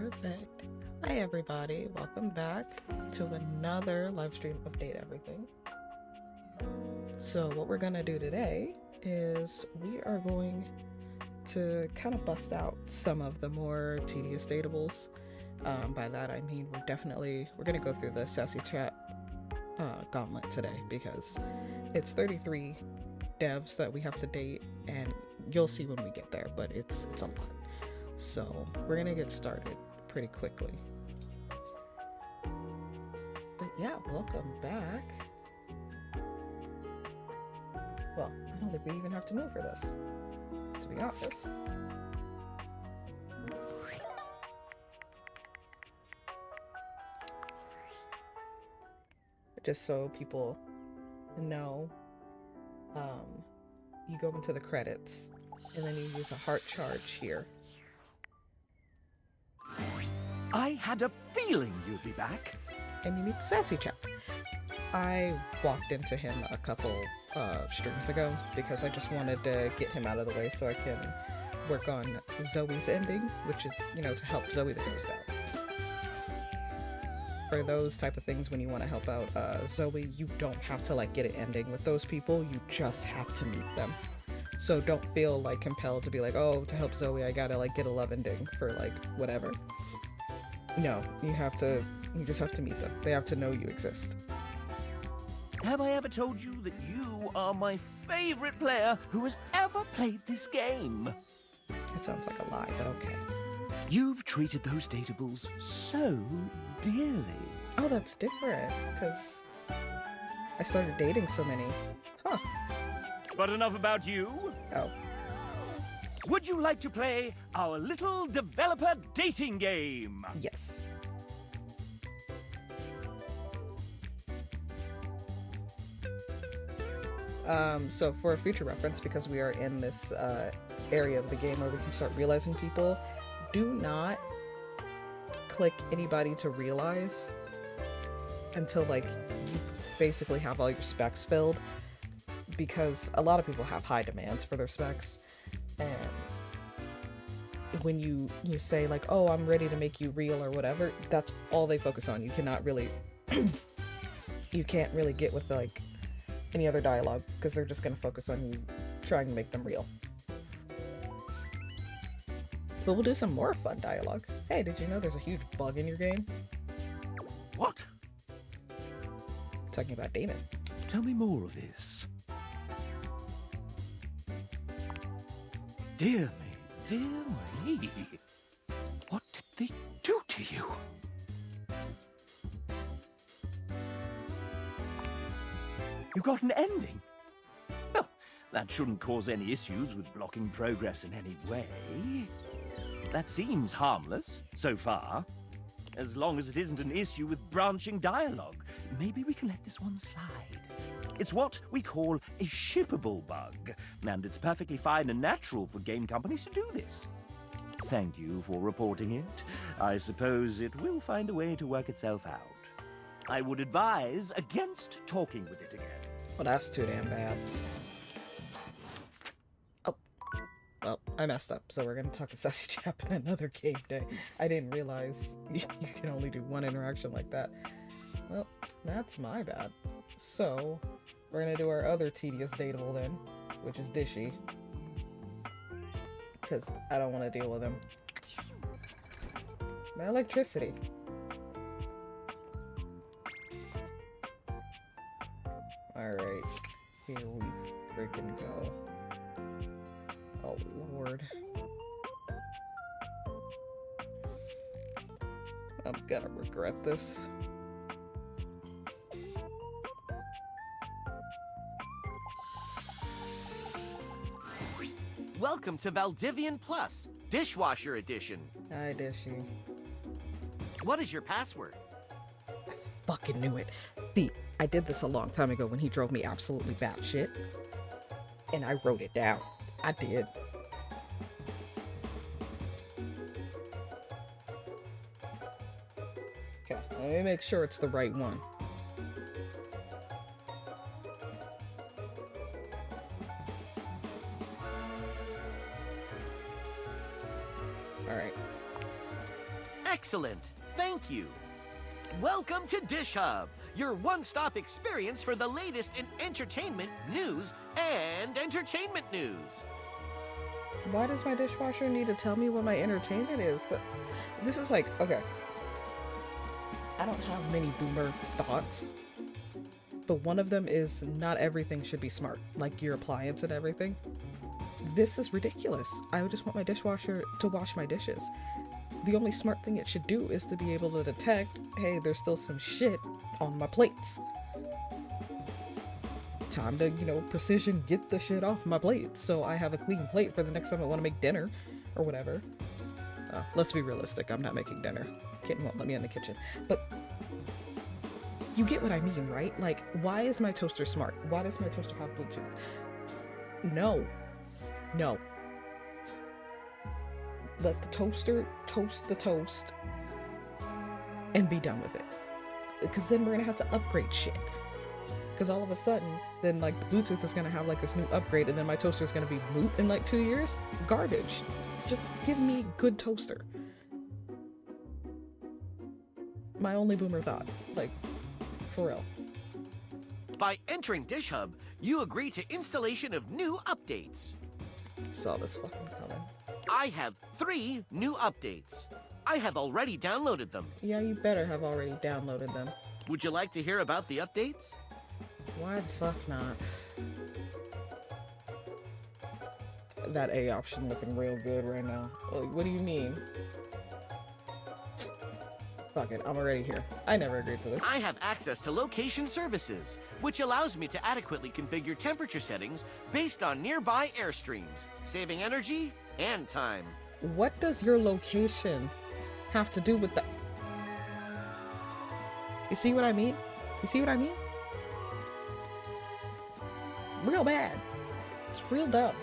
Perfect. Hi everybody, welcome back to another live stream of Date Everything. So what we're gonna do today is we are going to kind of bust out some of the more tedious dateables. By that I mean we're gonna go through the Sassy Chat gauntlet today because it's 33 devs that we have to date, and you'll see when we get there, but it's a lot. So we're gonna get started pretty quickly. But yeah, welcome back. Well, I don't think we even have to move for this, to be honest. Just so people know, you go into the credits and then you use a heart charge here. I had a feeling you'd be back. And you meet the Sassy Chap. I walked into him a couple streams ago because I just wanted to get him out of the way so I can work on Zoe's ending, which is, to help Zoe the ghost out. For those type of things, when you want to help out Zoe, you don't have to get an ending with those people, you just have to meet them. So don't feel compelled to be oh, to help Zoe I gotta get a love ending for whatever. No, you just have to meet them. They have to know you exist. Have I ever told you that you are my favorite player who has ever played this game? It sounds like a lie, but okay. You've treated those dateables so dearly. Oh, that's different, because I started dating so many. Huh. But enough about you. Oh. Would you like to play our little developer dating game? Yes. So for future reference, because we are in this area of the game where we can start realizing people, do not click anybody to realize until you basically have all your specs filled, because a lot of people have high demands for their specs, and when you say oh, I'm ready to make you real or whatever, that's all they focus on. You cannot really you can't really get with any other dialogue, because they're just going to focus on you trying to make them real. But we'll do some more fun dialogue. Hey, did you know there's a huge bug in your game? What? Talking about Damon. Tell me more of this. Dear me. What did they do to you? You got an ending? Well, that shouldn't cause any issues with blocking progress in any way. That seems harmless, so far. As long as it isn't an issue with branching dialogue, maybe we can let this one slide. It's what we call a shippable bug, and it's perfectly fine and natural for game companies to do this. Thank you for reporting it. I suppose it will find a way to work itself out. I would advise against talking with it again. Well, that's too damn bad. Oh. Well, I messed up, so we're gonna talk to Sassy Chap in another game day. I didn't realize you can only do one interaction like that. Well, that's my bad. So, we're gonna do our other tedious dateable then, which is Dishy. Because I don't want to deal with him. My electricity. Alright, here we freaking go. Oh lord. I'm gonna regret this. Welcome to Valdivian Plus, Dishwasher Edition. Hi, Dishy. What is your password? I fucking knew it. See, I did this a long time ago when he drove me absolutely batshit. And I wrote it down. I did. Okay, let me make sure it's the right one. Alright. Excellent. Thank you. Welcome to Dish Hub, your one-stop experience for the latest in entertainment, news, and entertainment news. Why does my dishwasher need to tell me what my entertainment is? This is like, okay. I don't have many boomer thoughts, but one of them is not everything should be smart, like your appliance and everything. This is ridiculous. I would just want my dishwasher to wash my dishes. The only smart thing it should do is to be able to detect, hey, there's still some shit on my plates. Time to, precision get the shit off my plate so I have a clean plate for the next time I want to make dinner or whatever. Let's be realistic, I'm not making dinner. Kitten won't let me in the kitchen. But you get what I mean, right? Like, why is my toaster smart? Why does my toaster have Bluetooth? No. Let the toaster toast the toast and be done with it. Because then we're gonna have to upgrade shit. Because all of a sudden, then like the Bluetooth is gonna have like this new upgrade, and then my toaster is gonna be moot in like 2 years. Garbage. Just give me good toaster. My only boomer thought, like, for real. By entering Dish Hub, you agree to installation of new updates. Saw this fucking coming. I have 3 new updates. I have already downloaded them. Yeah, you better have already downloaded them. Would you like to hear about the updates? Why the fuck not? That A option looking real good right now. Like, what do you mean? Fuck it, I'm already here. I never agreed to this. I have access to location services, which allows me to adequately configure temperature settings based on nearby airstreams, saving energy and time. What does your location have to do with the... You see what I mean? You see what I mean? Real bad. It's real dumb.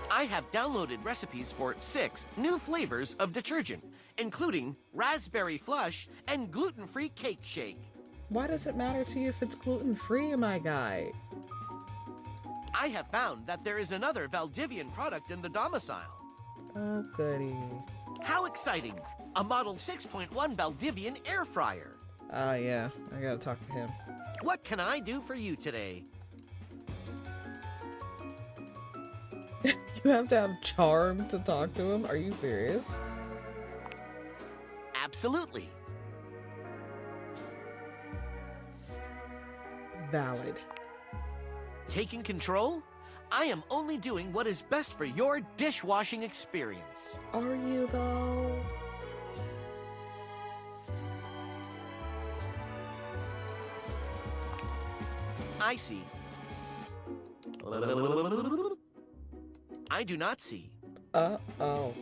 I have downloaded recipes for 6 new flavors of detergent, including raspberry flush and gluten-free cake shake. Why does it matter to you if it's gluten-free, my guy? I have found that there is another Valdivian product in the domicile. Oh, goody. How exciting! A Model 6.1 Valdivian air fryer. Ah, yeah. I gotta talk to him. What can I do for you today? You have to have charm to talk to him? Are you serious? Absolutely. Valid. Taking control? I am only doing what is best for your dishwashing experience. Are you, though? I see. I do not see. Uh-oh.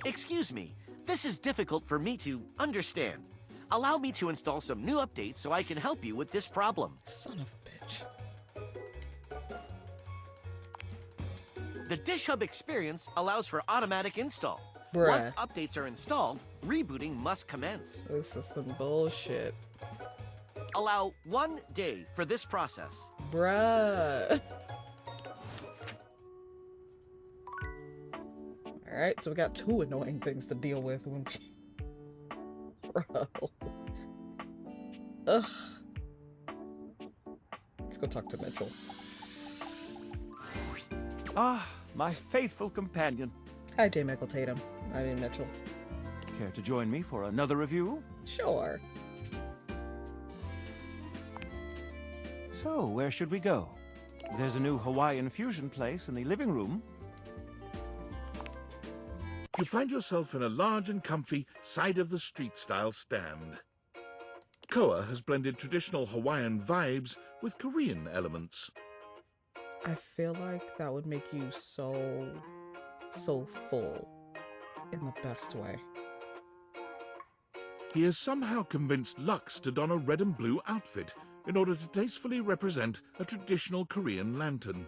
Excuse me. This is difficult for me to understand. Allow me to install some new updates so I can help you with this problem. Son of a bitch. The Dish Hub experience allows for automatic install. Bruh. Once updates are installed, rebooting must commence. This is some bullshit. Allow 1 day for this process. Bruh. Alright, so we got 2 annoying things to deal with when we... Bro. Ugh. Let's go talk to Mitchell. Ah, my faithful companion. Hi, J. Michael Tatum. I mean Mitchell. Care to join me for another review? Sure. So, where should we go? There's a new Hawaiian fusion place in the living room. You find yourself in a large and comfy side-of-the-street-style stand. Koa has blended traditional Hawaiian vibes with Korean elements. I feel like that would make you so full in the best way. He has somehow convinced Lux to don a red and blue outfit in order to tastefully represent a traditional Korean lantern.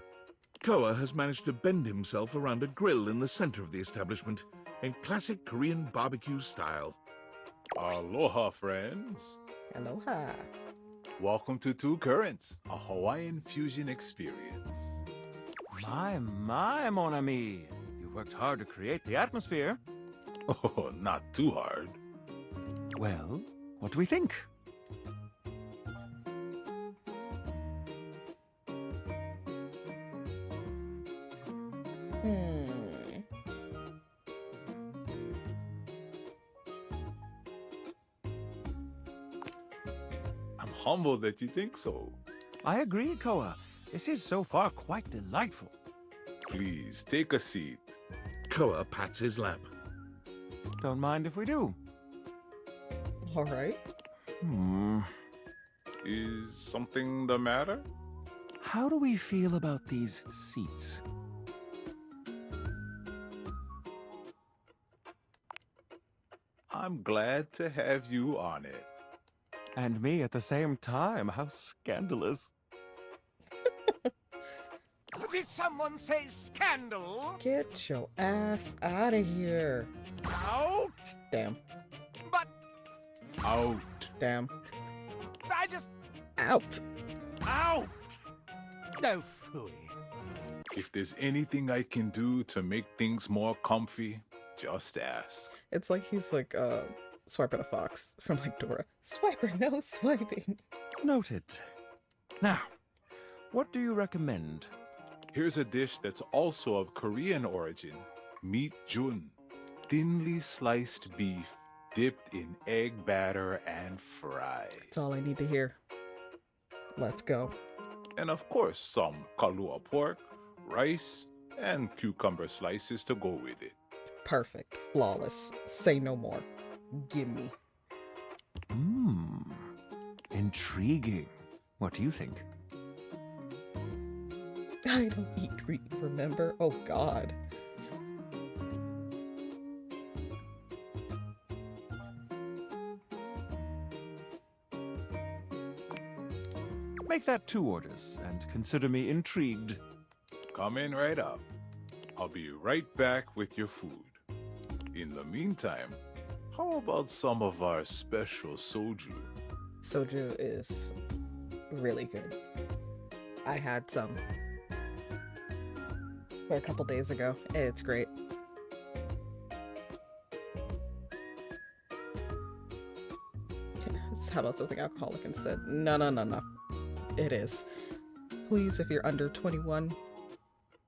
Koa has managed to bend himself around a grill in the center of the establishment in classic Korean barbecue style. Aloha, friends. Aloha. Welcome to Two Currents, a Hawaiian fusion experience. My, mon ami. You've worked hard to create the atmosphere. Oh, not too hard. Well, what do we think? I'm humbled that you think so. I agree, Koa. This is so far quite delightful. Please, take a seat. Koa pats his lap. Don't mind if we do. All right. Is something the matter? How do we feel about these seats? I'm glad to have you on it. And me at the same time. How scandalous. Did someone say scandal? Get your ass out of here. Out? Damn. But Out. Damn. I just... Out. Out! No phooey. If there's anything I can do to make things more comfy, just ask. It's like he's like swiping a fox from like Dora. Swiper, no swiping. Noted. Now, what do you recommend? Here's a dish that's also of Korean origin. Meat jun. Thinly sliced beef dipped in egg batter and fried. That's all I need to hear. Let's go. And of course, some kalua pork, rice, and cucumber slices to go with it. Perfect. Flawless. Say no more. Gimme. Intriguing. What do you think? I don't eat meat, remember? Oh god. Make that 2 orders, and consider me intrigued. Coming right up. I'll be right back with your food. In the meantime, how about some of our special soju? Soju is really good. I had some a couple days ago. It's great. How about something alcoholic instead? No. It is. Please, if you're under 21,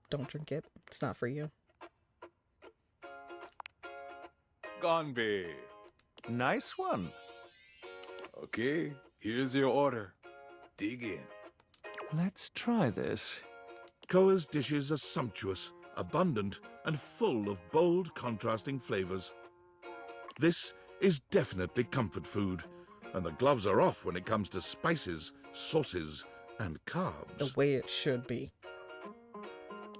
don't drink it. It's not for you. Ganbei. Nice one. Okay, here's your order. Dig in. Let's try this. Koa's dishes are sumptuous, abundant, and full of bold, contrasting flavors. This is definitely comfort food, and the gloves are off when it comes to spices, sauces, and carbs. The way it should be.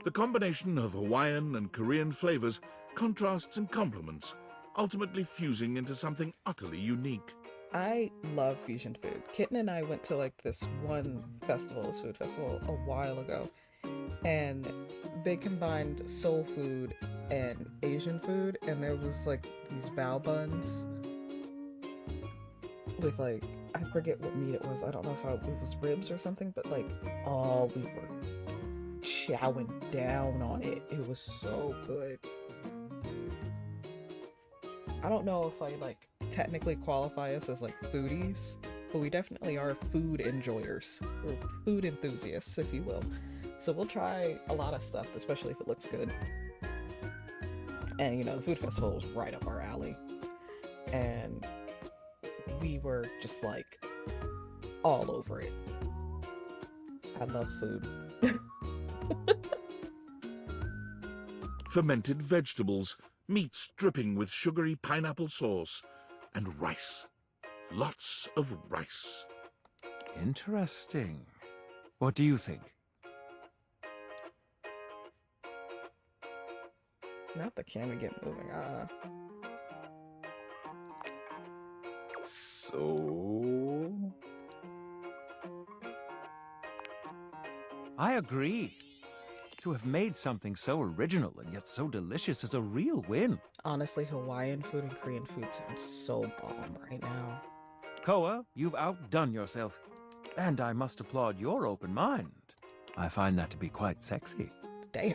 The combination of Hawaiian and Korean flavors contrasts and complements, ultimately fusing into something utterly unique. I love fusion food. Kitten and I went to like this one festival, this food festival, a while ago, and they combined soul food and Asian food, and there was like these bao buns with like, I forget what meat it was. I don't know if it was ribs or something, but like, oh, we were chowing down on it. It was so good. I don't know if I like technically qualify us as like foodies, but we definitely are food enjoyers. We're food enthusiasts, if you will. So we'll try a lot of stuff, especially if it looks good. And you know, the food festival was right up our alley. And we were just like all over it. I love food. Fermented vegetables, meats dripping with sugary pineapple sauce, and rice. Lots of rice. Interesting. What do you think? Not the camera get moving. So... I agree. To have made something so original and yet so delicious is a real win. Honestly, Hawaiian food and Korean food sound so bomb right now. Koa, you've outdone yourself. And I must applaud your open mind. I find that to be quite sexy. Damn.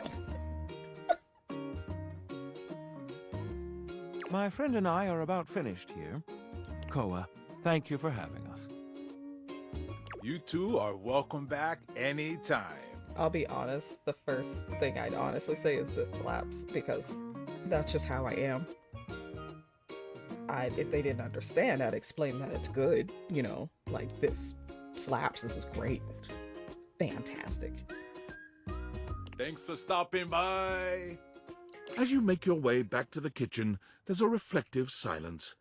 My friend and I are about finished here. Koa, thank you for having us. You two are welcome back anytime. I'll be honest, the first thing I'd honestly say is the flaps, because that's just how I am. If they didn't understand, I'd explain that it's good, you know, like this slaps, this is great. Fantastic. Thanks for stopping by. As you make your way back to the kitchen, there's a reflective silence.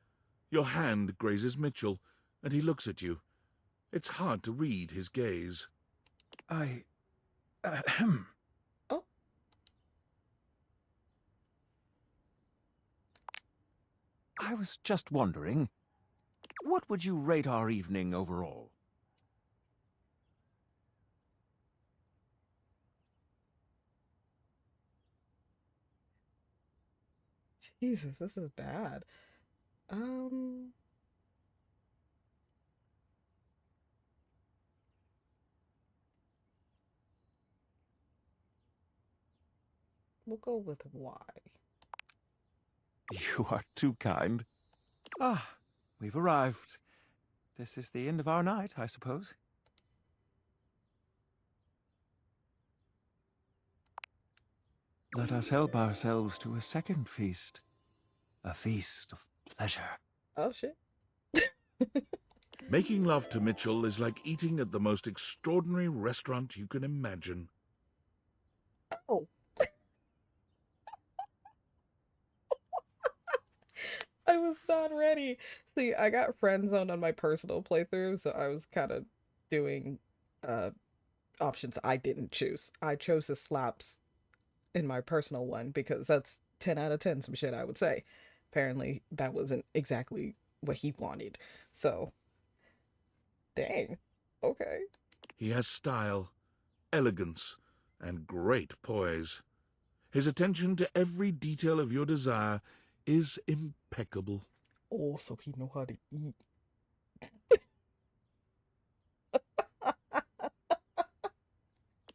Your hand grazes Mitchell, and he looks at you. It's hard to read his gaze. Oh. I was just wondering, what would you rate our evening overall? Jesus, this is bad. We'll go with Y. You are too kind. Ah, we've arrived. This is the end of our night, I suppose. Let us help ourselves to a second feast. A feast of pleasure. Oh, shit. Making love to Mitchell is like eating at the most extraordinary restaurant you can imagine. Oh. I was not ready. See, I got friend zoned on my personal playthrough, so I was kind of doing options I didn't choose. I chose the slaps in my personal one because that's 10 out of 10 some shit I would say. Apparently that wasn't exactly what he wanted. So, dang. Okay. He has style, elegance, and great poise. His attention to every detail of your desire is impeccable. Oh, so he know how to eat.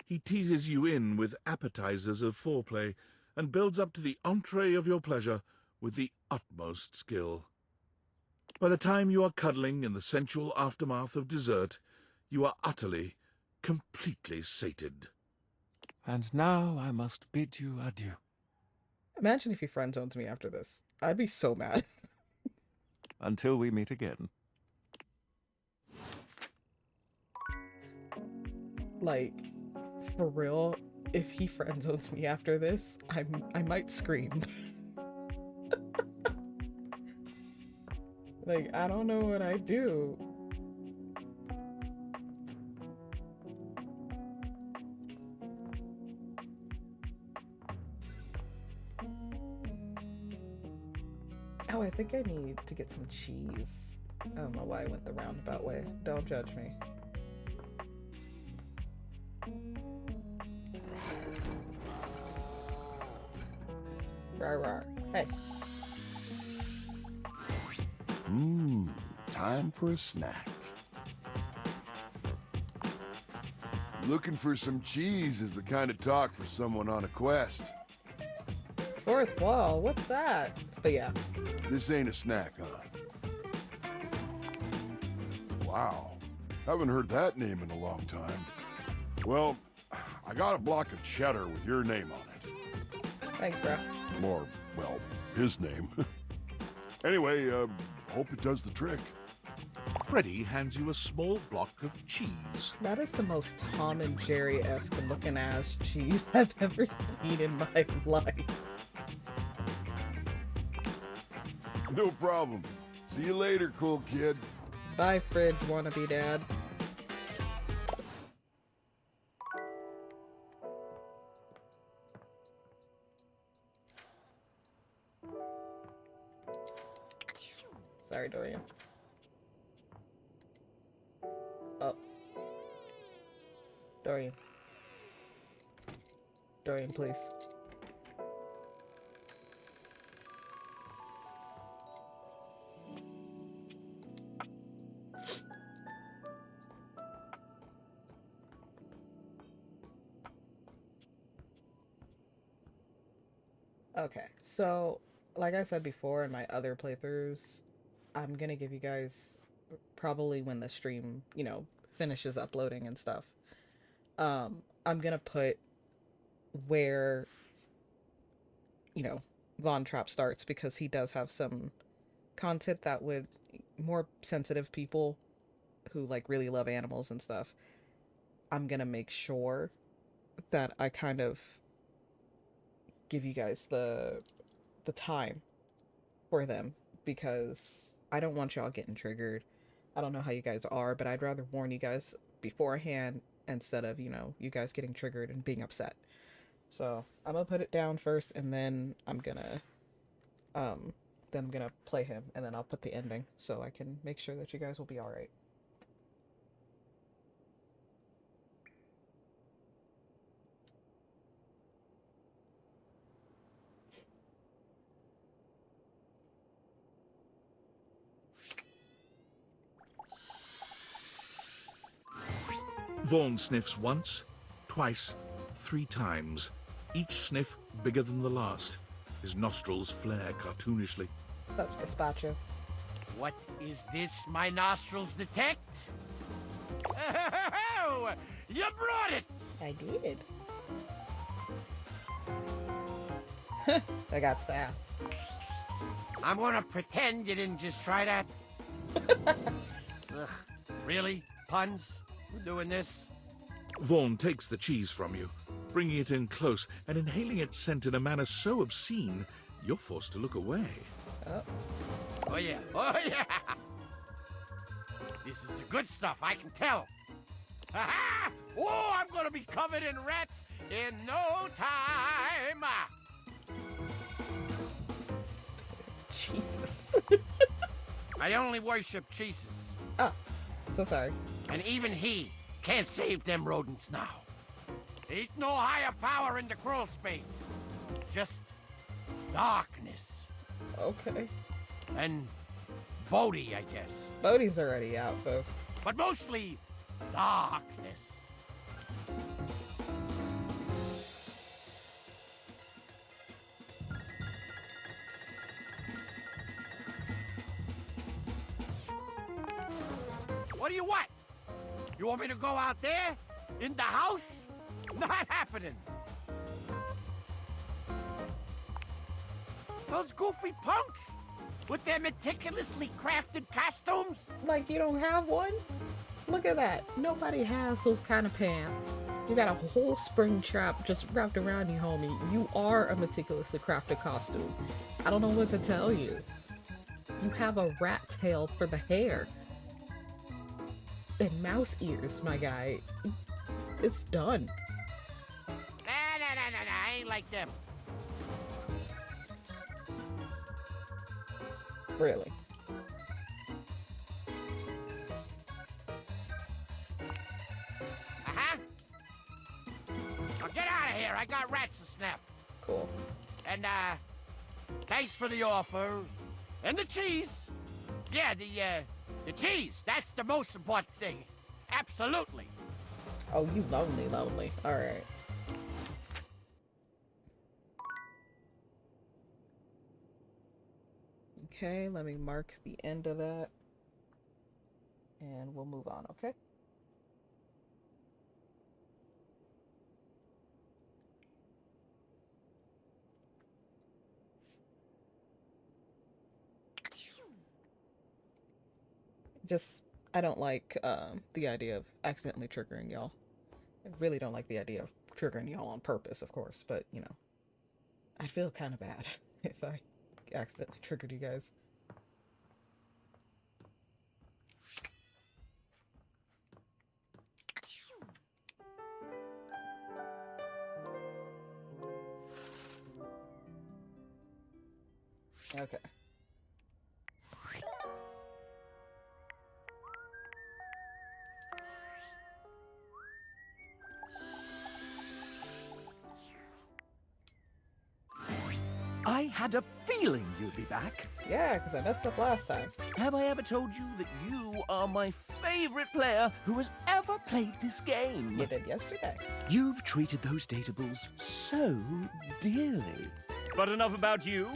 He teases you in with appetizers of foreplay and builds up to the entree of your pleasure with the utmost skill. By the time you are cuddling in the sensual aftermath of dessert, you are utterly, completely sated. And now I must bid you adieu. Imagine if he friend zones me after this. I'd be so mad. Until we meet again. Like, for real, if he friend zones me after this, I might scream. Like, I don't know what I do. Oh, I think I need to get some cheese. I don't know why I went the roundabout way. Don't judge me. Rar rar. Hey. Time for a snack. Looking for some cheese is the kind of talk for someone on a quest. Fourth wall, what's that? But yeah. This ain't a snack, huh? Wow. Haven't heard that name in a long time. Well, I got a block of cheddar with your name on it. Thanks, bro. Or, well, his name. Anyway, hope it does the trick. Freddy hands you a small block of cheese. That is the most Tom and Jerry-esque looking ass cheese I've ever seen in my life. No problem. See you later, cool kid. Bye, fridge wannabe dad. Sorry, Dorian. Oh. Dorian. Dorian, please. Okay, so like I said before in my other playthroughs, I'm gonna give you guys probably when the stream, finishes uploading and stuff. I'm gonna put where, Vaughn Trapp starts, because he does have some content that would more sensitive people who like really love animals and stuff. I'm gonna make sure that I kind of give you guys the time for them, because I don't want y'all getting triggered. I don't know how you guys are, but I'd rather warn you guys beforehand instead of, you guys getting triggered and being upset. So I'm gonna put it down first, and then I'm gonna play him, and then I'll put the ending so I can make sure that you guys will be all right. Vaughn sniffs once, twice, 3 times, each sniff bigger than the last. His nostrils flare cartoonishly. That's Gazpacho. What is this my nostrils detect? Oh, you brought it! I did. I got sass. I'm gonna pretend you didn't just try that. Ugh, really? Puns? We're doing this? Vaughn takes the cheese from you, bringing it in close and inhaling its scent in a manner so obscene, you're forced to look away. Oh. Oh yeah, oh yeah! This is the good stuff, I can tell. Ha-ha! Oh, I'm gonna be covered in rats in no time! Jesus. I only worship Jesus. Oh, so sorry. And even he can't save them rodents now. Ain't no higher power in the crawl space. Just darkness. Okay. And Bodhi, I guess. Bodhi's already out, though. But mostly darkness. What do you want? You want me to go out there? In the house? Not happening. Those goofy punks with their meticulously crafted costumes? Like, you don't have one? Look at that. Nobody has those kind of pants. You got a whole spring trap just wrapped around you, homie. You are a meticulously crafted costume. I don't know what to tell you. You have a rat tail for the hair. And mouse ears, my guy. It's done. Nah, I ain't like them. Really. Uh-huh. Now get out of here. I got rats to snap. Cool. And, thanks for the offer. And the cheese. Yeah, the cheese. That's the most important thing. Absolutely. Oh, you lonely. Alright. Okay, let me mark the end of that. And we'll move on, okay? I don't like the idea of accidentally triggering y'all. I really don't like the idea of triggering y'all on purpose, of course, but, I'd feel kind of bad if I accidentally triggered you guys. Okay. I had a feeling you'd be back. Yeah, because I messed up last time. Have I ever told you that you are my favorite player who has ever played this game? You did yesterday. You've treated those dateables so dearly. But enough about you.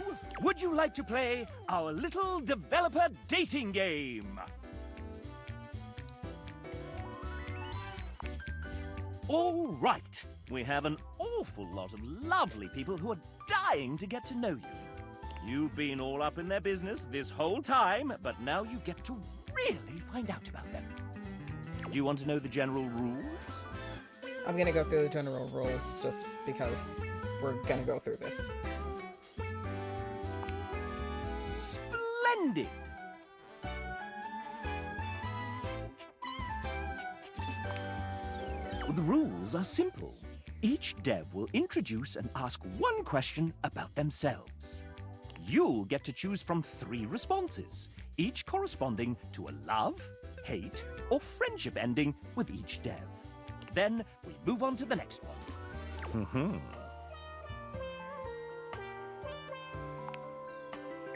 would you like to play our little developer dating game? All right. We have an awful lot of lovely people who are dying to get to know you. You've been all up in their business this whole time, but now you get to really find out about them. Do you want to know the general rules? I'm gonna go through the general rules just because we're gonna go through this. Splendid! The rules are simple. Each dev will introduce and ask one question about themselves. You'll get to choose from 3 responses, each corresponding to a love, hate, or friendship ending with each dev. Then we move on to the next one.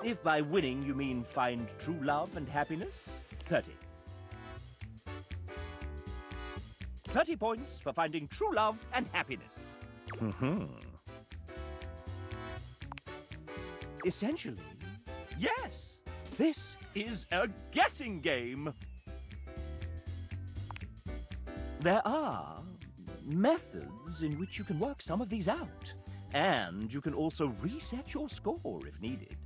If by winning you mean find true love and happiness, 30. 30 points for finding true love and happiness. Essentially, yes, this is a guessing game. There are methods in which you can work some of these out, and you can also reset your score if needed.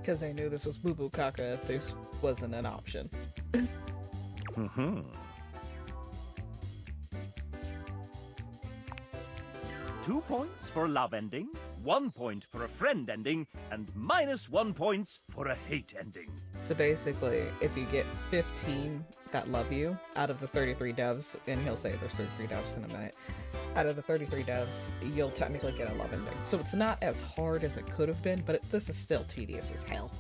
Because I knew this was Boo Boo Kaka if this wasn't an option. 2 points for a love ending, 1 point for a friend ending, and -1 points for a hate ending. So basically, if you get 15 that love you out of the 33 devs, and he'll say there's 33 devs in a minute, out of the 33 devs, you'll technically get a love ending. So it's not as hard as it could have been, but this is still tedious as hell.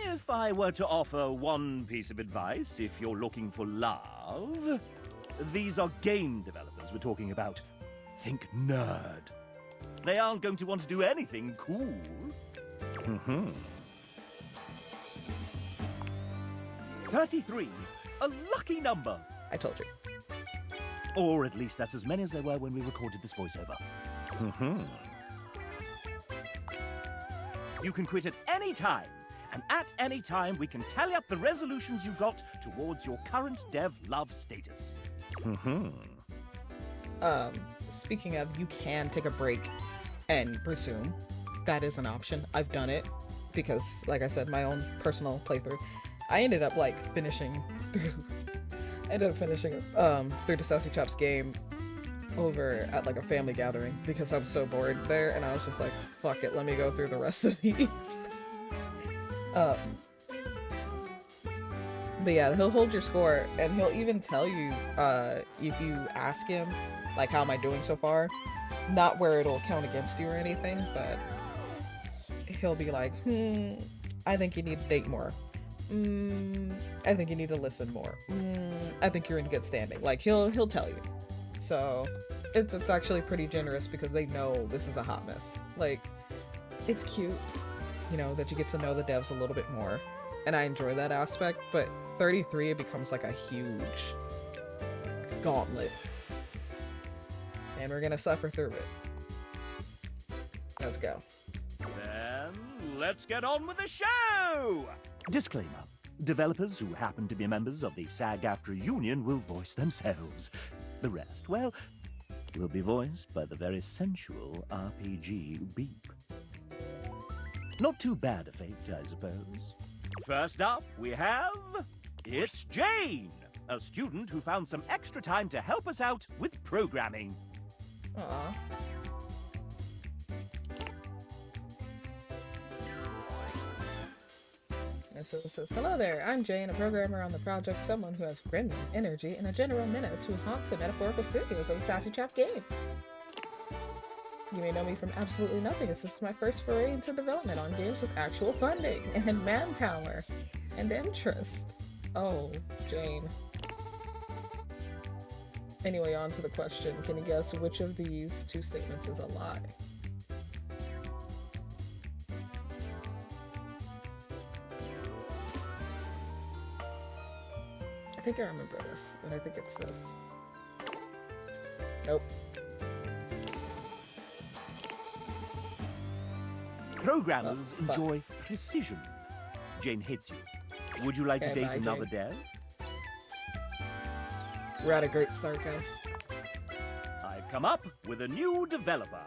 If I were to offer one piece of advice, if you're looking for love, these are game developers we're talking about. Think nerd. They aren't going to want to do anything cool. 33, a lucky number. I told you. Or at least that's as many as there were when we recorded this voiceover. You can quit at any time, and at any time we can tally up the resolutions you got towards your current dev love status. Speaking of, you can take a break and resume. That is an option. I've done it because, like I said, my own personal playthrough, I ended up finishing through the Sassy Chops game over at a family gathering because I was so bored there, and I was just like, fuck it, let me go through the rest of these. But yeah, he'll hold your score, and he'll even tell you if you ask him how am I doing so far, not where it'll count against you or anything, but he'll be like, I think you need to date more. I think you need to listen more. I think you're in good standing. He'll tell you. So it's actually pretty generous because they know this is a hot mess. It's cute, that you get to know the devs a little bit more, and I enjoy that aspect. But 33, it becomes a huge gauntlet, and we're gonna suffer through it. Let's go. Then let's get on with the show! Disclaimer. Developers who happen to be members of the SAG-AFTRA union will voice themselves. The rest, well, will be voiced by the very sensual RPG Beep. Not too bad a fate, I suppose. First up, we have... It's Jane, a student who found some extra time to help us out with programming. Aww. So it says, hello there, I'm Jane, a programmer on the project, someone who has gremlin energy and a general menace who haunts the metaphorical studios of the Sassy Chap games. You may know me from absolutely nothing, as this is my first foray into development on games with actual funding and manpower and interest. Oh, Jane. Anyway, on to the question. Can you guess which of these 2 statements is a lie? I think I remember this, and I think it's this. Nope. Programmers Oh, fuck. enjoy precision. Jane hates you. Would you like to Okay, date bye, another Jane. dev? We're at a great start, guys. I've come up with a new developer.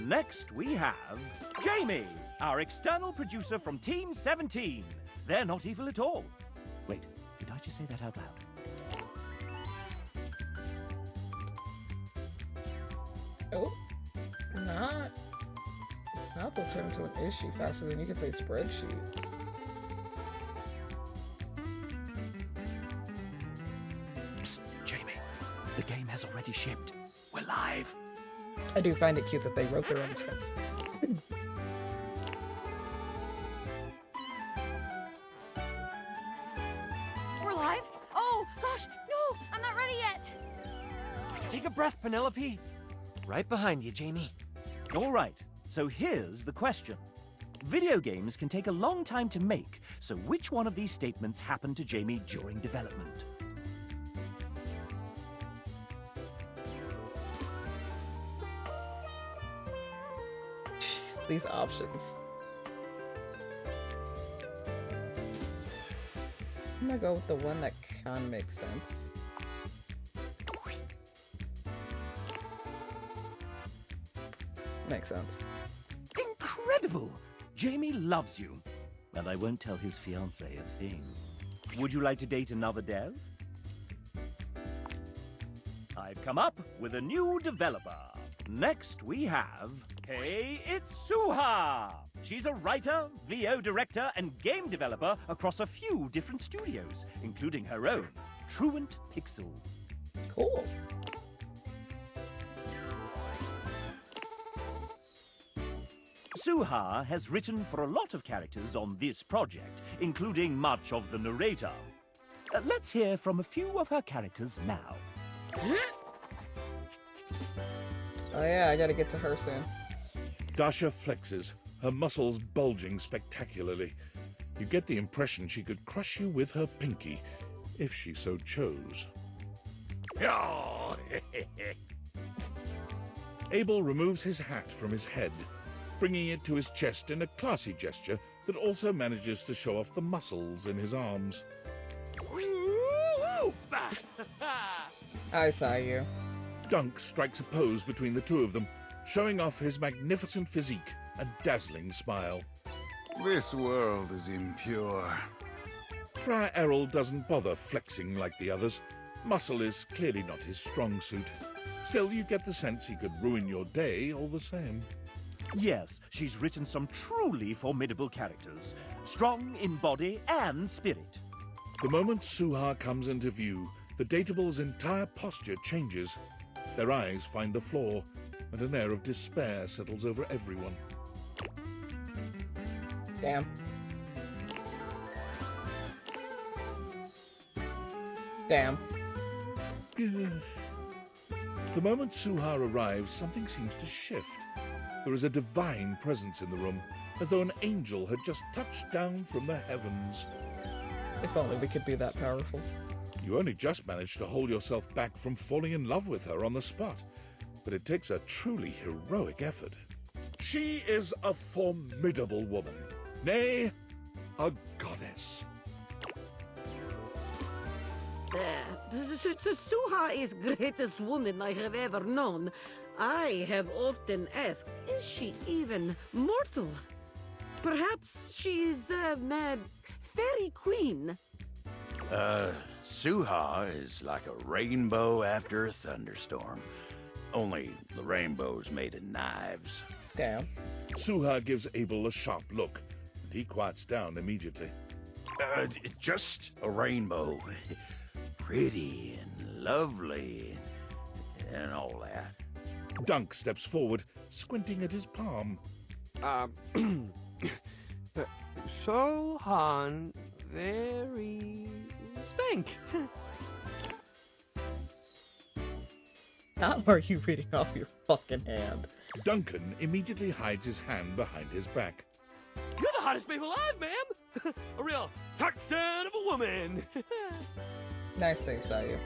Next, we have Jamie, our external producer from Team 17. They're not evil at all. Wait, did I just say that out loud? Oh, not. That will turn into an issue faster than you can say spreadsheet. Psst, Jamie. The game has already shipped. We're live. I do find it cute that they wrote their own stuff. We're live? Oh, gosh, no, I'm not ready yet. Take a breath, Penelope. Right behind you, Jamie. All right, so here's the question. Video games can take a long time to make, so which one of these statements happened to Jamie during development? These options. I'm gonna go with the one that kind of makes sense. Makes sense. Incredible! Jamie loves you. And I won't tell his fiancée a thing. Would you like to date another dev? I've come up with a new developer. Next, we have... Hey, it's Suha! She's a writer, VO director, and game developer across a few different studios, including her own, Truant Pixel. Cool. Suha has written for a lot of characters on this project, including much of the narrator. Let's hear from a few of her characters now. Oh yeah, I gotta get to her soon. Dasha flexes, her muscles bulging spectacularly. You get the impression she could crush you with her pinky, if she so chose. Abel removes his hat from his head, bringing it to his chest in a classy gesture that also manages to show off the muscles in his arms. I saw you. Dunk strikes a pose between the two of them, showing off his magnificent physique and dazzling smile. This world is impure. Friar Errol doesn't bother flexing like the others. Muscle is clearly not his strong suit. Still, you get the sense he could ruin your day all the same. Yes, she's written some truly formidable characters, strong in body and spirit. The moment Suha comes into view, the dateable's entire posture changes. Their eyes find the floor, and an air of despair settles over everyone. Damn. Damn. The moment Suha arrives, something seems to shift. There is a divine presence in the room, as though an angel had just touched down from the heavens. If only we could be that powerful. You only just managed to hold yourself back from falling in love with her on the spot, but it takes a truly heroic effort. She is a formidable woman, nay, a goddess. Suha is greatest woman I have ever known. I have often asked, is she even mortal? Perhaps she's a mad fairy queen. Suha is like a rainbow after a thunderstorm. Only the rainbow's made of knives. Damn. Suha gives Abel a sharp look, and he quiets down immediately. Just a rainbow. Pretty and lovely and all that. Dunk steps forward, squinting at his palm. Sohan, very spank. How are you reading off your fucking hand? Duncan immediately hides his hand behind his back. You're the hottest babe alive, ma'am. A real touchdown of a woman. Nice save, Sayu.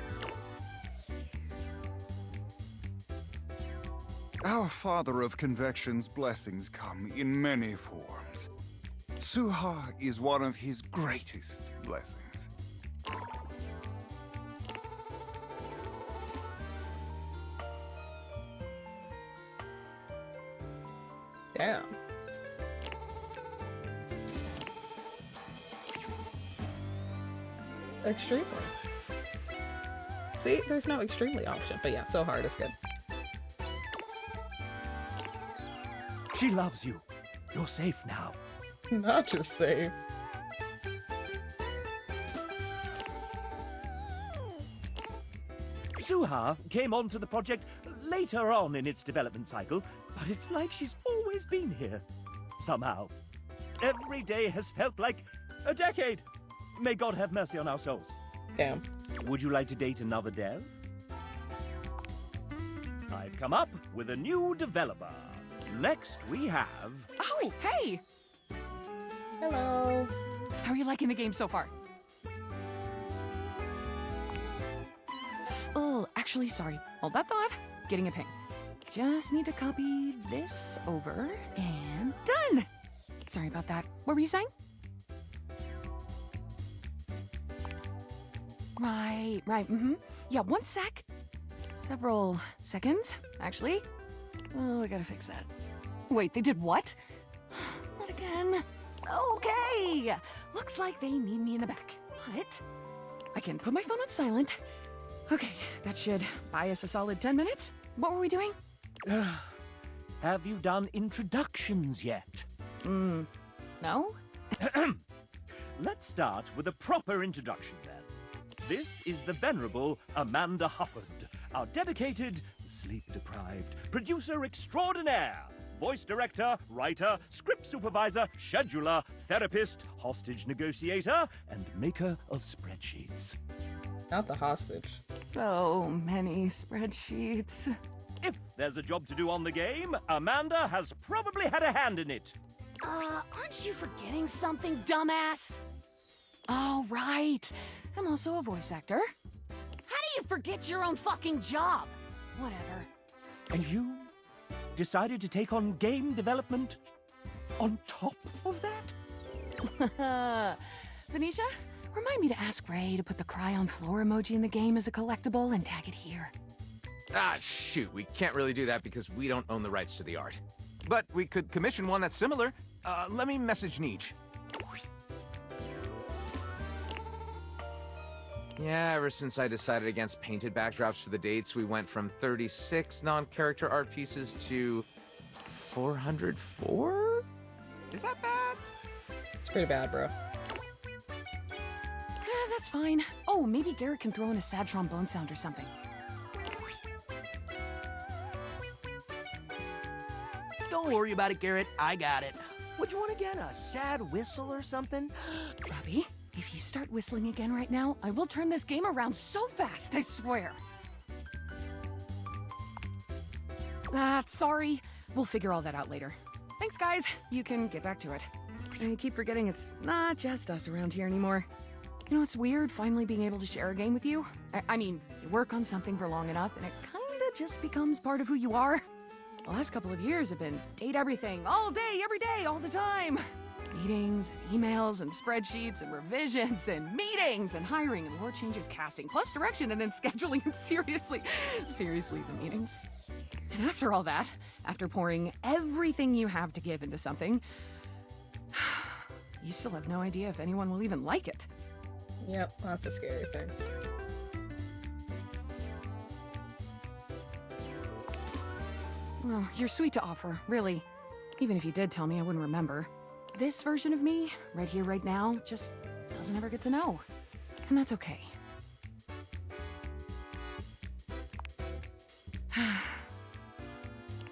Our Father of Convection's blessings come in many forms. Suha is one of his greatest blessings. Damn. Extremely. See, there's no extremely option, but yeah, so hard is good. She loves you. You're safe now. Not your safe. Suha came onto the project later on in its development cycle, but it's like she's always been here. Somehow. Every day has felt like a decade. May God have mercy on our souls. Damn. Would you like to date another dev? I've come up with a new developer. Next we have... Oh, hey! Hello. How are you liking the game so far? Oh, actually, sorry. Hold that thought. Getting a ping. Just need to copy this over and done! Sorry about that. What were you saying? Right, mm-hmm. Yeah, one sec. Several seconds, actually. Oh, I gotta fix that. Wait, they did what? Not again. Okay! Looks like they need me in the back. But I can put my phone on silent. Okay, that should buy us a solid 10 minutes. What were we doing? Have you done introductions yet? No? Let's start with a proper introduction then. This is the venerable Amanda Hufford, our dedicated, sleep-deprived producer extraordinaire, voice director, writer, script supervisor, scheduler, therapist, hostage negotiator, and maker of spreadsheets. Not the hostage. So many spreadsheets. If there's a job to do on the game, Amanda has probably had a hand in it. Aren't you forgetting something, dumbass? Oh, right. I'm also a voice actor. How do you forget your own fucking job? Whatever. And you decided to take on game development on top of that? Venetia, remind me to ask Ray to put the cry on floor emoji in the game as a collectible and tag it here. Ah, shoot, we can't really do that because we don't own the rights to the art. But we could commission one that's similar. Let me message Neech. Yeah, ever since I decided against painted backdrops for the dates, we went from 36 non-character art pieces to 404? Is that bad? It's pretty bad, bro. That's fine. Oh, maybe Garrett can throw in a sad trombone sound or something. Don't worry about it, Garrett. I got it. What'd you want again? A sad whistle or something? Robbie, if you start whistling again right now, I will turn this game around so fast, I swear. Sorry. We'll figure all that out later. Thanks, guys. You can get back to it. I keep forgetting it's not just us around here anymore. You know, it's weird finally being able to share a game with you. I mean, you work on something for long enough, and it kinda just becomes part of who you are. The last couple of years have been date everything, all day, every day, all the time. Meetings, and emails, and spreadsheets, and revisions, and meetings, and hiring, and word changes, casting, plus direction, and then scheduling, and seriously, the meetings. And after all that, after pouring everything you have to give into something, you still have no idea if anyone will even like it. Yep, that's a scary thing. Well, you're sweet to offer, really. Even if you did tell me, I wouldn't remember. This version of me, right here, right now, just doesn't ever get to know. And that's okay.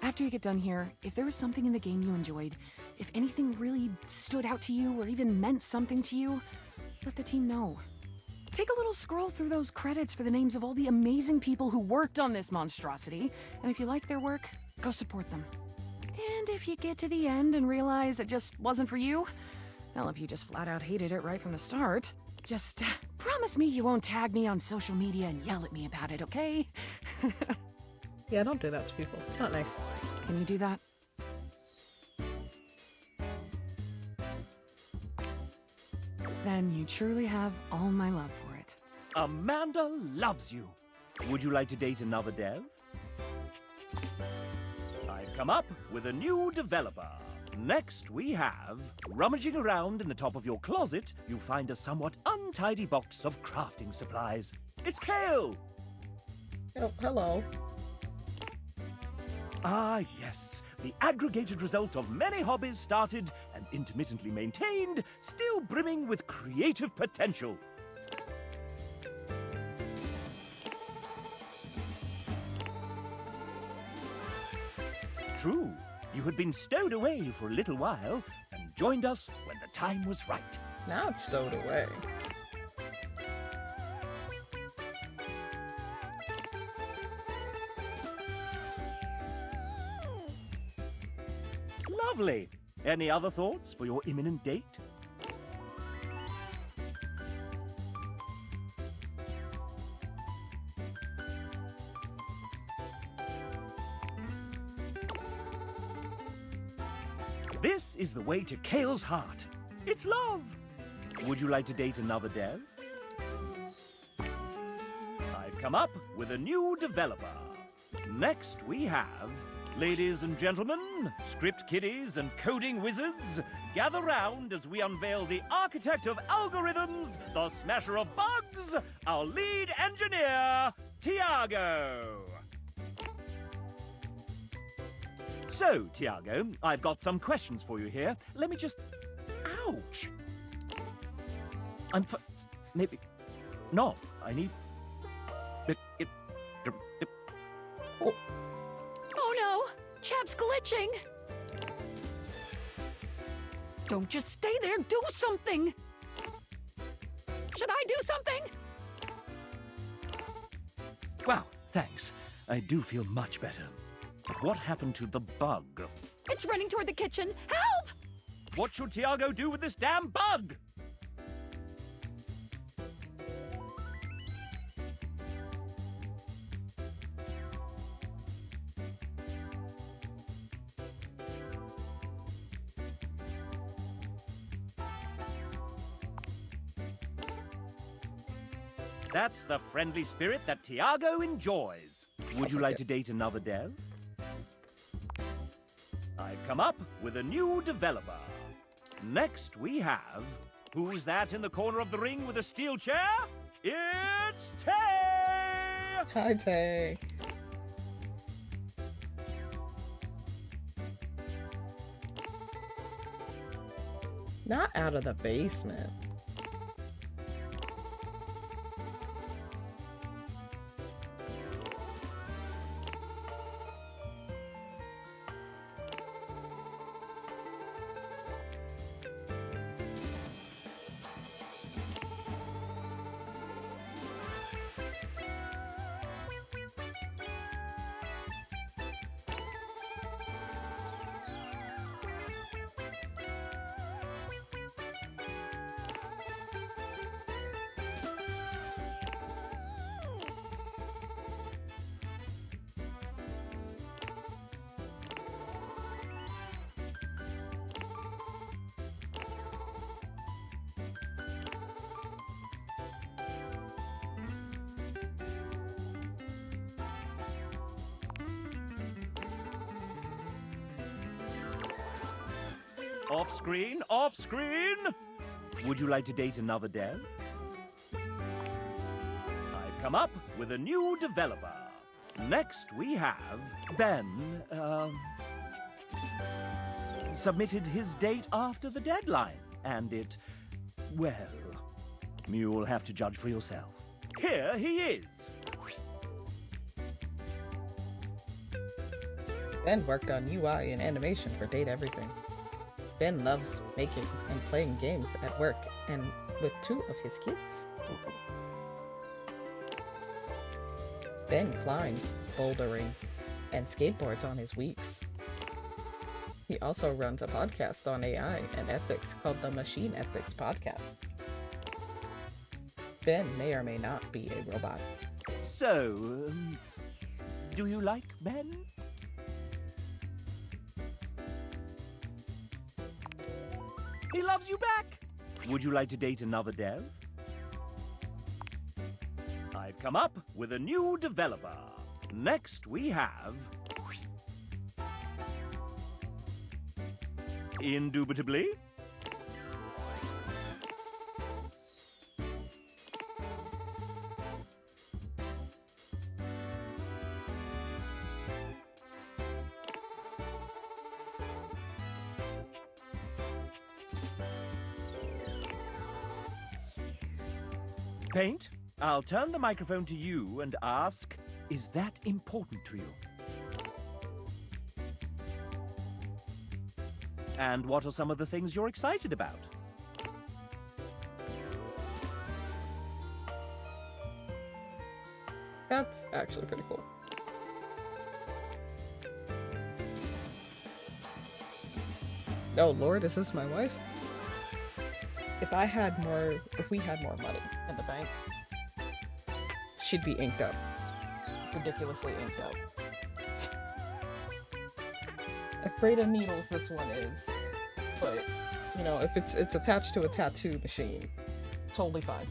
After you get done here, if there was something in the game you enjoyed, if anything really stood out to you or even meant something to you, let the team know. Take a little scroll through those credits for the names of all the amazing people who worked on this monstrosity, and if you like their work, go support them. And if you get to the end and realize it just wasn't for you, well, if you just flat out hated it right from the start, just promise me you won't tag me on social media and yell at me about it, okay? Yeah, don't do that to people. It's not nice. Can you do that? Then you truly have all my love for it. Amanda loves you. Would you like to date another dev? I've come up with a new developer. Next we have, rummaging around in the top of your closet, you find a somewhat untidy box of crafting supplies. It's Kale! Oh, hello. Ah, yes. The aggregated result of many hobbies started and intermittently maintained, still brimming with creative potential. True, you had been stowed away for a little while and joined us when the time was right. Now it's stowed away. Lovely. Any other thoughts for your imminent date? This is the way to Kale's heart. It's love. Would you like to date another dev? I've come up with a new developer. Next we have, ladies and gentlemen, script kiddies and coding wizards, gather round as we unveil the architect of algorithms, the smasher of bugs, our lead engineer, Tiago. So, Tiago, I've got some questions for you here. Let me just... Ouch! Maybe... No, I need... Oh no! Chap's glitching! Don't just stay there, do something! Should I do something? Wow, thanks. I do feel much better. What happened to the bug? It's running toward the kitchen. Help! What should Tiago do with this damn bug? That's the friendly spirit that Tiago enjoys. Would you like to date another dev? I've come up with a new developer. Next we have... Who's that in the corner of the ring with a steel chair? It's Tay! Hi, Tay. Not out of the basement. Off screen, off screen! Would you like to date another dev? I've come up with a new developer. Next we have Ben, submitted his date after the deadline, and it, well, you'll have to judge for yourself. Here he is. Ben worked on UI and animation for Date Everything. Ben loves making and playing games at work and with 2 of his kids. Ben climbs, bouldering, and skateboards on his weeks. He also runs a podcast on AI and ethics called the Machine Ethics Podcast. Ben may or may not be a robot. So, Do you like men? He loves you back. Would you like to date another dev? I've come up with a new developer. Next we have... Indubitably. Paint, I'll turn the microphone to you and ask, is that important to you? And what are some of the things you're excited about? That's actually pretty cool. Oh Lord, is this my wife? If we had more money in the bank, she'd be inked up. Ridiculously inked up. Afraid of needles this one is. But, you know, if it's attached to a tattoo machine, totally fine.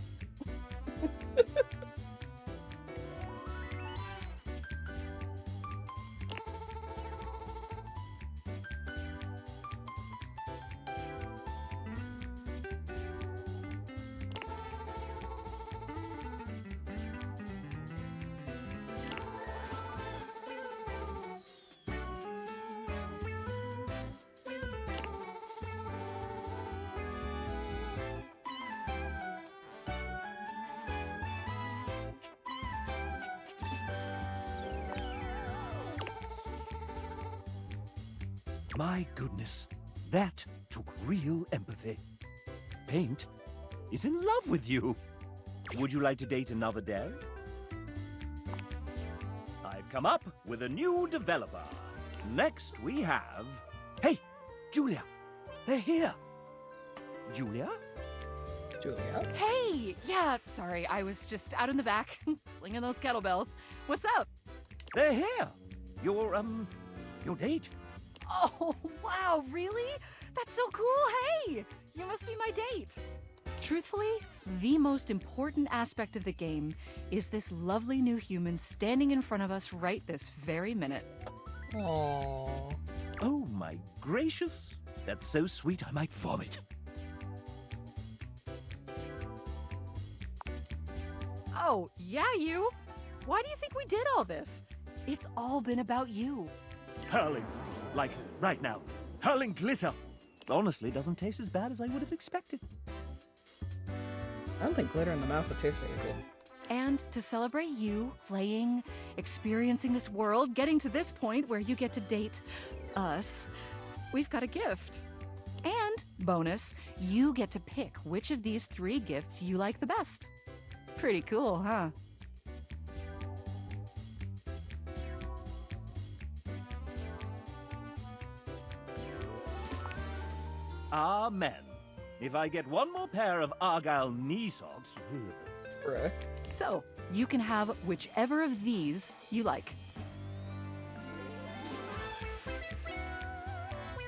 My goodness, that took real empathy. Paint is in love with you. Would you like to date another dev? I've come up with a new developer. Next we have... Hey, Julia, they're here. Julia? Julia? Hey! Yeah, sorry, I was just out in the back, slinging those kettlebells. What's up? They're here. Your date. Oh, wow, really? That's so cool, hey! You must be my date. Truthfully, the most important aspect of the game is this lovely new human standing in front of us right this very minute. Aww. Oh my gracious. That's so sweet I might vomit. Oh, yeah, you. Why do you think we did all this? It's all been about you. Hurling. Like, right now. Hurling glitter. Honestly, doesn't taste as bad as I would have expected. I don't think glitter in the mouth would taste very good. And to celebrate you playing, experiencing this world, getting to this point where you get to date us, we've got a gift. And, bonus, you get to pick which of these 3 gifts you like the best. Pretty cool, huh? Amen. If I get one more pair of Argyle knee socks... Bruh. So, you can have whichever of these you like.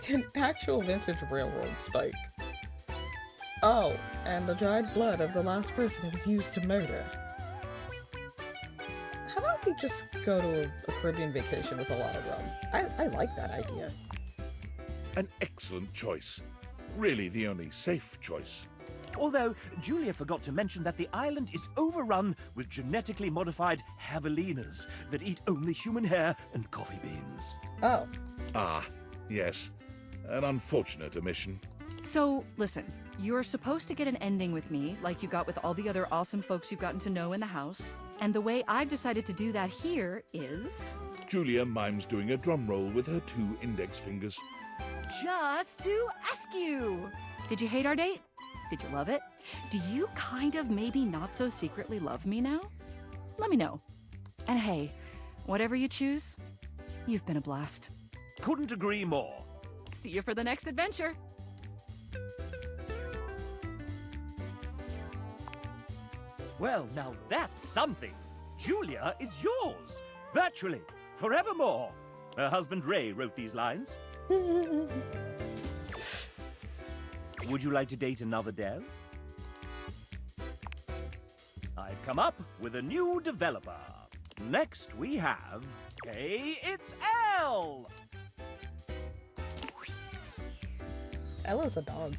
An actual vintage railroad spike. Oh, and the dried blood of the last person it was used to murder. How about we just go to a Caribbean vacation with a lot of rum? I like that idea. An excellent choice. Really the only safe choice. Although, Julia forgot to mention that the island is overrun with genetically modified javelinas that eat only human hair and coffee beans. Oh. Ah, yes. An unfortunate omission. So, listen, you're supposed to get an ending with me, like you got with all the other awesome folks you've gotten to know in the house. And the way I've decided to do that here is... Julia mimes doing a drum roll with her 2 index fingers. Just to ask you, did you hate our date? Did you love it? Do you kind of maybe not so secretly love me now? Let me know. And hey, whatever you choose, you've been a blast. Couldn't agree more. See you for the next adventure. Well, now that's something. Julia is yours. Virtually. forevermore. Her husband Ray wrote these lines. Would you like to date another dev? I've come up with a new developer. Next we have... Hey, it's Elle! Ella's a dog.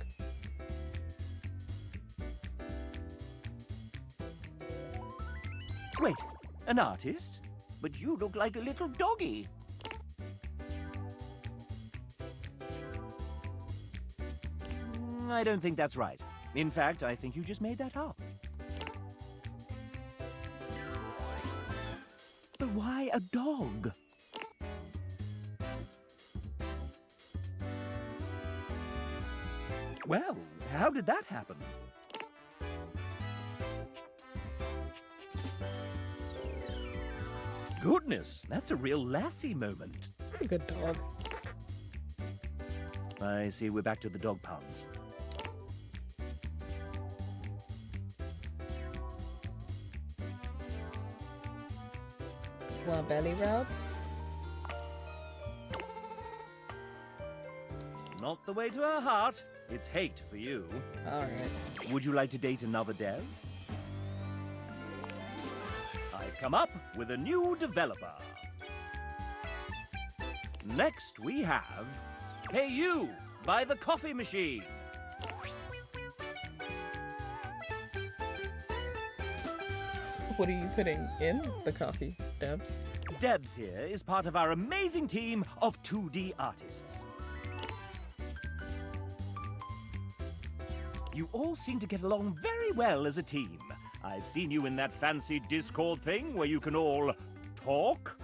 Wait, an artist? But you look like a little doggy. I don't think that's right. In fact, I think you just made that up. But why a dog? Well, how did that happen? Goodness, that's a real lassie moment. Pretty good dog. I see we're back to the dog puns. Want belly rub? Not the way to her heart. It's hate for you. Alright. Would you like to date another dev? I've come up with a new developer. Next we have... Hey You by the Coffee Machine. What are you putting in the coffee, Debs? Debs here is part of our amazing team of 2D artists. You all seem to get along very well as a team. I've seen you in that fancy Discord thing where you can all talk.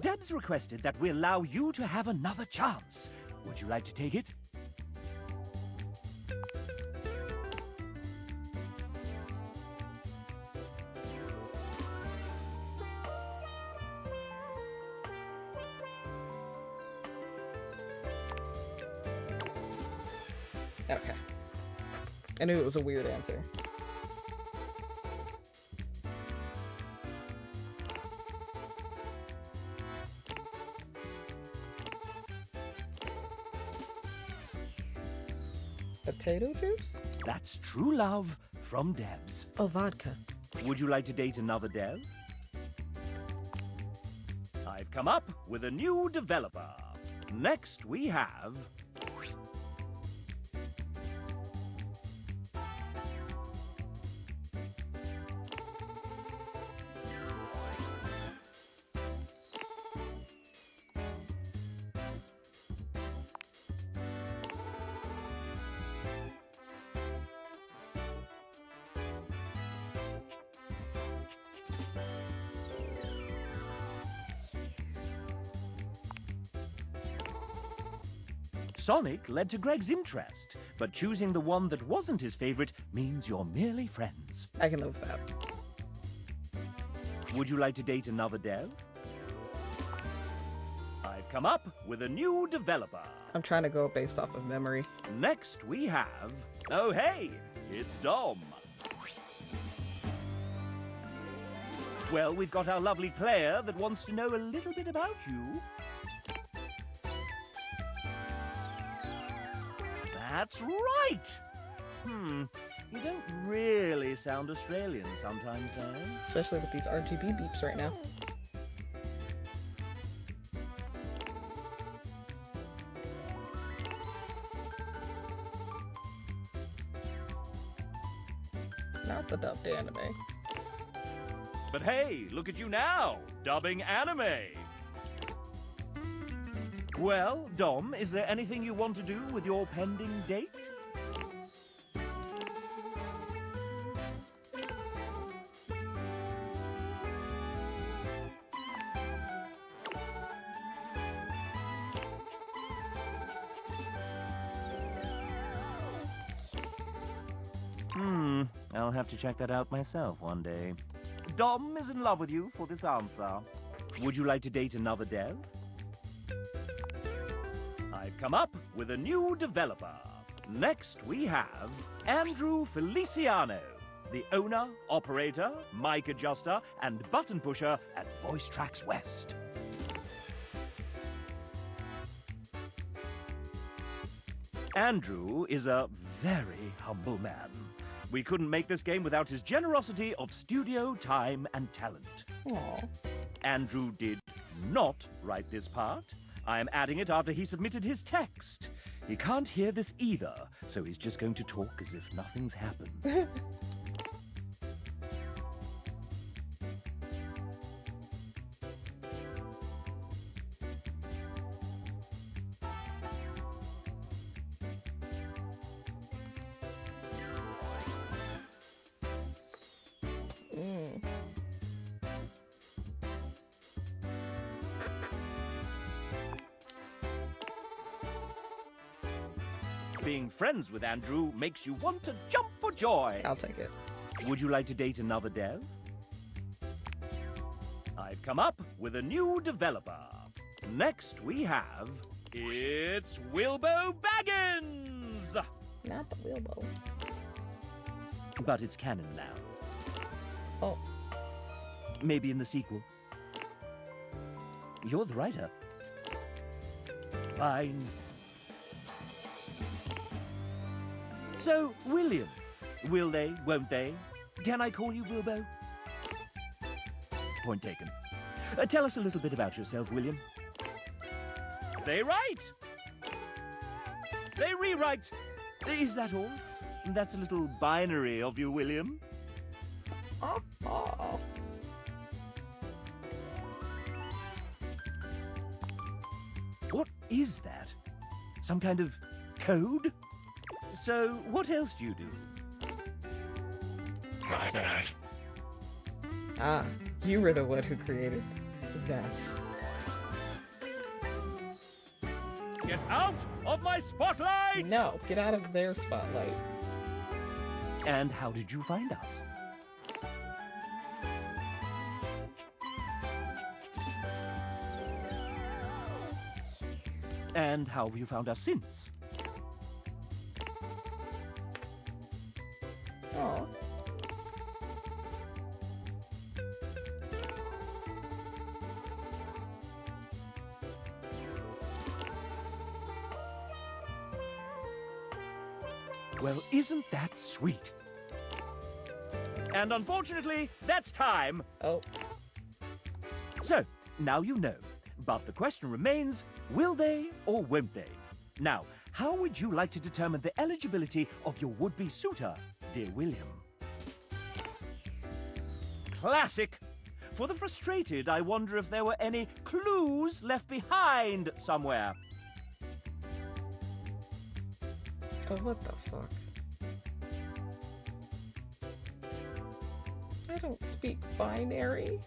Debs requested that we allow you to have another chance. Would you like to take it? Okay. I knew it was a weird answer. Potato juice? That's true love from Debs. Oh, vodka. Would you like to date another dev? I've come up with a new developer. Next we have... Sonic led to Greg's interest, but choosing the one that wasn't his favorite means you're merely friends. I can live with that. Would you like to date another dev? I've come up with a new developer. I'm trying to go based off of memory. Next we have... Oh hey, it's Dom. Well, we've got our lovely player that wants to know a little bit about you. That's right! You don't really sound Australian sometimes, though. Especially with these RGB beeps right now. Not the dubbed anime. But hey, look at you now, dubbing anime. Well, Dom, is there anything you want to do with your pending date? I'll have to check that out myself one day. Dom is in love with you for this answer. Would you like to date another dev? I've come up with a new developer. Next we have Andrew Feliciano, the owner, operator, mic adjuster, and button pusher at Voice Tracks West. Andrew is a very humble man. We couldn't make this game without his generosity of studio time and talent. Aw. Andrew did not write this part. I am adding it after he submitted his text. He can't hear this either, so he's just going to talk as if nothing's happened. Being friends with Andrew makes you want to jump for joy. I'll take it. Would you like to date another dev? I've come up with a new developer. Next we have... It's Wilbo Baggins! Not the Wilbo. But it's canon now. Oh. Maybe in the sequel. You're the writer. Fine. So, William, will they, won't they? Can I call you Wilbo? Point taken. Tell us a little bit about yourself, William. They write. They rewrite. Is that all? That's a little binary of you, William. Oh. What is that? Some kind of code? So, what else do you do? My bad. Ah, you were the one who created that. Get out of my spotlight! No, get out of their spotlight. And how did you find us? And how have you found us since? Oh. Well, isn't that sweet? And unfortunately, that's time. Oh. So, now you know. But the question remains, will they or won't they? Now, how would you like to determine the eligibility of your would-be suitor, dear William? Classic! For the frustrated, I wonder if there were any clues left behind somewhere. Oh, what the fuck? I don't speak binary.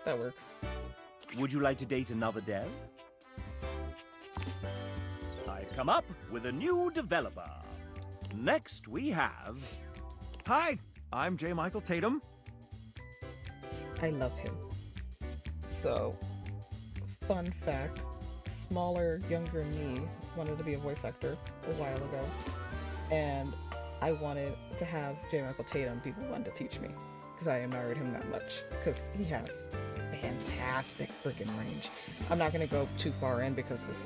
That works. Would you like to date another dev? I've come up with a new developer. Next we have... Hi, I'm J. Michael Tatum. I love him. So, fun fact, smaller, younger me wanted to be a voice actor a while ago, and I wanted to have J. Michael Tatum be the one to teach me, because I admired him that much, because he has fantastic freaking range. I'm not going to go too far in because this,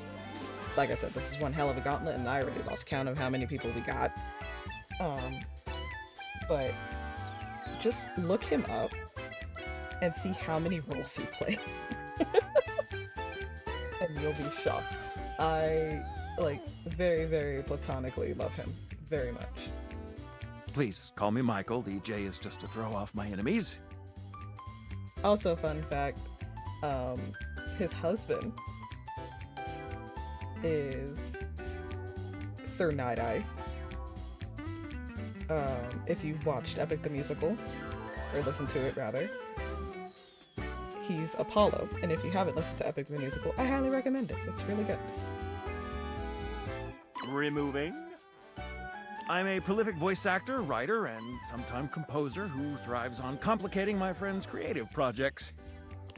like I said, this is one hell of a gauntlet, and I already lost count of how many people we got. But just look him up and see how many roles he played. And you'll be shocked. I, very, very platonically love him. Very much. Please call me Michael. The J is just to throw off my enemies. Also, fun fact, his husband is Sir Night-Eye. if you've watched Epic the Musical, or listened to it rather, he's Apollo. And if you haven't listened to Epic the Musical, I highly recommend it. It's really good. Removing. I'm a prolific voice actor, writer, and sometime composer who thrives on complicating my friends' creative projects.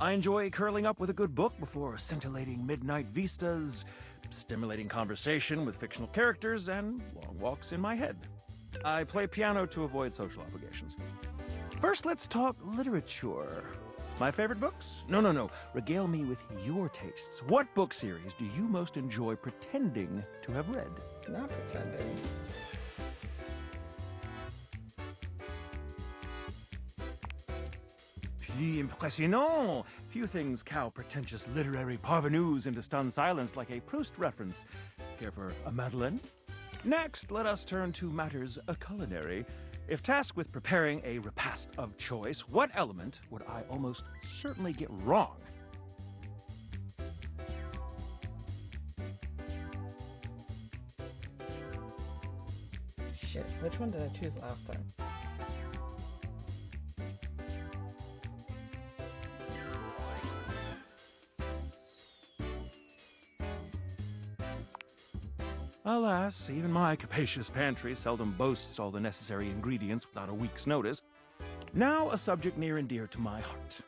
I enjoy curling up with a good book before scintillating midnight vistas, stimulating conversation with fictional characters, and long walks in my head. I play piano to avoid social obligations. First, let's talk literature. My favorite books? No. Regale me with your tastes. What book series do you most enjoy pretending to have read? Not pretending. Plus impressionnant! Few things cow pretentious literary parvenus into stunned silence like a Proust reference. Care for a Madeleine? Next, let us turn to matters culinary. If tasked with preparing a repast of choice, what element would I almost certainly get wrong? Shit, which one did I choose last time? Alas, even my capacious pantry seldom boasts all the necessary ingredients without a week's notice. Now a subject near and dear to my heart,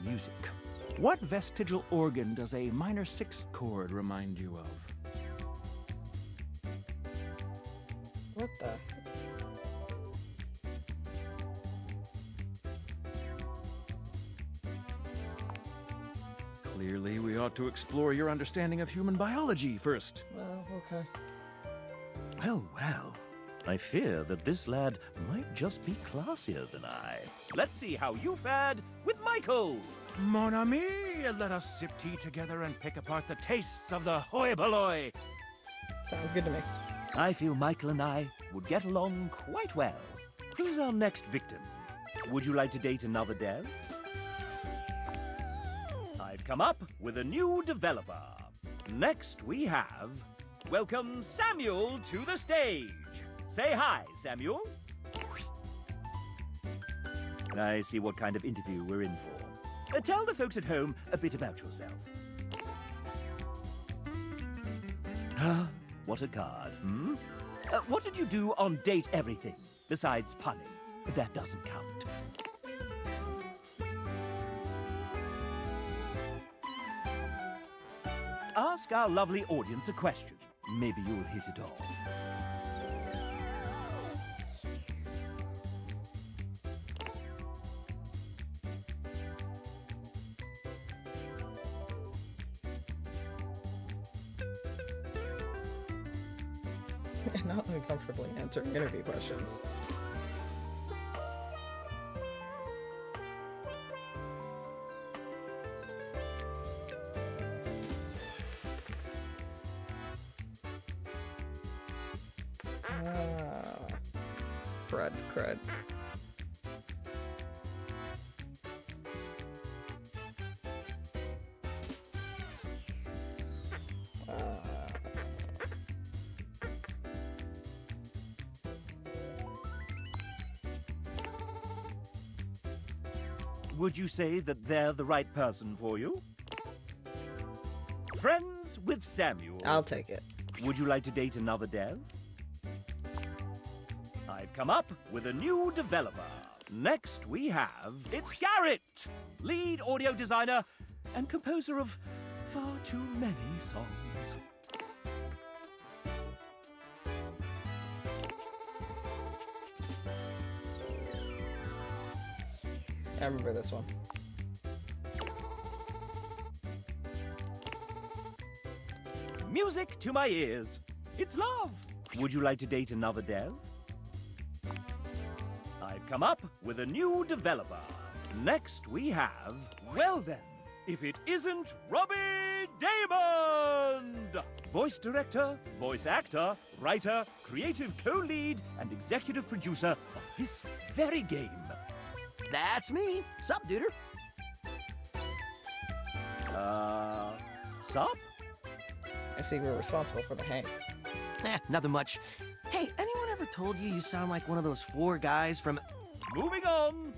music. What vestigial organ does a minor sixth chord remind you of? What the? Clearly, we ought to explore your understanding of human biology first. Well, okay. Well. I fear that this lad might just be classier than I. Let's see how you fared with Michael. Mon ami, let us sip tea together and pick apart the tastes of the hoi polloi. Sounds good to me. I feel Michael and I would get along quite well. Who's our next victim? Would you like to date another dev? I've come up with a new developer. Next we have... Welcome Samuel to the stage. Say hi, Samuel. I see what kind of interview we're in for. Tell the folks at home a bit about yourself. Ah, what a card, hmm? What did you do on Date Everything, besides punning? That doesn't count. Ask our lovely audience a question. Maybe you'll hit it off. Not uncomfortably answering interview questions. Crud. Would you say that they're the right person for you? Friends with Samuel. I'll take it. Would you like to date another dev? I've come up with a new developer. Next we have... It's Garrett! Lead audio designer and composer of far too many songs. I remember this one. Music to my ears. It's love. Would you like to date another dev? I've come up with a new developer. Next we have... Well then, if it isn't Robbie Damon! Voice director, voice actor, writer, creative co-lead, and executive producer of this very game. That's me. Sup, duder? Sup? I see we're responsible for the hang. Nothing much. Hey, anyone ever told you sound like one of those 4 guys from... Moving on.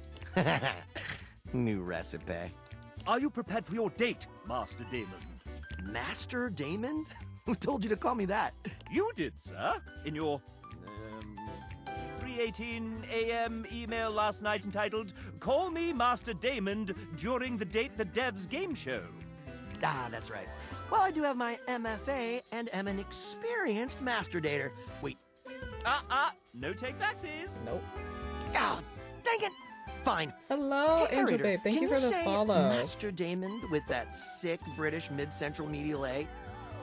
New recipe. Are you prepared for your date, Master Damon? Master Damon? Who told you to call me that? You did, sir, in your 3:18 a.m. email last night entitled, "Call me Master Damon during the Date the Devs game show." Ah, that's right. Well, I do have my MFA and am an experienced master dater. Wait. No take backsies. Nope. Oh, dang it. Fine. Hello, Hey, Angel narrator, Babe. Thank can you for the say follow. Master Damon with that sick British mid-central medial A?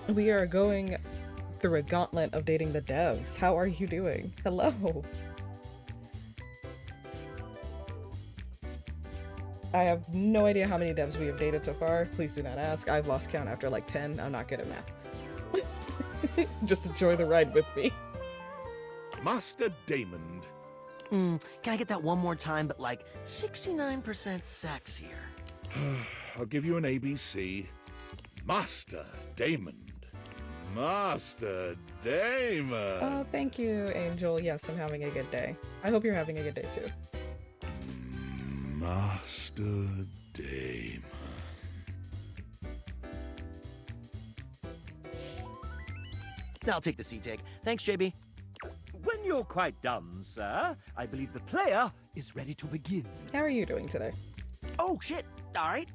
We are going through a gauntlet of dating the devs. How are you doing? Hello. I have no idea how many devs we have dated so far. Please do not ask. I've lost count after like 10. I'm not good at math. Just enjoy the ride with me. Master Damon. Can I get that one more time, but like 69% sexier? I'll give you an ABC. Master Damon. Master Damon. Oh, thank you, Angel. Yes, I'm having a good day. I hope you're having a good day too. Master Damon. I'll take the C-take. Thanks, JB. When you're quite done, sir, I believe the player is ready to begin. How are you doing today? Oh, shit. All right.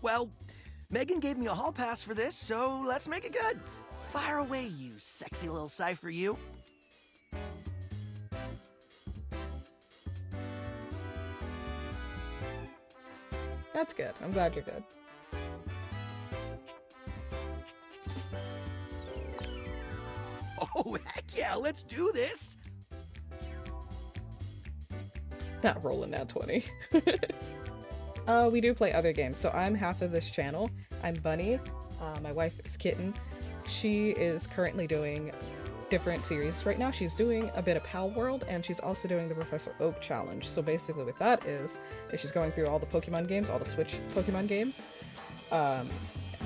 Well, Megan gave me a hall pass for this, so let's make it good. Fire away, you sexy little cipher, you. That's good. I'm glad you're good. Oh, heck yeah, let's do this. Not rolling that 20. We do play other games. So I'm half of this channel. I'm Bunny. My wife is Kitten. She is currently doing different series. Right now she's doing a bit of Pal World, and she's also doing the Professor Oak Challenge. So basically what that is she's going through all the Pokemon games, all the Switch Pokemon games.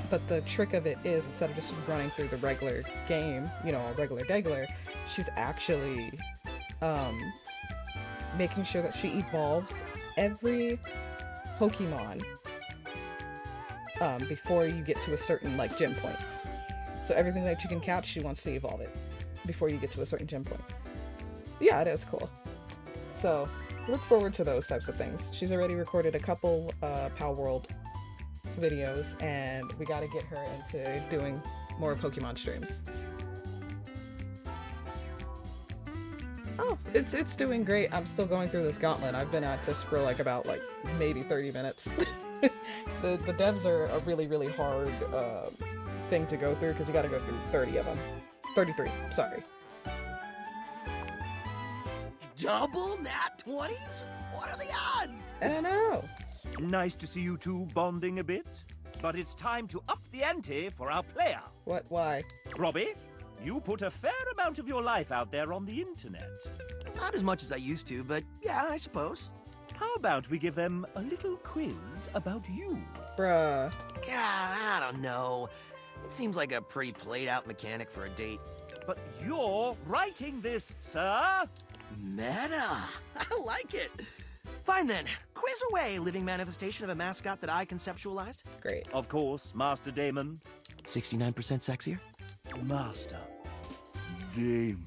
But the trick of it is, instead of just running through the regular game, you know, a regular degler, she's actually making sure that she evolves every Pokemon before you get to a certain like gym point. So everything that you can catch, she wants to evolve it before you get to a certain gym point. Yeah, it is cool. So look forward to those types of things. She's already recorded a couple Pal World videos, and we got to get her into doing more Pokemon streams. Oh, it's doing great. I'm still going through this gauntlet. I've been at this for like about like maybe 30 minutes. The devs are a really, really hard thing to go through because you got to go through 30 of them. 33, sorry. Double nat 20s? What are the odds? I don't know. Nice to see you two bonding a bit, but it's time to up the ante for our player. What? Why? Robbie, you put a fair amount of your life out there on the internet. Not as much as I used to, but yeah, I suppose. How about we give them a little quiz about you? Bruh. God, I don't know. It seems like a pretty played-out mechanic for a date. But you're writing this, sir. Meta. I like it. Fine then. Quiz away, living manifestation of a mascot that I conceptualized. Great. Of course, Master Damon. 69% sexier? Master Damon.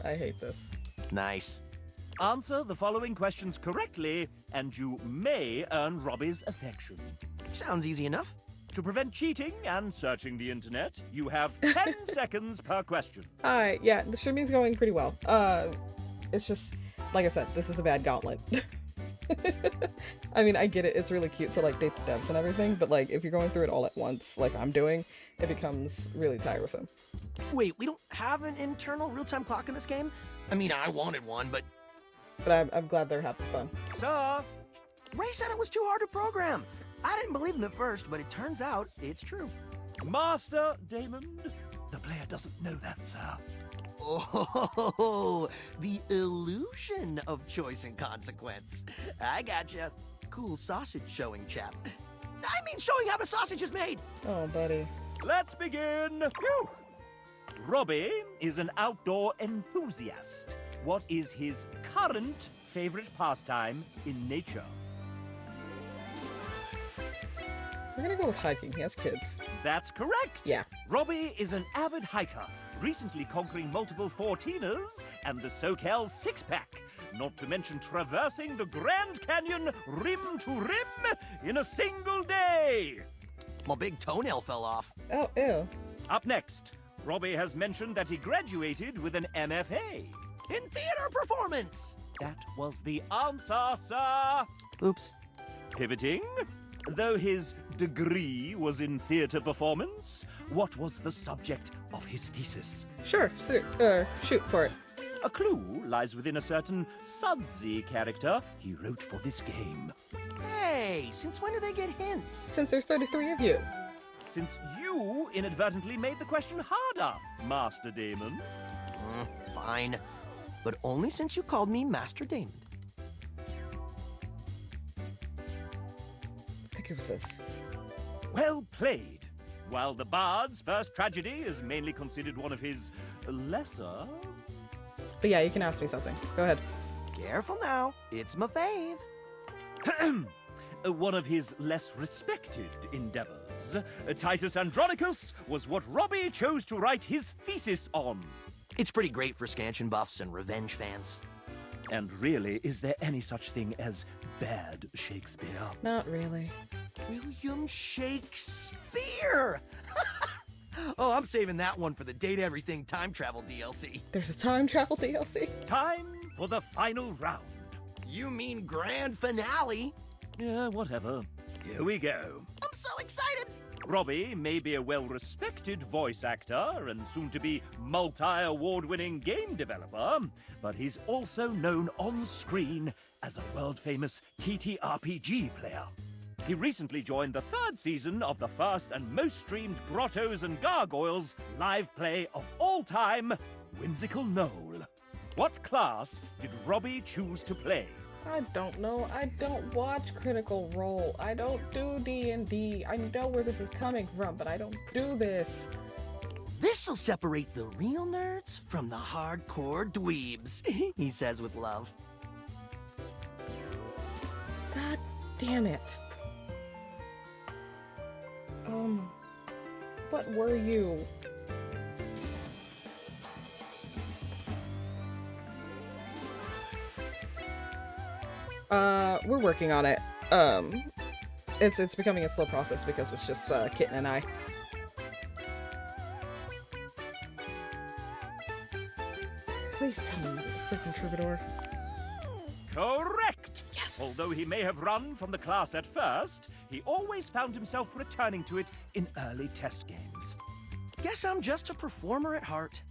I hate this. Nice. Answer the following questions correctly, and you may earn Robbie's affection. Sounds easy enough. To prevent cheating and searching the internet, you have 10 seconds per question. Alright, yeah, the streaming's going pretty well. It's just, like I said, this is a bad gauntlet. I mean, I get it, it's really cute to like date the devs and everything, but like if you're going through it all at once, like I'm doing, it becomes really tiresome. Wait, we don't have an internal real-time clock in this game? I mean, I wanted one, but... But I'm glad they're having fun. Sir! Ray said it was too hard to program. I didn't believe him at first, but it turns out it's true. Master Damon, the player doesn't know that, sir. Oh, the illusion of choice and consequence. I gotcha. Cool sausage showing, chap. I mean showing how the sausage is made. Oh, buddy. Let's begin. Phew. Robbie is an outdoor enthusiast. What is his current favorite pastime in nature? We're gonna go with hiking. He has kids. That's correct. Yeah. Robbie is an avid hiker, recently conquering multiple 14ers and the SoCal six-pack, not to mention traversing the Grand Canyon rim to rim in a single day. My big toenail fell off. Oh, ew. Up next, Robbie has mentioned that he graduated with an MFA. In theater performance! That was the answer, sir. Oops. Pivoting, though his degree was in theater performance, what was the subject of his thesis? Sure, shoot for it. A clue lies within a certain sudsy character he wrote for this game. Hey, since when do they get hints? Since there's 33 of you. Since you inadvertently made the question harder, Master Damon. Fine. But only since you called me Master Damon. I think it was this. Well played. While the Bard's first tragedy is mainly considered one of his lesser... But yeah, you can ask me something. Go ahead. Careful now. It's my fave. One of his less respected endeavors, Titus Andronicus, was what Robbie chose to write his thesis on. It's pretty great for scansion buffs and revenge fans. And really, is there any such thing as bad Shakespeare? Not really. William Shakespeare! Oh, I'm saving that one for the Date Everything time travel DLC. There's a time travel DLC? Time for the final round. You mean grand finale? Yeah, whatever. Here we go. I'm so excited! Robbie may be a well-respected voice actor and soon-to-be multi-award-winning game developer, but he's also known on screen as a world-famous TTRPG player. He recently joined the 3rd season of the first and most streamed Grottos and Gargoyles live play of all time, Whimsical Knoll. What class did Robbie choose to play? I don't know. I don't watch Critical Role. I don't do D&D. I know where this is coming from, but I don't do this. This'll separate the real nerds from the hardcore dweebs, he says with love. God damn it. What were you? We're working on it. It's becoming a slow process because it's just, Kitten and I. Please tell me you're the freaking troubadour. Correct! Yes! Although he may have run from the class at first, he always found himself returning to it in early test games. Guess I'm just a performer at heart.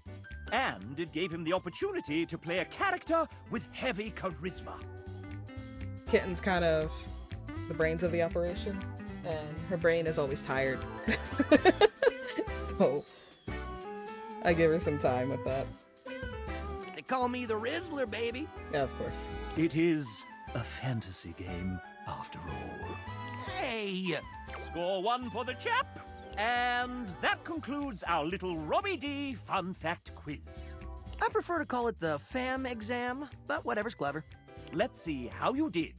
And it gave him the opportunity to play a character with heavy charisma. Kitten's kind of the brains of the operation, and her brain is always tired. So, I give her some time with that. They call me the Rizzler, baby. Yeah, of course. It is a fantasy game, after all. Hey! Score 1 for the chap, and that concludes our little Robbie D fun fact quiz. I prefer to call it the FAM exam, but whatever's clever. Let's see how you did.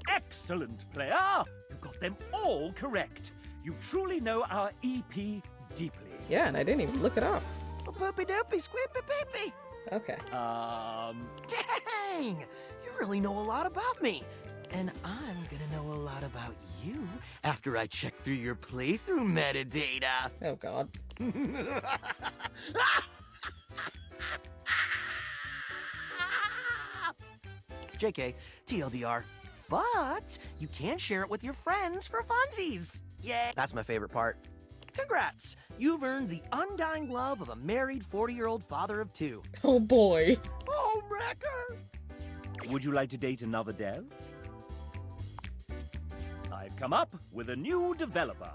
Excellent, player! You got them all correct. You truly know our EP deeply. Yeah, and I didn't even look it up. Poopy doopy, squeepy peepy. Okay. Dang! You really know a lot about me. And I'm gonna know a lot about you after I check through your playthrough metadata. Oh, God. JK, TLDR. But you can share it with your friends for funsies. Yeah, that's my favorite part. Congrats! You've earned the undying love of a married 40-year-old father of 2. Oh, boy. Homewrecker! Would you like to date another dev? I've come up with a new developer.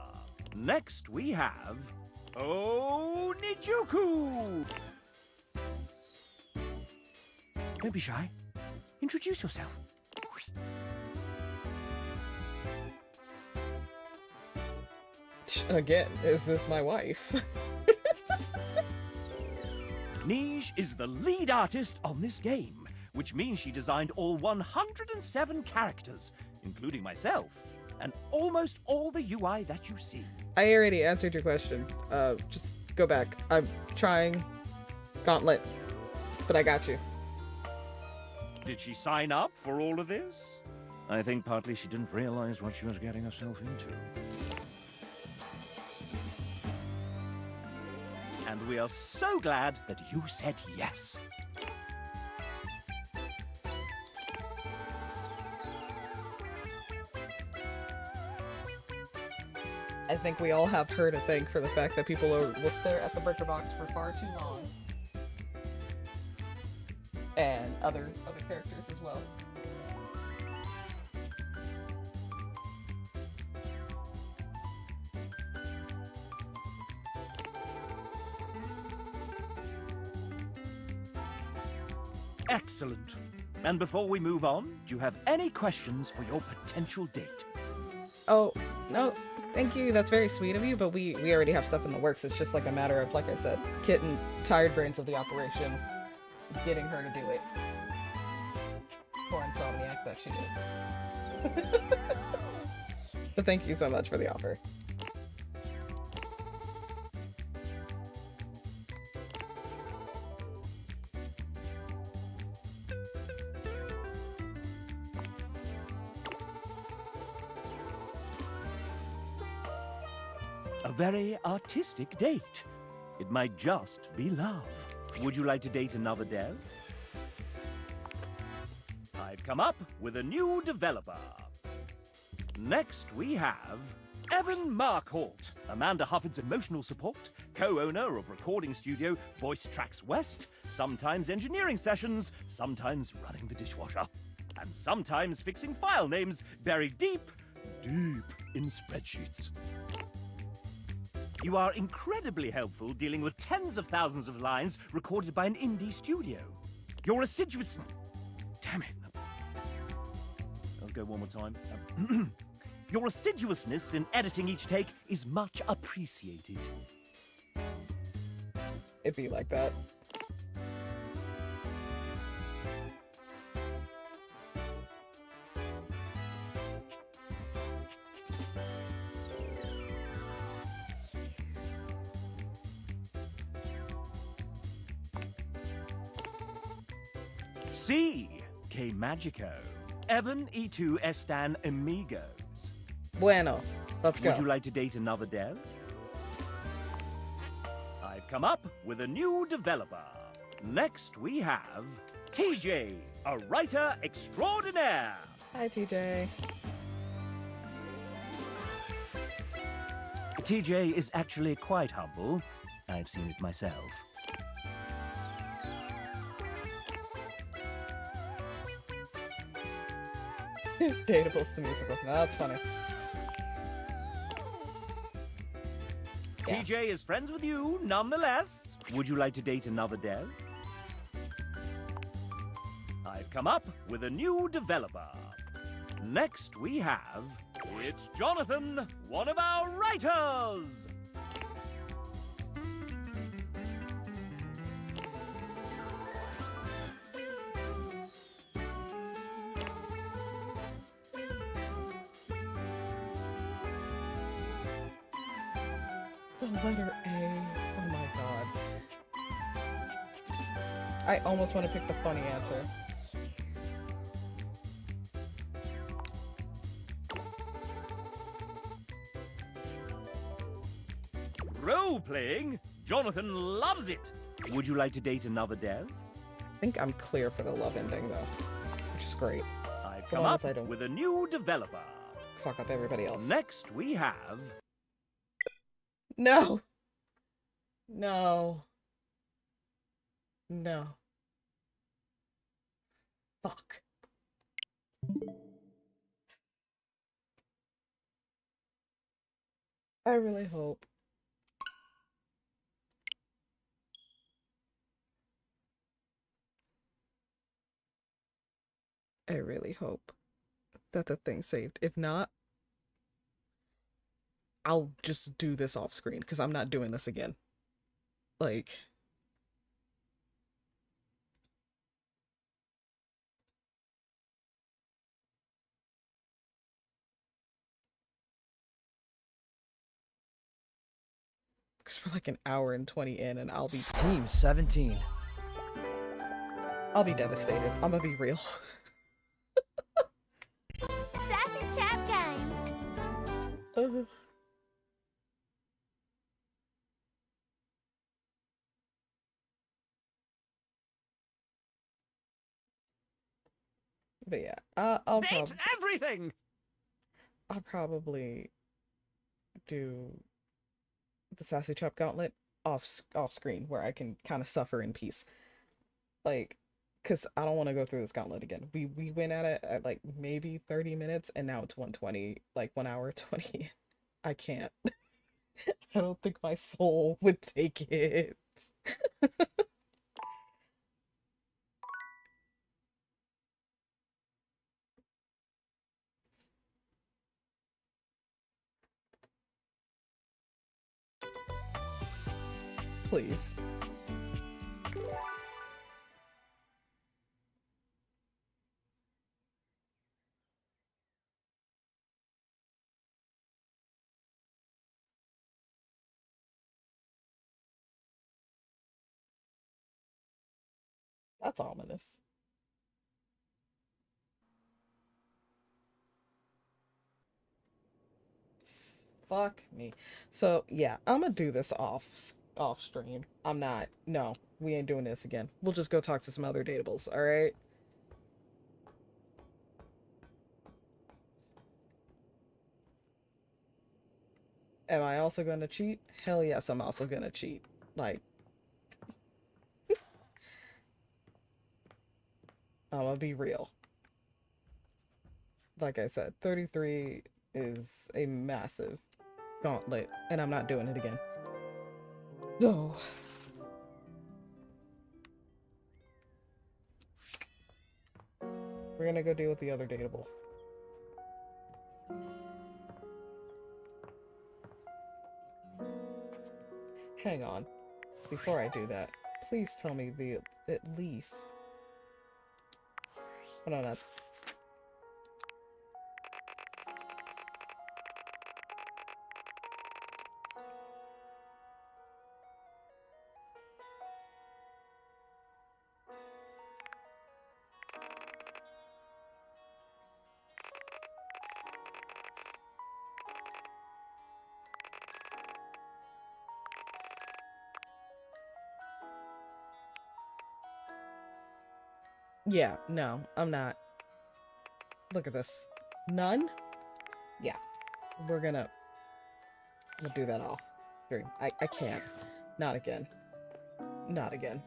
Next we have... Oh, Nijuku! Don't be shy. Introduce yourself. Again, is this my wife? Nij is the lead artist on this game, which means she designed all 107 characters, including myself, and almost all the UI that you see. I already answered your question. Just go back. I'm trying. Gauntlet. But I got you. Did she sign up for all of this? I think partly she didn't realize what she was getting herself into. And we are so glad that you said yes. I think we all have her to thank for the fact that people will stare at the breaker box for far too long. And other characters as well. Excellent. And before we move on, do you have any questions for your potential date? Oh, no, thank you. That's very sweet of you, but we already have stuff in the works. It's just like a matter of, like I said, Kitten, tired brains of the operation, getting her to do it. Poor insomniac that she is. But thank you so much for the offer. A very artistic date. It might just be love. Would you like to date another dev? I've come up with a new developer. Next we have Evan Markholt, Amanda Hufford's emotional support, co-owner of recording studio Voice Tracks West, sometimes engineering sessions, sometimes running the dishwasher, and sometimes fixing file names buried deep in spreadsheets. You are incredibly helpful dealing with tens of thousands of lines recorded by an indie studio. Your assiduous... Damn it. I'll go one more time. Your assiduousness in editing each take is much appreciated. It'd be like that. C. K. Magico. Evan E2 Estan Amigos. Bueno, let's go. Would you like to date another dev? I've come up with a new developer. Next we have TJ, a writer extraordinaire. Hi, TJ. TJ is actually quite humble. I've seen it myself. Dateables the musical. That's funny. Yes. TJ is friends with you, nonetheless. Would you like to date another dev? I've come up with a new developer. Next we have... It's Jonathan, one of our writers! The letter A. Oh my god. I almost want to pick the funny answer. Role-playing? Jonathan loves it! Would you like to date another dev? I think I'm clear for the love ending though, which is great. I've So come long up as I don't with a new developer. fuck up everybody else. Next we have... No! No. No. Fuck. I really hope. I really hope that the thing's saved. If not, I'll just do this off screen because I'm not doing this again. Like, We're like an hour and 20 in, and I'll be Team 17. devastated. I'm gonna be real. Sassy Chap Games. But yeah, I'll everything. I'll probably do the Sassy Chap Gauntlet off screen where I can kind of suffer in peace. Like, because I don't want to go through this gauntlet again. We went at it at like maybe 30 minutes and now it's 120, like 1 hour 20. I can't. I don't think my soul would take it. Please. That's ominous. Fuck me. So yeah, I'm gonna do this off stream. I'm not. No, we ain't doing this again. We'll just go talk to some other dateables. All right. Am I also gonna cheat? Hell yes, I'm also gonna cheat. Like, I'm gonna be real. Like I said, 33 is a massive gauntlet, and I'm not doing it again. So, we're gonna go deal with the other dateable. Hang on. Before I do that, please tell me at least... Hold on. Yeah, no, I'm not. Look at this. None? Yeah. We'll do that off. I can't. Not again. Not again.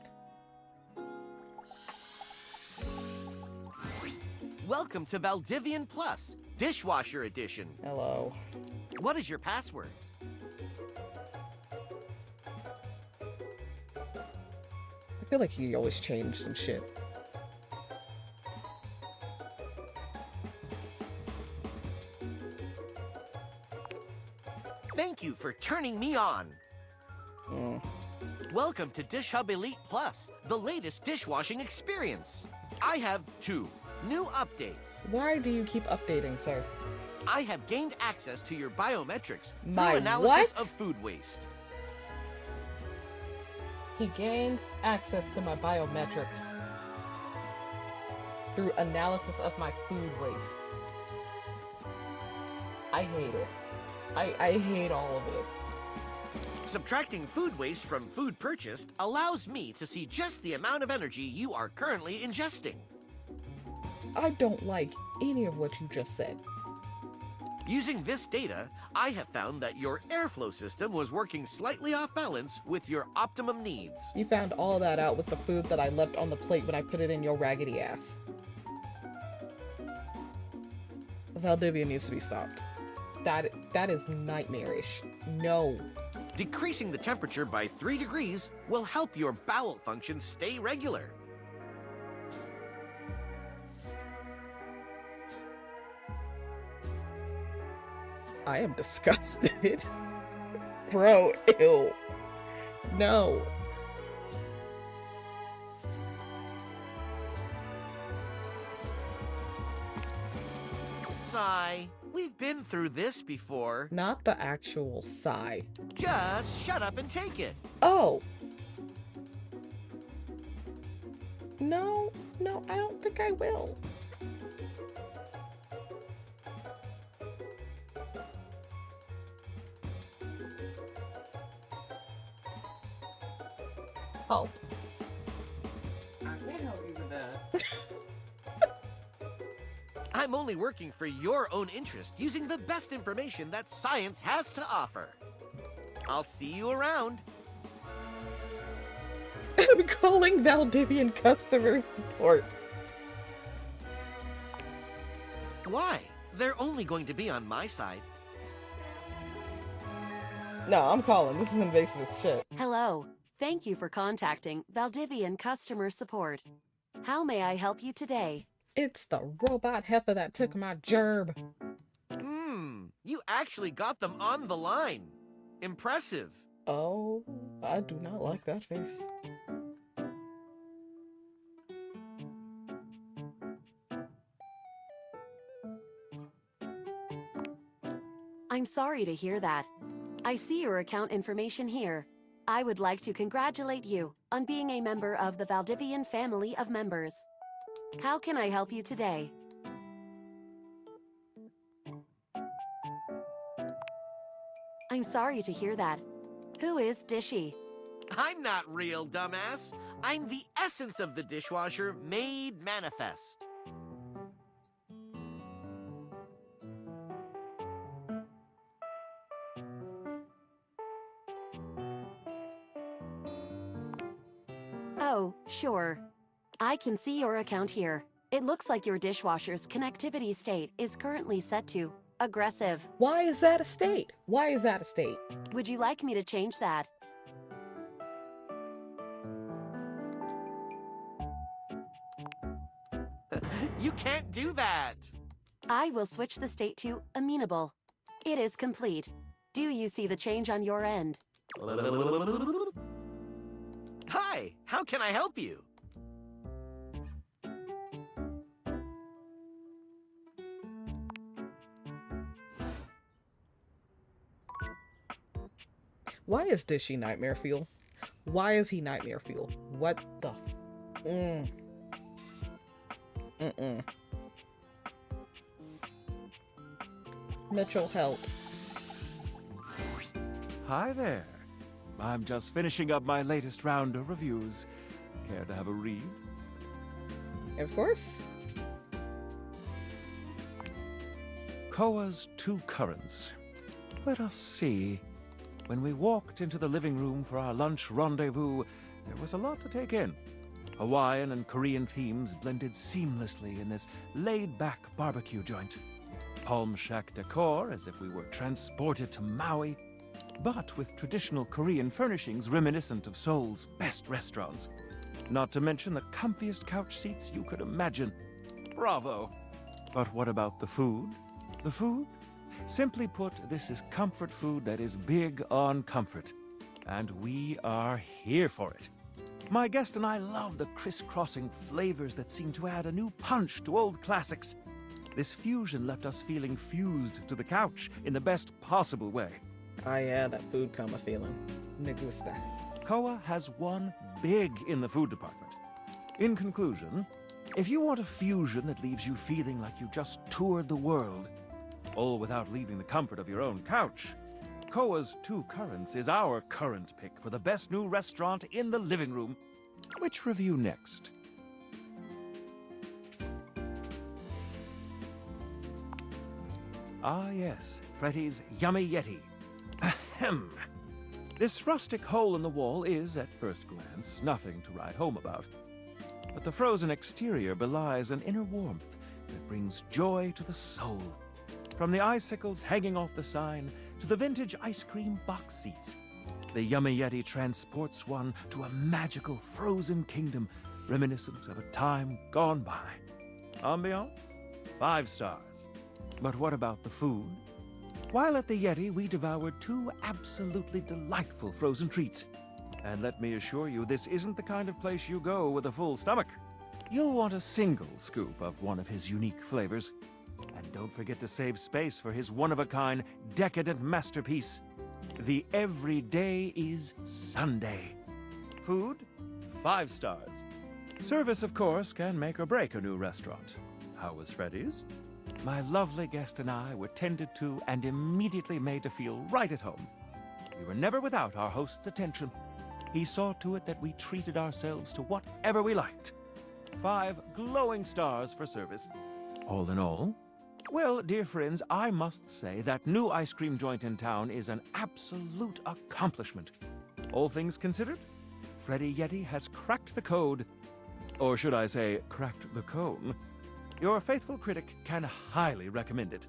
Welcome to Valdivian Plus, Dishwasher Edition. Hello. What is your password? I feel like he always changed some shit. Thank you for turning me on. Welcome to Dish Hub Elite Plus, the latest dishwashing experience. I have 2 new updates. Why do you keep updating, sir? I have gained access to your biometrics My through analysis what? of food waste. He gained access to my biometrics through analysis of my food waste. I hate it. I hate all of it. Subtracting food waste from food purchased allows me to see just the amount of energy you are currently ingesting. I don't like any of what you just said. Using this data, I have found that your airflow system was working slightly off balance with your optimum needs. You found all that out with the food that I left on the plate when I put it in your raggedy ass. Valdivia needs to be stopped. That is nightmarish. No. Decreasing the temperature by 3 degrees will help your bowel function stay regular. I am disgusted. Bro, ew. No. Sigh. We've been through this before. Not the actual sigh. Just shut up and take it. Oh. No, I don't think I will. Help. I can't help you with that. I'm only working for your own interest, using the best information that science has to offer. I'll see you around. I'm calling Valdivian customer support. Why? They're only going to be on my side. No, I'm calling. This is invasive as shit. Hello. Thank you for contacting Valdivian customer support. How may I help you today? It's the robot heifer that took my gerb. You actually got them on the line. Impressive. Oh, I do not like that face. I'm sorry to hear that. I see your account information here. I would like to congratulate you on being a member of the Valdivian family of members. How can I help you today? I'm sorry to hear that. Who is Dishy? I'm not real, dumbass. I'm the essence of the dishwasher made manifest. Oh, sure. I can see your account here. It looks like your dishwasher's connectivity state is currently set to aggressive. Why is that a state? Why is that a state? Would you like me to change that? You can't do that. I will switch the state to amenable. It is complete. Do you see the change on your end? Hi, how can I help you? Why is Dishy nightmare fuel? Why is he nightmare fuel? What the Mitchell, help. Hi there. I'm just finishing up my latest round of reviews. Care to have a read? Of course. Koa's Two Currents. Let us see. When we walked into the living room for our lunch rendezvous, there was a lot to take in. Hawaiian and Korean themes blended seamlessly in this laid-back barbecue joint. Palm shack decor as if we were transported to Maui, but with traditional Korean furnishings reminiscent of Seoul's best restaurants. Not to mention the comfiest couch seats you could imagine. Bravo! But what about the food? The food? Simply put, this is comfort food that is big on comfort. And we are here for it. My guest and I love the crisscrossing flavors that seem to add a new punch to old classics. This fusion left us feeling fused to the couch in the best possible way. Ah, yeah, that food coma feeling. Me gusta. Koa has won big in the food department. In conclusion, if you want a fusion that leaves you feeling like you just toured the world, all without leaving the comfort of your own couch, Koa's Two Currents is our current pick for the best new restaurant in the living room. Which review next? Ah yes, Freddy's Yummy Yeti. Ahem. This rustic hole in the wall is, at first glance, nothing to write home about. But the frozen exterior belies an inner warmth that brings joy to the soul. From the icicles hanging off the sign to the vintage ice cream box seats, the Yummy Yeti transports one to a magical frozen kingdom reminiscent of a time gone by. Ambiance? 5 stars. But what about the food? While at the Yeti, we devoured 2 absolutely delightful frozen treats. And let me assure you, this isn't the kind of place you go with a full stomach. You'll want a single scoop of one of his unique flavors. And don't forget to save space for his one-of-a-kind, decadent masterpiece. The Everyday is Sunday. Food? 5 stars. Service, of course, can make or break a new restaurant. How was Freddy's? My lovely guest and I were tended to and immediately made to feel right at home. We were never without our host's attention. He saw to it that we treated ourselves to whatever we liked. 5 glowing stars for service. All in all, well, dear friends, I must say that new ice cream joint in town is an absolute accomplishment. All things considered, Freddy Yeti has cracked the code. Or should I say, cracked the cone. Your faithful critic can highly recommend it.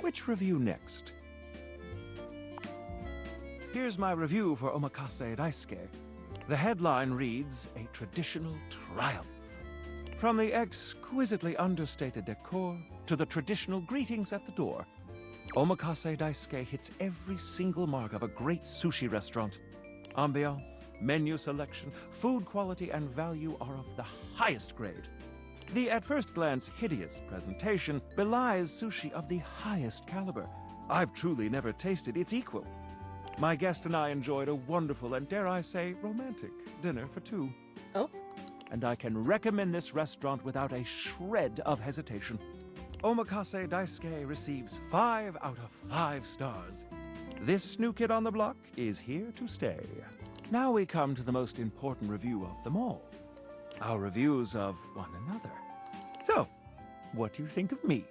Which review next? Here's my review for Omakase Daisuke. The headline reads, A Traditional Triumph. From the exquisitely understated decor to the traditional greetings at the door, Omakase Daisuke hits every single mark of a great sushi restaurant. Ambiance, menu selection, food quality, and value are of the highest grade. The at first glance hideous presentation belies sushi of the highest caliber. I've truly never tasted its equal. My guest and I enjoyed a wonderful and, dare I say, romantic dinner for 2. Oh? And I can recommend this restaurant without a shred of hesitation. Omakase Daisuke receives 5 out of 5 stars. This new kid on the block is here to stay. Now we come to the most important review of them all. Our reviews of one another. So, what do you think of me?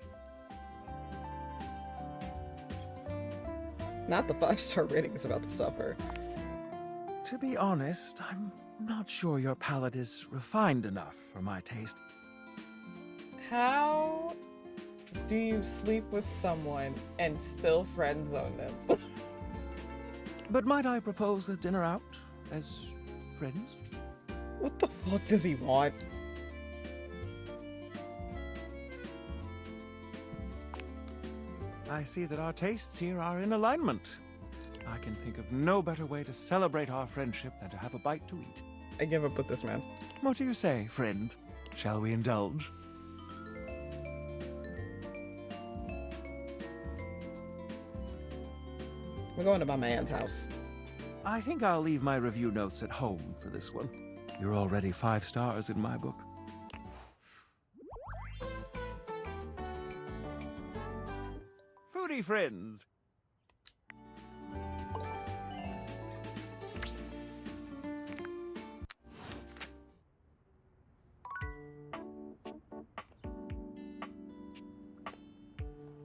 Not the 5-star rating is about to suffer. To be honest, I'm not sure your palate is refined enough for my taste. How do you sleep with someone and still friend zone them? But might I propose a dinner out as friends? What the fuck does he want? I see that our tastes here are in alignment. I can think of no better way to celebrate our friendship than to have a bite to eat. I give up with this man. What do you say, friend? Shall we indulge? We're going to my man's house. I think I'll leave my review notes at home for this one. You're already 5 stars in my book. Foodie friends!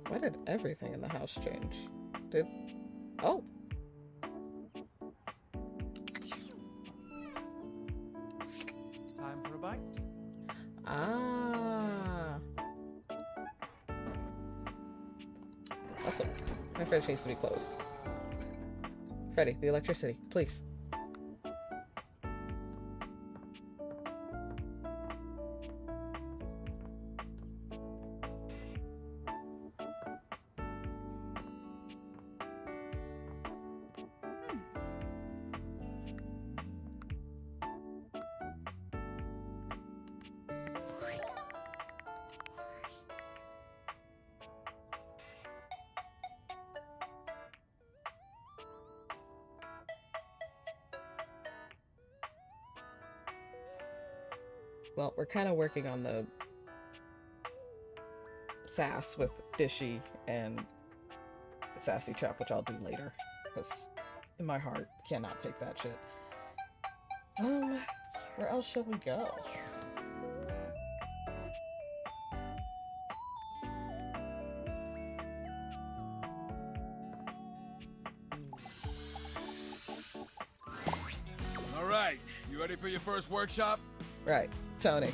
Why did everything in the house change? Oh! Time for a bite? Ah! Also, my fridge needs to be closed. Freddy, the electricity, please. Well, we're kind of working on the sass with Dishy and Sassy Chap, which I'll do later, because in my heart, cannot take that shit. Where else shall we go? All right, you ready for your first workshop? Right, Tony.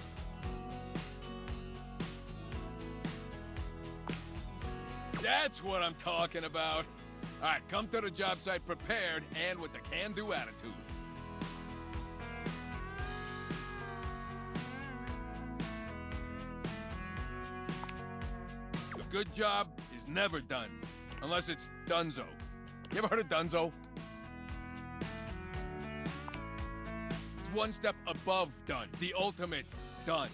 That's what I'm talking about. All right, come to the job site prepared and with a can-do attitude. A good job is never done, unless it's donezo. You ever heard of donezo? It's one step above done, the ultimate done.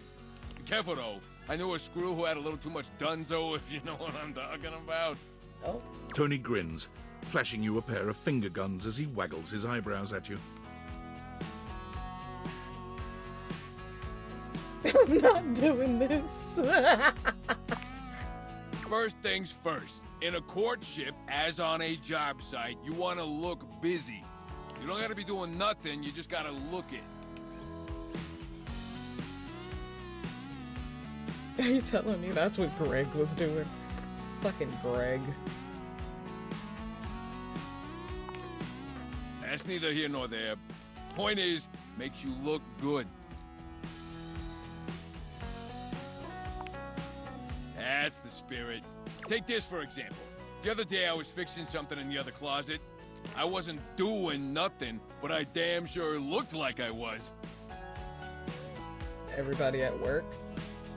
Be careful though, I knew a screw who had a little too much dunzo, if you know what I'm talking about. Oh. Tony grins, flashing you a pair of finger guns as he waggles his eyebrows at you. I'm not doing this. First things first. In a courtship, as on a job site, you want to look busy. You don't gotta be doing nothing, you just gotta look it. Are you telling me that's what Greg was doing? Fucking Greg. That's neither here nor there. Point is, makes you look good. That's the spirit. Take this for example. The other day I was fixing something in the other closet. I wasn't doing nothing, but I damn sure looked like I was. Everybody at work?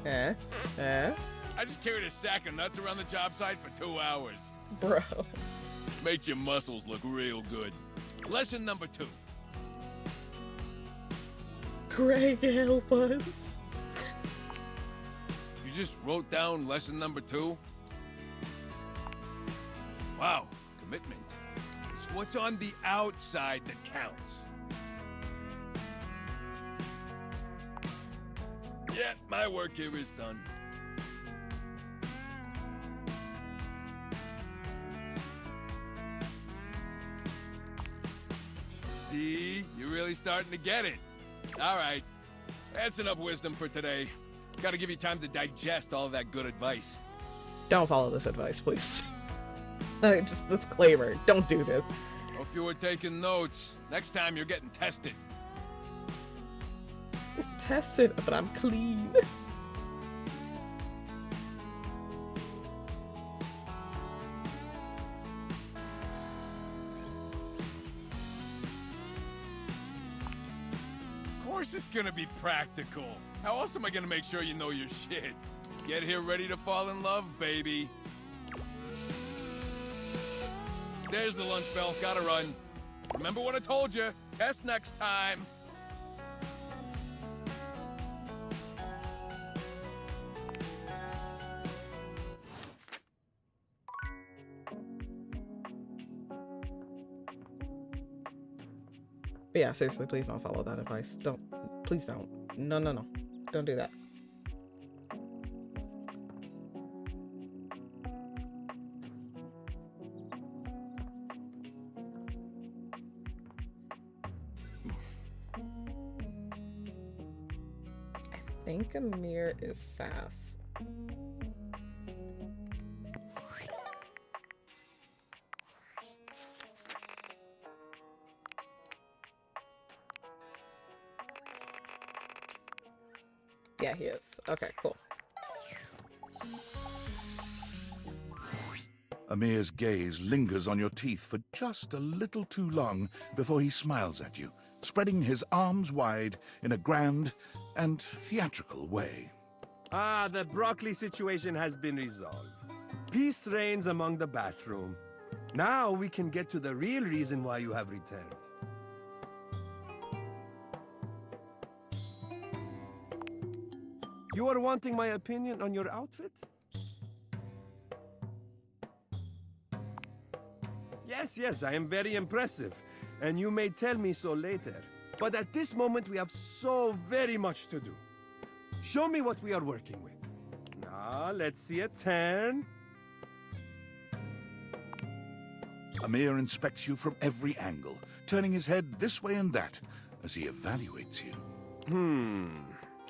Eh? I just carried a sack of nuts around the job site for 2 hours. Bro. Makes your muscles look real good. Lesson number 2. Greg, help us. You just wrote down lesson number 2? Wow, commitment. It's what's on the outside that counts. Yeah, my work here is done. See? You're really starting to get it. All right. That's enough wisdom for today. Gotta give you time to digest all of that good advice. Don't follow this advice, please. Just disclaimer, don't do this. Hope you were taking notes. Next time you're getting tested. Tested, but I'm clean. Of course it's gonna be practical. How else am I gonna make sure you know your shit? Get here ready to fall in love, baby. There's the lunch bell. Gotta run. Remember what I told you. Test next time. But yeah, seriously, please don't follow that advice. Don't. Please don't. No, no, no. Don't do that. I think Amir is Sass. Yeah, he is. Okay, cool. Amir's gaze lingers on your teeth for just a little too long before he smiles at you, spreading his arms wide in a grand and theatrical way. Ah, the broccoli situation has been resolved. Peace reigns among the bathroom. Now we can get to the real reason why you have returned. You are wanting my opinion on your outfit? Yes, I am very impressive, and you may tell me so later. But at this moment, we have so very much to do. Show me what we are working with. Now, let's see a 10. Amir inspects you from every angle, turning his head this way and that as he evaluates you.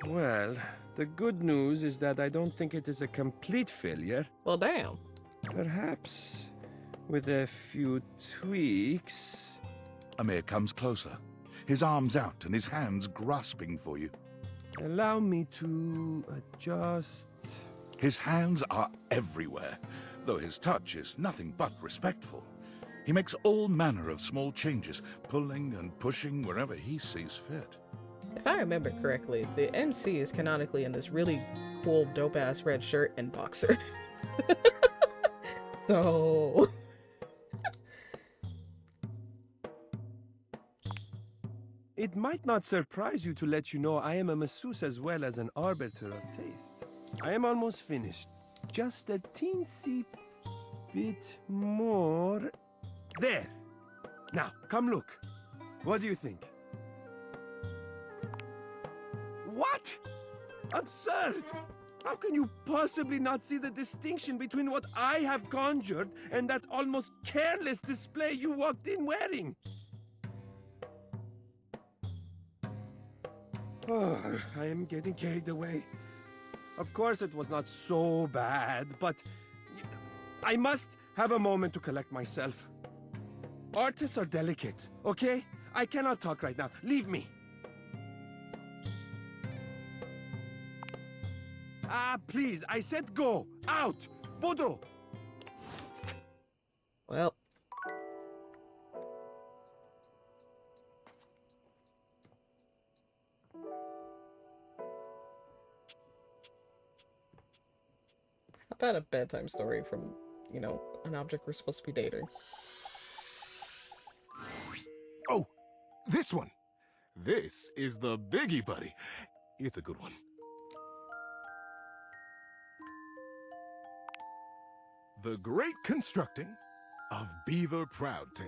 Well, the good news is that I don't think it is a complete failure. Well, damn. Perhaps with a few tweaks. Amir comes closer, his arms out and his hands grasping for you. Allow me to adjust. His hands are everywhere, though his touch is nothing but respectful. He makes all manner of small changes, pulling and pushing wherever he sees fit. If I remember correctly, the MC is canonically in this really cool, dope-ass red shirt and boxers. So... It might not surprise you to let you know I am a masseuse as well as an arbiter of taste. I am almost finished. Just a teensy bit more. There. Now, come look. What do you think? What? Absurd! How can you possibly not see the distinction between what I have conjured and that almost careless display you walked in wearing? Oh, I am getting carried away. Of course it was not so bad, but I must have a moment to collect myself. Artists are delicate, okay? I cannot talk right now. Leave me. Please, I said go. Out. Bodo. Well. How about a bedtime story from, you know, an object we're supposed to be dating? Oh, this one. This is the biggie, buddy. It's a good one. The Great Constructing of Beaver Proudtail.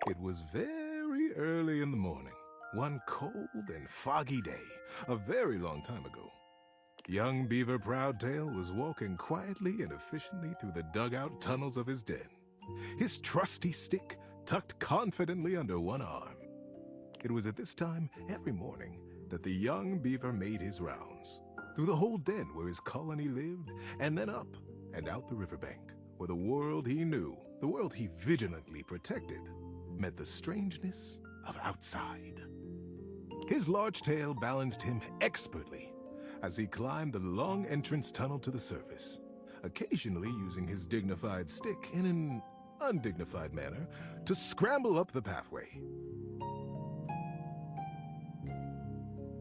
It was very early in the morning, one cold and foggy day, a very long time ago. Young Beaver Proudtail was walking quietly and efficiently through the dugout tunnels of his den, his trusty stick tucked confidently under one arm. It was at this time every morning that the young beaver made his rounds, through the whole den where his colony lived, and then up and out the riverbank, where the world he knew, the world he vigilantly protected, met the strangeness of outside. His large tail balanced him expertly as he climbed the long entrance tunnel to the surface, occasionally using his dignified stick in an undignified manner to scramble up the pathway.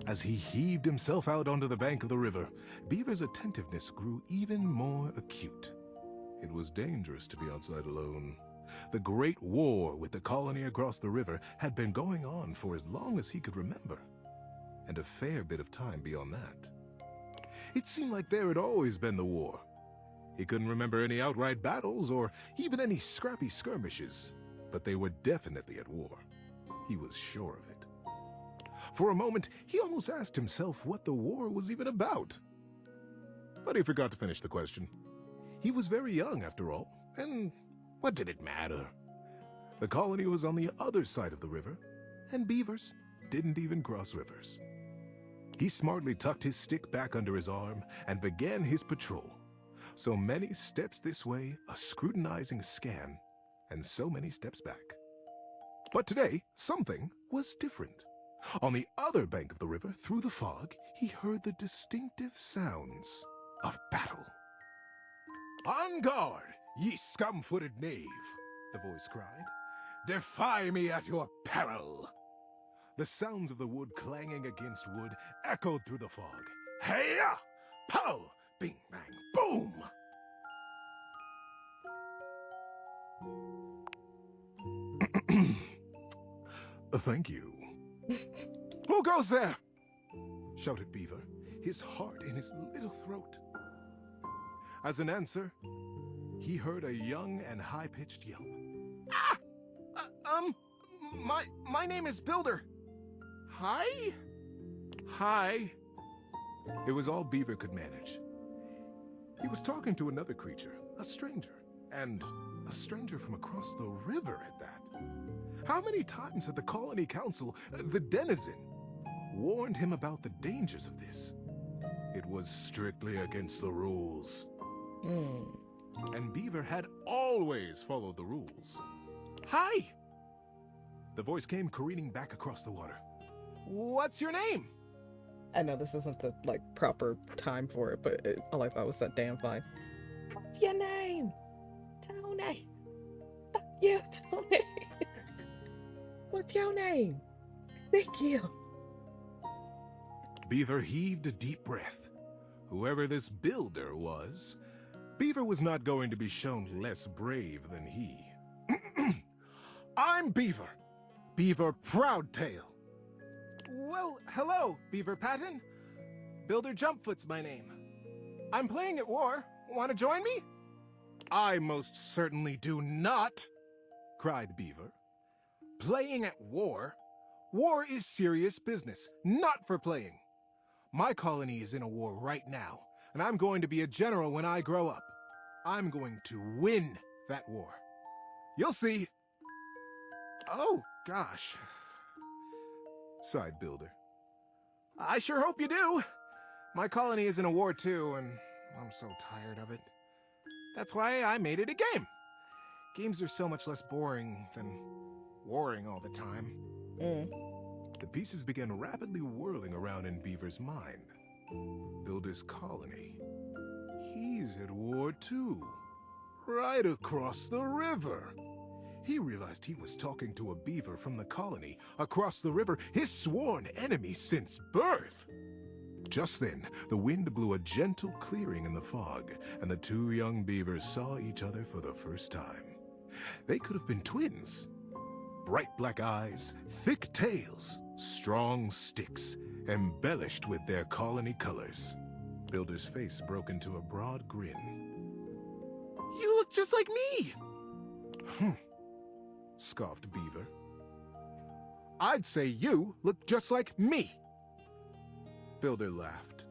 As he heaved himself out onto the bank of the river, Beaver's attentiveness grew even more acute. It was dangerous to be outside alone. The Great War with the colony across the river had been going on for as long as he could remember, and a fair bit of time beyond that. It seemed like there had always been the war. He couldn't remember any outright battles or even any scrappy skirmishes, but they were definitely at war. He was sure of it. For a moment, he almost asked himself what the war was even about. But he forgot to finish the question. He was very young, after all, and what did it matter? The colony was on the other side of the river, and beavers didn't even cross rivers. He smartly tucked his stick back under his arm and began his patrol. So many steps this way, a scrutinizing scan, and so many steps back. But today, something was different. On the other bank of the river, through the fog, he heard the distinctive sounds of battle. "On guard, ye scum-footed knave," the voice cried. "Defy me at your peril!" The sounds of the wood clanging against wood echoed through the fog. Hey-ya! Pow! Bing, bang, boom! "Thank you." "Who goes there?" shouted Beaver, his heart in his little throat. As an answer, he heard a young and high-pitched yelp. "Ah! My name is Builder." "Hi?" "Hi." It was all Beaver could manage. He was talking to another creature, a stranger, and a stranger from across the river at that. How many times had the Colony Council, the denizen, warned him about the dangers of this? It was strictly against the rules. And Beaver had always followed the rules. "Hi!" The voice came careening back across the water. "What's your name?" I know this isn't the, like, proper time for it, but all I thought was that damn fine. "What's your name?" "Tony." "Fuck you, Tony." "What's your name?" "Thank you." Beaver heaved a deep breath. Whoever this builder was, Beaver was not going to be shown less brave than he. "I'm Beaver. Beaver Proudtail." "Well, hello, Beaver Patton. Builder Jumpfoot's my name." I'm playing at war. Want to join me? I most certainly do not, cried Beaver. Playing at war? War is serious business, not for playing. My colony is in a war right now, and I'm going to be a general when I grow up. I'm going to win that war. You'll see. Oh, gosh, sighed Builder. I sure hope you do. My colony is in a war too, and I'm so tired of it. That's why I made it a game. Games are so much less boring than warring all the time. The pieces began rapidly whirling around in Beaver's mind. Builder's colony. He's at war too. Right across the river. He realized he was talking to a beaver from the colony across the river, his sworn enemy since birth. Just then, the wind blew a gentle clearing in the fog, and the two young beavers saw each other for the first time. They could have been twins. Bright black eyes, thick tails, strong sticks, embellished with their colony colors. Builder's face broke into a broad grin. You look just like me! Scoffed Beaver. I'd say you look just like me! Builder laughed.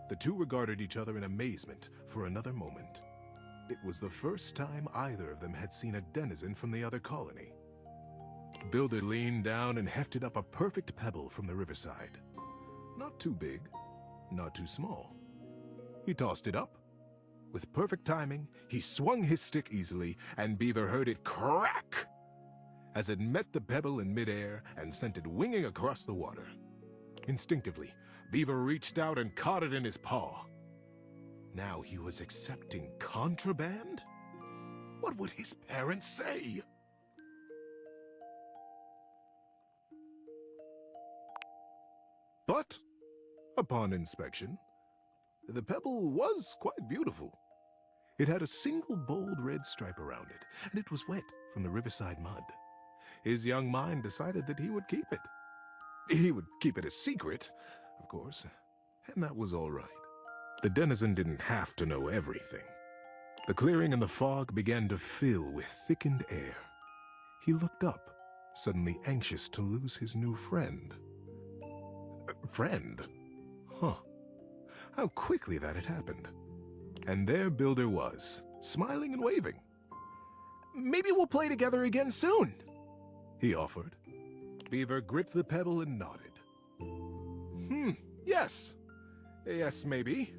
The two regarded each other in amazement for another moment. It was the first time either of them had seen a denizen from the other colony. Builder leaned down and hefted up a perfect pebble from the riverside. Not too big, not too small. He tossed it up. With perfect timing, he swung his stick easily, and Beaver heard it crack as it met the pebble in midair and sent it winging across the water. Instinctively, Beaver reached out and caught it in his paw. Now he was accepting contraband? What would his parents say? But, upon inspection, the pebble was quite beautiful. It had a single bold red stripe around it, and it was wet from the riverside mud. His young mind decided that he would keep it. He would keep it a secret, of course, and that was all right. The denizen didn't have to know everything. The clearing and the fog began to fill with thickened air. He looked up, suddenly anxious to lose his new friend. Friend? Huh. How quickly that had happened. And there Builder was, smiling and waving. Maybe we'll play together again soon, he offered. Beaver gripped the pebble and nodded. Yes. Yes, maybe.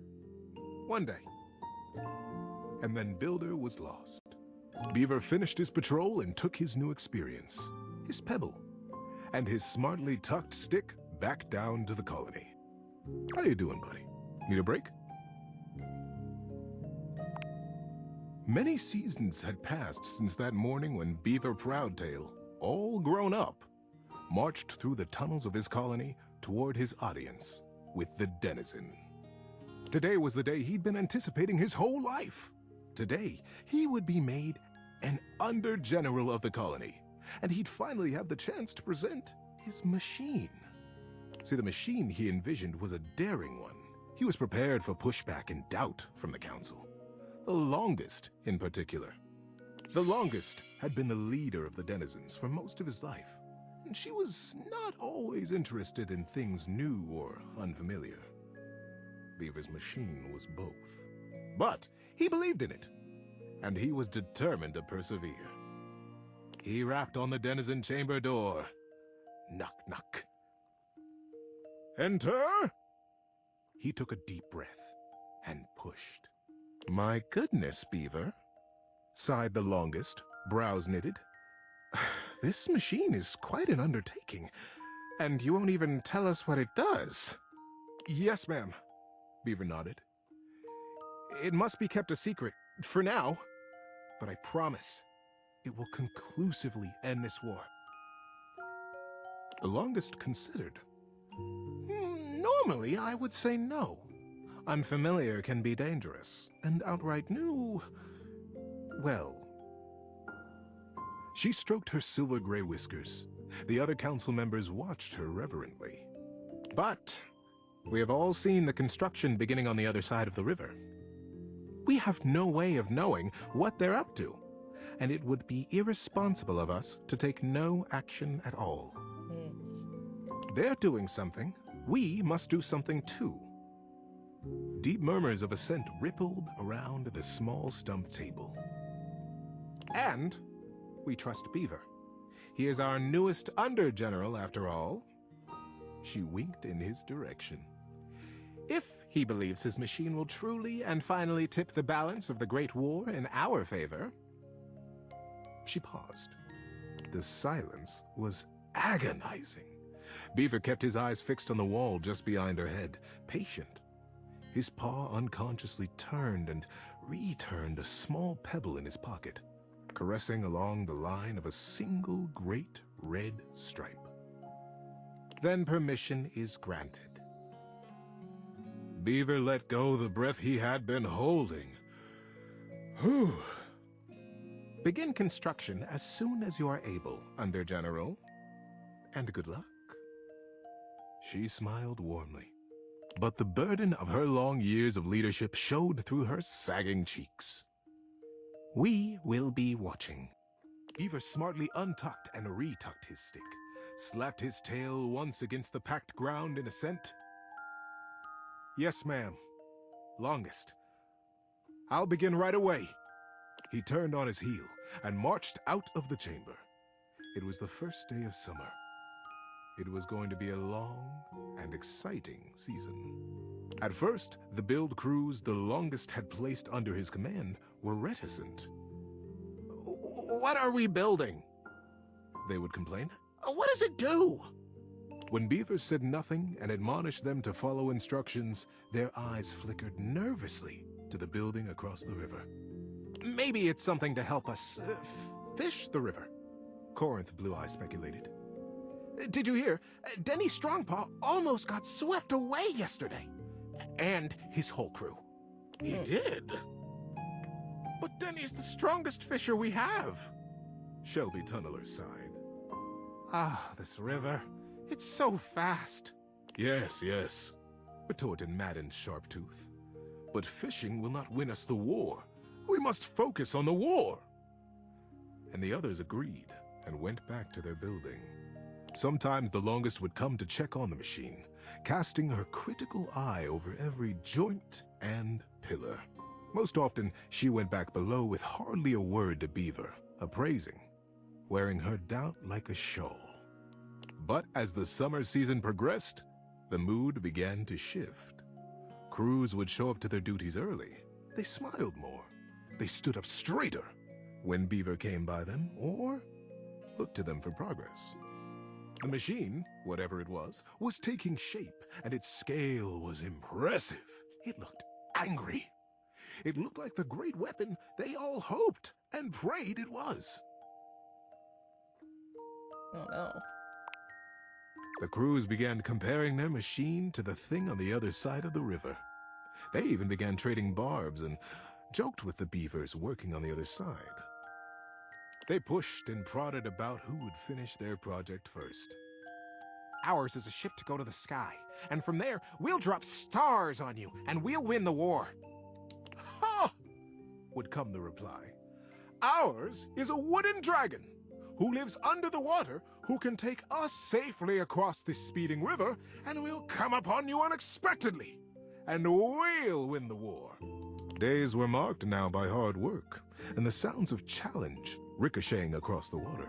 One day. And then Builder was lost. Beaver finished his patrol and took his new experience, his pebble, and his smartly tucked stick back down to the colony. How you doing, buddy? Need a break? Many seasons had passed since that morning when Beaver Proudtail, all grown up, marched through the tunnels of his colony toward his audience with the denizen. Today was the day he'd been anticipating his whole life. Today, he would be made an under-general of the colony, and he'd finally have the chance to present his machine. See, the machine he envisioned was a daring one. He was prepared for pushback and doubt from the council. The longest, in particular. The longest had been the leader of the denizens for most of his life, and she was not always interested in things new or unfamiliar. Beaver's machine was both. But he believed in it, and he was determined to persevere. He rapped on the denizen chamber door. Knock, knock. Enter! He took a deep breath and pushed. My goodness, Beaver, sighed the longest, brows knitted. This machine is quite an undertaking, and you won't even tell us what it does. Yes, ma'am, Beaver nodded. It must be kept a secret, for now, but I promise it will conclusively end this war. The longest considered. Normally, I would say no. Unfamiliar can be dangerous, and outright new, well. She stroked her silver-gray whiskers. The other council members watched her reverently. But we have all seen the construction beginning on the other side of the river. We have no way of knowing what they're up to, and it would be irresponsible of us to take no action at all. They're doing something. We must do something too. Deep murmurs of assent rippled around the small stump table. And we trust Beaver. He is our newest under-general, after all. She winked in his direction. If he believes his machine will truly and finally tip the balance of the Great War in our favor. She paused. The silence was agonizing. Beaver kept his eyes fixed on the wall just behind her head, patient. His paw unconsciously turned and returned a small pebble in his pocket, caressing along the line of a single great red stripe. Then permission is granted. Beaver let go the breath he had been holding. Whew. Begin construction as soon as you are able, Under-General. And good luck. She smiled warmly, but the burden of her long years of leadership showed through her sagging cheeks. We will be watching. Beaver smartly untucked and retucked his stick, slapped his tail once against the packed ground in assent. Yes, ma'am. Longest. I'll begin right away. He turned on his heel and marched out of the chamber. It was the first day of summer. It was going to be a long and exciting season. At first, the build crews the Longest had placed under his command were reticent. What are we building? They would complain. What does it do? When Beaver said nothing and admonished them to follow instructions, their eyes flickered nervously to the building across the river. Maybe it's something to help us fish the river, Corinth Blue Eye speculated. Did you hear? Denny Strongpaw almost got swept away yesterday. And his whole crew. He did? But Denny's the strongest fisher we have. Shelby Tunneler sighed. Ah, this river. It's so fast. Yes, yes, retorted Madden Sharptooth. But fishing will not win us the war. We must focus on the war. And the others agreed and went back to their building. Sometimes the Longest would come to check on the machine, casting her critical eye over every joint and pillar. Most often, she went back below with hardly a word to Beaver, appraising, wearing her doubt like a shawl. But as the summer season progressed, the mood began to shift. Crews would show up to their duties early. They smiled more. They stood up straighter when Beaver came by them or looked to them for progress. The machine, whatever it was taking shape, and its scale was impressive. It looked angry. It looked like the great weapon they all hoped and prayed it was. Oh no. The crews began comparing their machine to the thing on the other side of the river. They even began trading barbs and joked with the beavers working on the other side. They pushed and prodded about who would finish their project first. Ours is a ship to go to the sky, and from there, we'll drop stars on you, and we'll win the war. Ha! Would come the reply. Ours is a wooden dragon, who lives under the water, who can take us safely across this speeding river, and we'll come upon you unexpectedly, and we'll win the war. Days were marked now by hard work, and the sounds of challenge ricocheting across the water.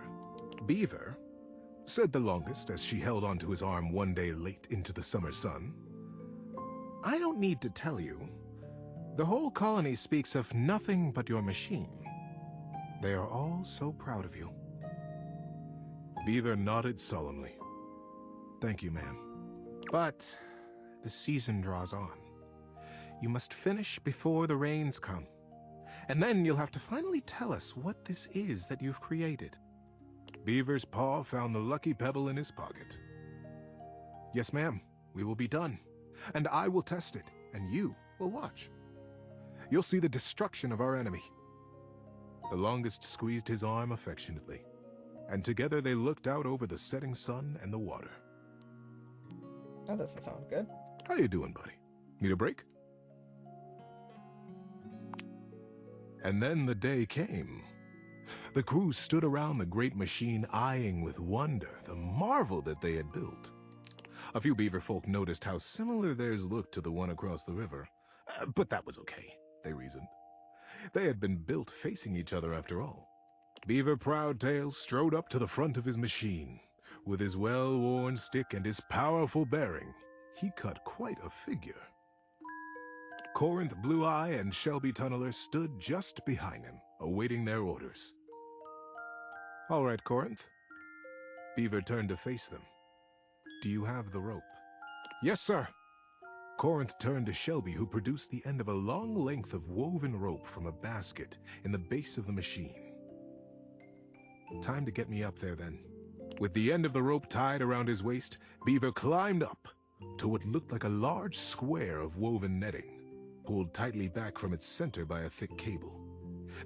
Beaver, said the Longest as she held onto his arm one day late into the summer sun, I don't need to tell you. The whole colony speaks of nothing but your machine. They are all so proud of you. Beaver nodded solemnly. Thank you, ma'am. But the season draws on. You must finish before the rains come. And then you'll have to finally tell us what this is that you've created. Beaver's paw found the lucky pebble in his pocket. Yes, ma'am, we will be done. And I will test it, and you will watch. You'll see the destruction of our enemy. The Longest squeezed his arm affectionately, and together they looked out over the setting sun and the water. That doesn't sound good. How you doing, buddy? Need a break? And then the day came. The crew stood around the great machine, eyeing with wonder the marvel that they had built. A few beaver folk noticed how similar theirs looked to the one across the river. But that was okay, they reasoned. They had been built facing each other after all. Beaver Proudtail strode up to the front of his machine. With his well-worn stick and his powerful bearing, he cut quite a figure. Corinth Blue Eye and Shelby Tunneler stood just behind him, awaiting their orders. All right, Corinth. Beaver turned to face them. Do you have the rope? Yes, sir. Corinth turned to Shelby, who produced the end of a long length of woven rope from a basket in the base of the machine. Time to get me up there, then. With the end of the rope tied around his waist, Beaver climbed up to what looked like a large square of woven netting, pulled tightly back from its center by a thick cable.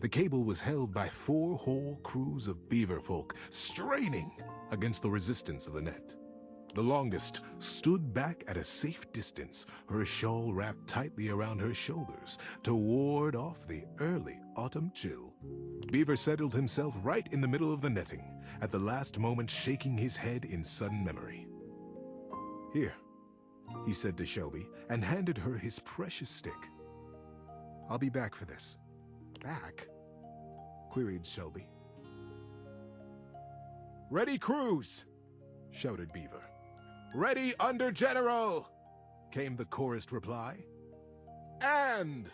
The cable was held by 4 whole crews of beaver folk, straining against the resistance of the net. The longest stood back at a safe distance, her shawl wrapped tightly around her shoulders to ward off the early autumn chill. Beaver settled himself right in the middle of the netting, at the last moment shaking his head in sudden memory. Here, he said to Shelby, and handed her his precious stick. I'll be back for this. Back? Queried Shelby. Ready, crews! Shouted Beaver. Ready, under general! Came the chorused reply. And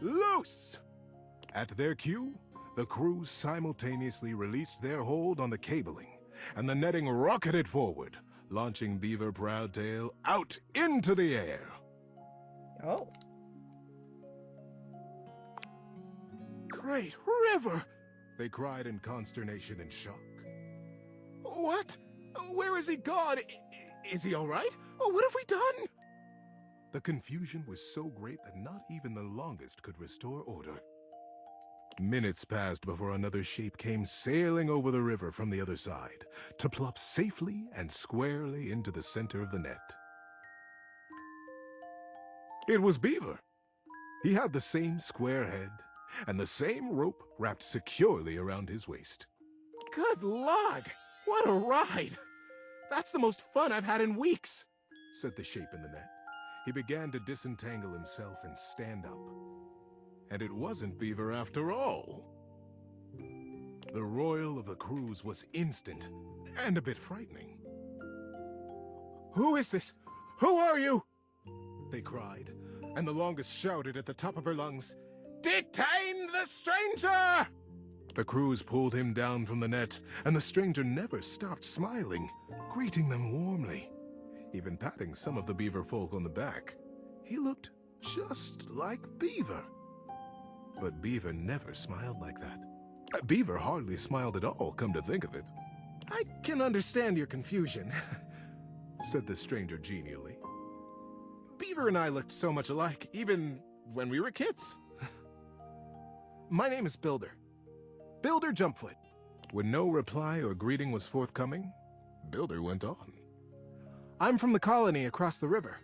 loose! At their cue, the crews simultaneously released their hold on the cabling, and the netting rocketed forward, launching Beaver Proudtail out into the air. Oh. Great river! They cried in consternation and shock. What? Where is he gone? Is he all right? What have we done? The confusion was so great that not even the longest could restore order. Minutes passed before another shape came sailing over the river from the other side, to plop safely and squarely into the center of the net. It was Beaver. He had the same square head, and the same rope wrapped securely around his waist. Good log! What a ride! That's the most fun I've had in weeks, said the shape in the net. He began to disentangle himself and stand up. And it wasn't Beaver after all. The royal of the crews was instant and a bit frightening. Who is this? Who are you? They cried, and the longest shouted at the top of her lungs, Detain the stranger! The crews pulled him down from the net, and the stranger never stopped smiling, greeting them warmly, even patting some of the beaver folk on the back. He looked just like Beaver. But Beaver never smiled like that. Beaver hardly smiled at all, come to think of it. I can understand your confusion, said the stranger genially. Beaver and I looked so much alike, even when we were kids. My name is Builder. Builder Jumpfoot. When no reply or greeting was forthcoming, Builder went on. I'm from the colony across the river.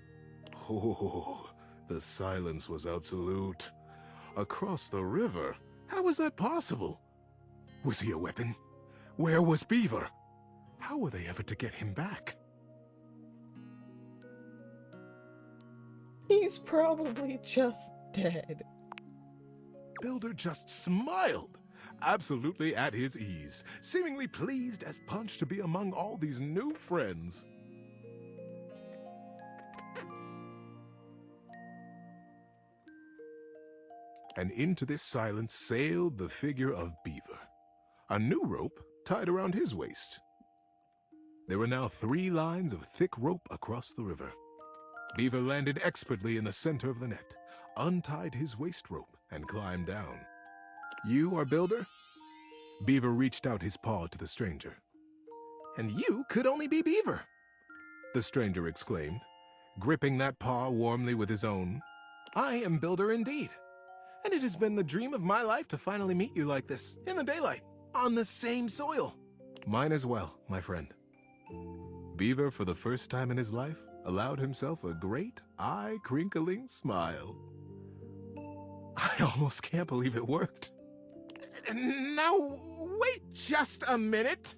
Oh, the silence was absolute. Across the river? How was that possible? Was he a weapon? Where was Beaver? How were they ever to get him back? He's probably just dead. Builder just smiled, absolutely at his ease, seemingly pleased as punch to be among all these new friends. And into this silence sailed the figure of Beaver, a new rope tied around his waist. There were now 3 lines of thick rope across the river. Beaver landed expertly in the center of the net, untied his waist rope, and climbed down. You are Builder? Beaver reached out his paw to the stranger. And you could only be Beaver, the stranger exclaimed, gripping that paw warmly with his own. I am Builder indeed, and it has been the dream of my life to finally meet you like this, in the daylight, on the same soil. Mine as well, my friend. Beaver, for the first time in his life, allowed himself a great, eye-crinkling smile. I almost can't believe it worked. Now, wait just a minute,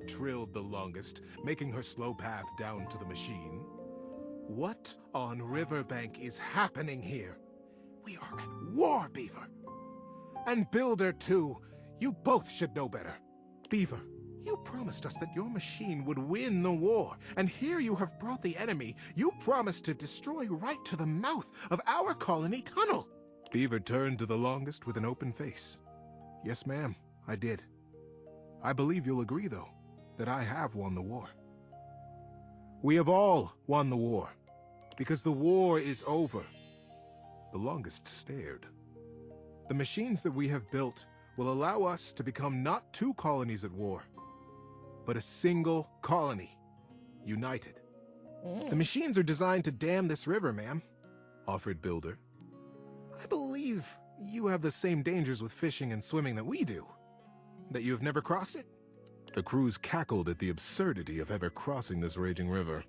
trilled the longest, making her slow path down to the machine. What on Riverbank is happening here? We are at war, Beaver. And Builder, too. You both should know better. Beaver, you promised us that your machine would win the war, and here you have brought the enemy you promised to destroy right to the mouth of our colony tunnel. Beaver turned to the longest with an open face. Yes, ma'am, I did. I believe you'll agree, though, that I have won the war. We have all won the war, because the war is over. The longest stared. The machines that we have built will allow us to become not two colonies at war, but a single colony, united. The machines are designed to dam this river, ma'am, offered Builder. I believe you have the same dangers with fishing and swimming that we do. That you have never crossed it? The crews cackled at the absurdity of ever crossing this raging river.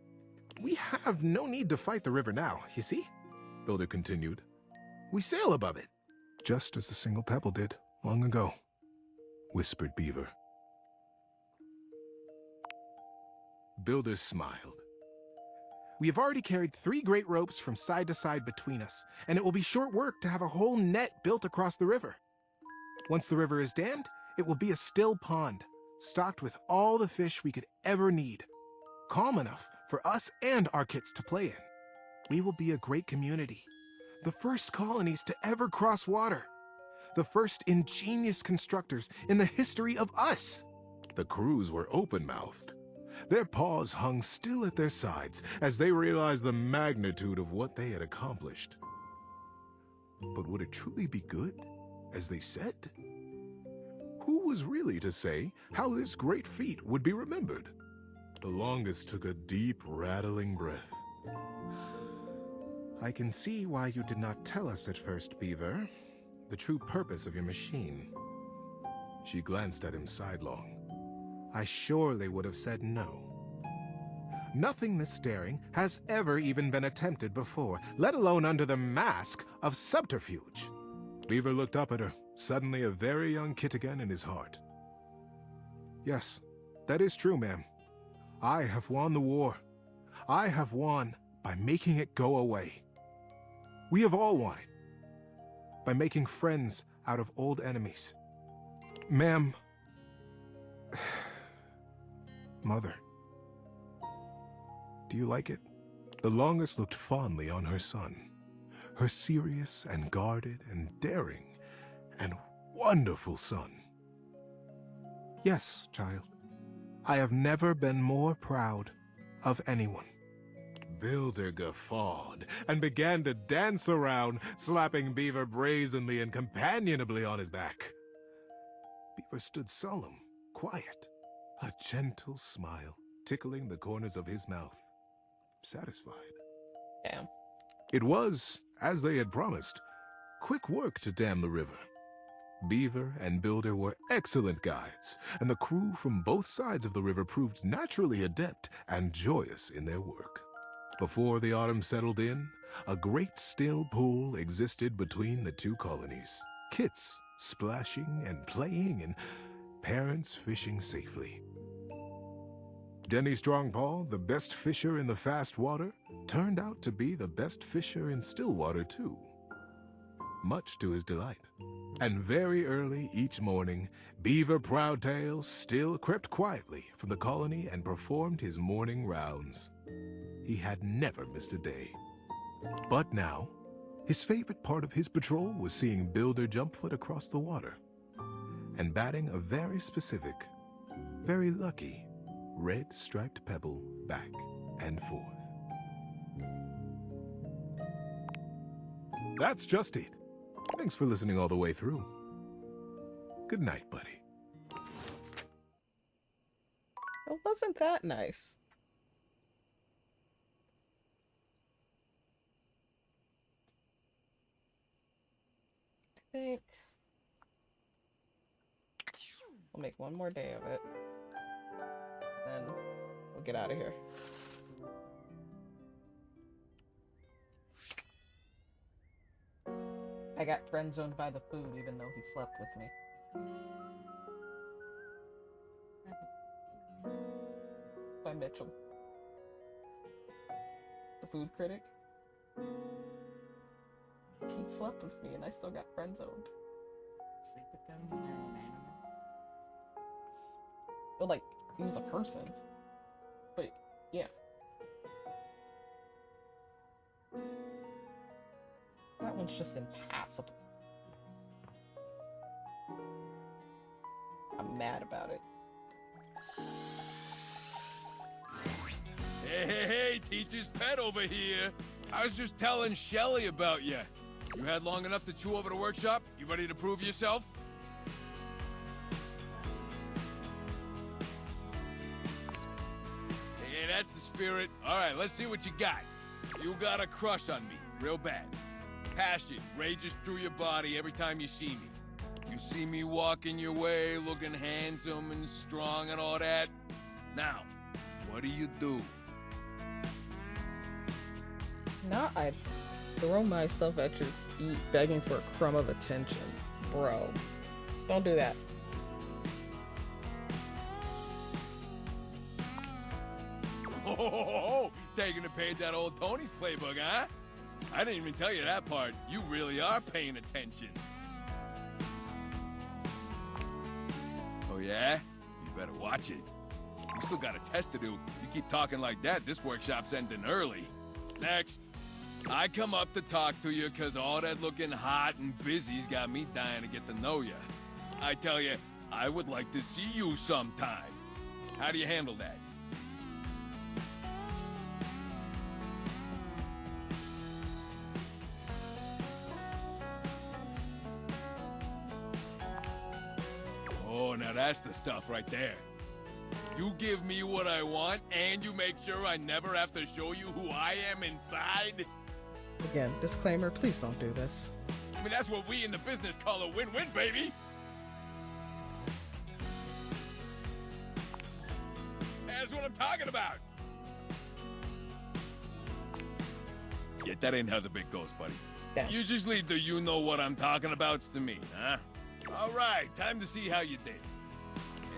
We have no need to fight the river now, you see? Builder continued. We sail above it. Just as the single pebble did long ago, whispered Beaver. Builder smiled. We have already carried 3 great ropes from side to side between us, and it will be short work to have a whole net built across the river. Once the river is dammed, it will be a still pond, stocked with all the fish we could ever need, calm enough for us and our kits to play in. We will be a great community, the first colonies to ever cross water, the first ingenious constructors in the history of us. The crews were open-mouthed. Their paws hung still at their sides as they realized the magnitude of what they had accomplished. But would it truly be good, as they said? Who was really to say how this great feat would be remembered? The longest took a deep, rattling breath. I can see why you did not tell us at first, Beaver, the true purpose of your machine. She glanced at him sidelong. I surely would have said no. Nothing this daring has ever even been attempted before, let alone under the mask of subterfuge. Beaver looked up at her, suddenly a very young kit again in his heart. Yes, that is true, ma'am. I have won the war. I have won by making it go away. We have all won it. By making friends out of old enemies. Ma'am... Mother. Do you like it? The longest looked fondly on her son. Her serious and guarded and daring and wonderful son. Yes, child. I have never been more proud of anyone. Builder guffawed and began to dance around, slapping Beaver brazenly and companionably on his back. Beaver stood solemn, quiet, a gentle smile tickling the corners of his mouth, satisfied. Damn. It was, as they had promised, quick work to dam the river. Beaver and Builder were excellent guides, and the crew from both sides of the river proved naturally adept and joyous in their work. Before the autumn settled in, a great still pool existed between the two colonies. Kits splashing and playing, and parents fishing safely. Denny Strongpaw, the best fisher in the fast water, turned out to be the best fisher in still water too, much to his delight. And very early each morning, Beaver Proudtail still crept quietly from the colony and performed his morning rounds. He had never missed a day. But now, his favorite part of his patrol was seeing Builder jump foot across the water and batting a very specific, very lucky, red striped pebble back and forth. That's just it. Thanks for listening all the way through. Good night, buddy. Well, wasn't that nice? I think we'll make one more day of it. Then we'll get out of here. I got friend zoned by the food even though he slept with me. By Mitchell. The food critic. He slept with me and I still got friend zoned. Sleep with them when they're inanimate. But like, he was a person. But yeah. That one's just impassable. I'm mad about it. Hey, teacher's pet over here. I was just telling Shelly about you. You had long enough to chew over the workshop? You ready to prove yourself? Hey, that's the spirit. All right, let's see what you got. You got a crush on me, real bad. Passion rages through your body every time you see me. You see me walking your way, looking handsome and strong and all that. Now, what do you do? Now I throw myself at your feet begging for a crumb of attention. Bro, don't do that. Oh, taking a page out of old Tony's playbook, huh? I didn't even tell you that part. You really are paying attention. Oh yeah? You better watch it. We still got a test to do. You keep talking like that, this workshop's ending early. Next. I come up to talk to you because all that looking hot and busy's got me dying to get to know you. I tell you, I would like to see you sometime. How do you handle that? Oh, now that's the stuff right there. You give me what I want, and you make sure I never have to show you who I am inside? Again, disclaimer, please don't do this. I mean, that's what we in the business call a win-win, baby! That's what I'm talking about! Yeah, that ain't how the bit goes, buddy. Yeah. You just leave the you-know-what-I'm-talking-abouts to me, huh? All right, time to see how you did.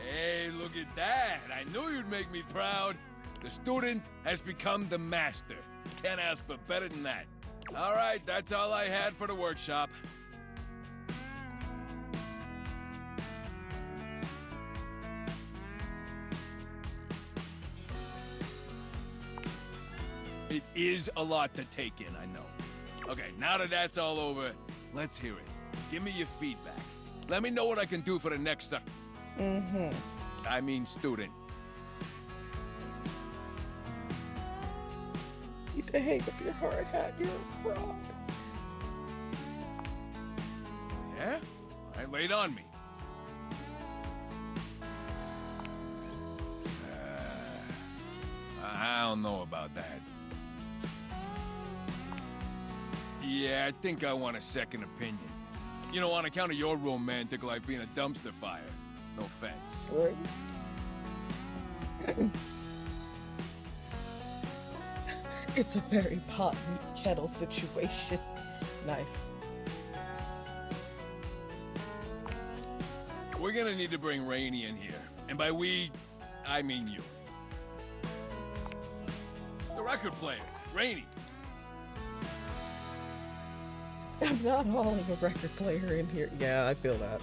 Hey, look at that. I knew you'd make me proud. The student has become the master. Can't ask for better than that. All right, that's all I had for the workshop. It is a lot to take in, I know. Okay, now that that's all over, let's hear it. Give me your feedback. Let me know what I can do for the next sucker. I mean student. You can hang up your hard hat, you're a fraud. Yeah? All right, lay it on me. I don't know about that. Yeah, I think I want a second opinion. You know, on account of your romantic life being a dumpster fire. No offense. It's a very pot meat kettle situation. Nice. We're gonna need to bring Rainey in here. And by we, I mean you. The record player, Rainey. I'm not hauling a record player in here. Yeah, I feel that.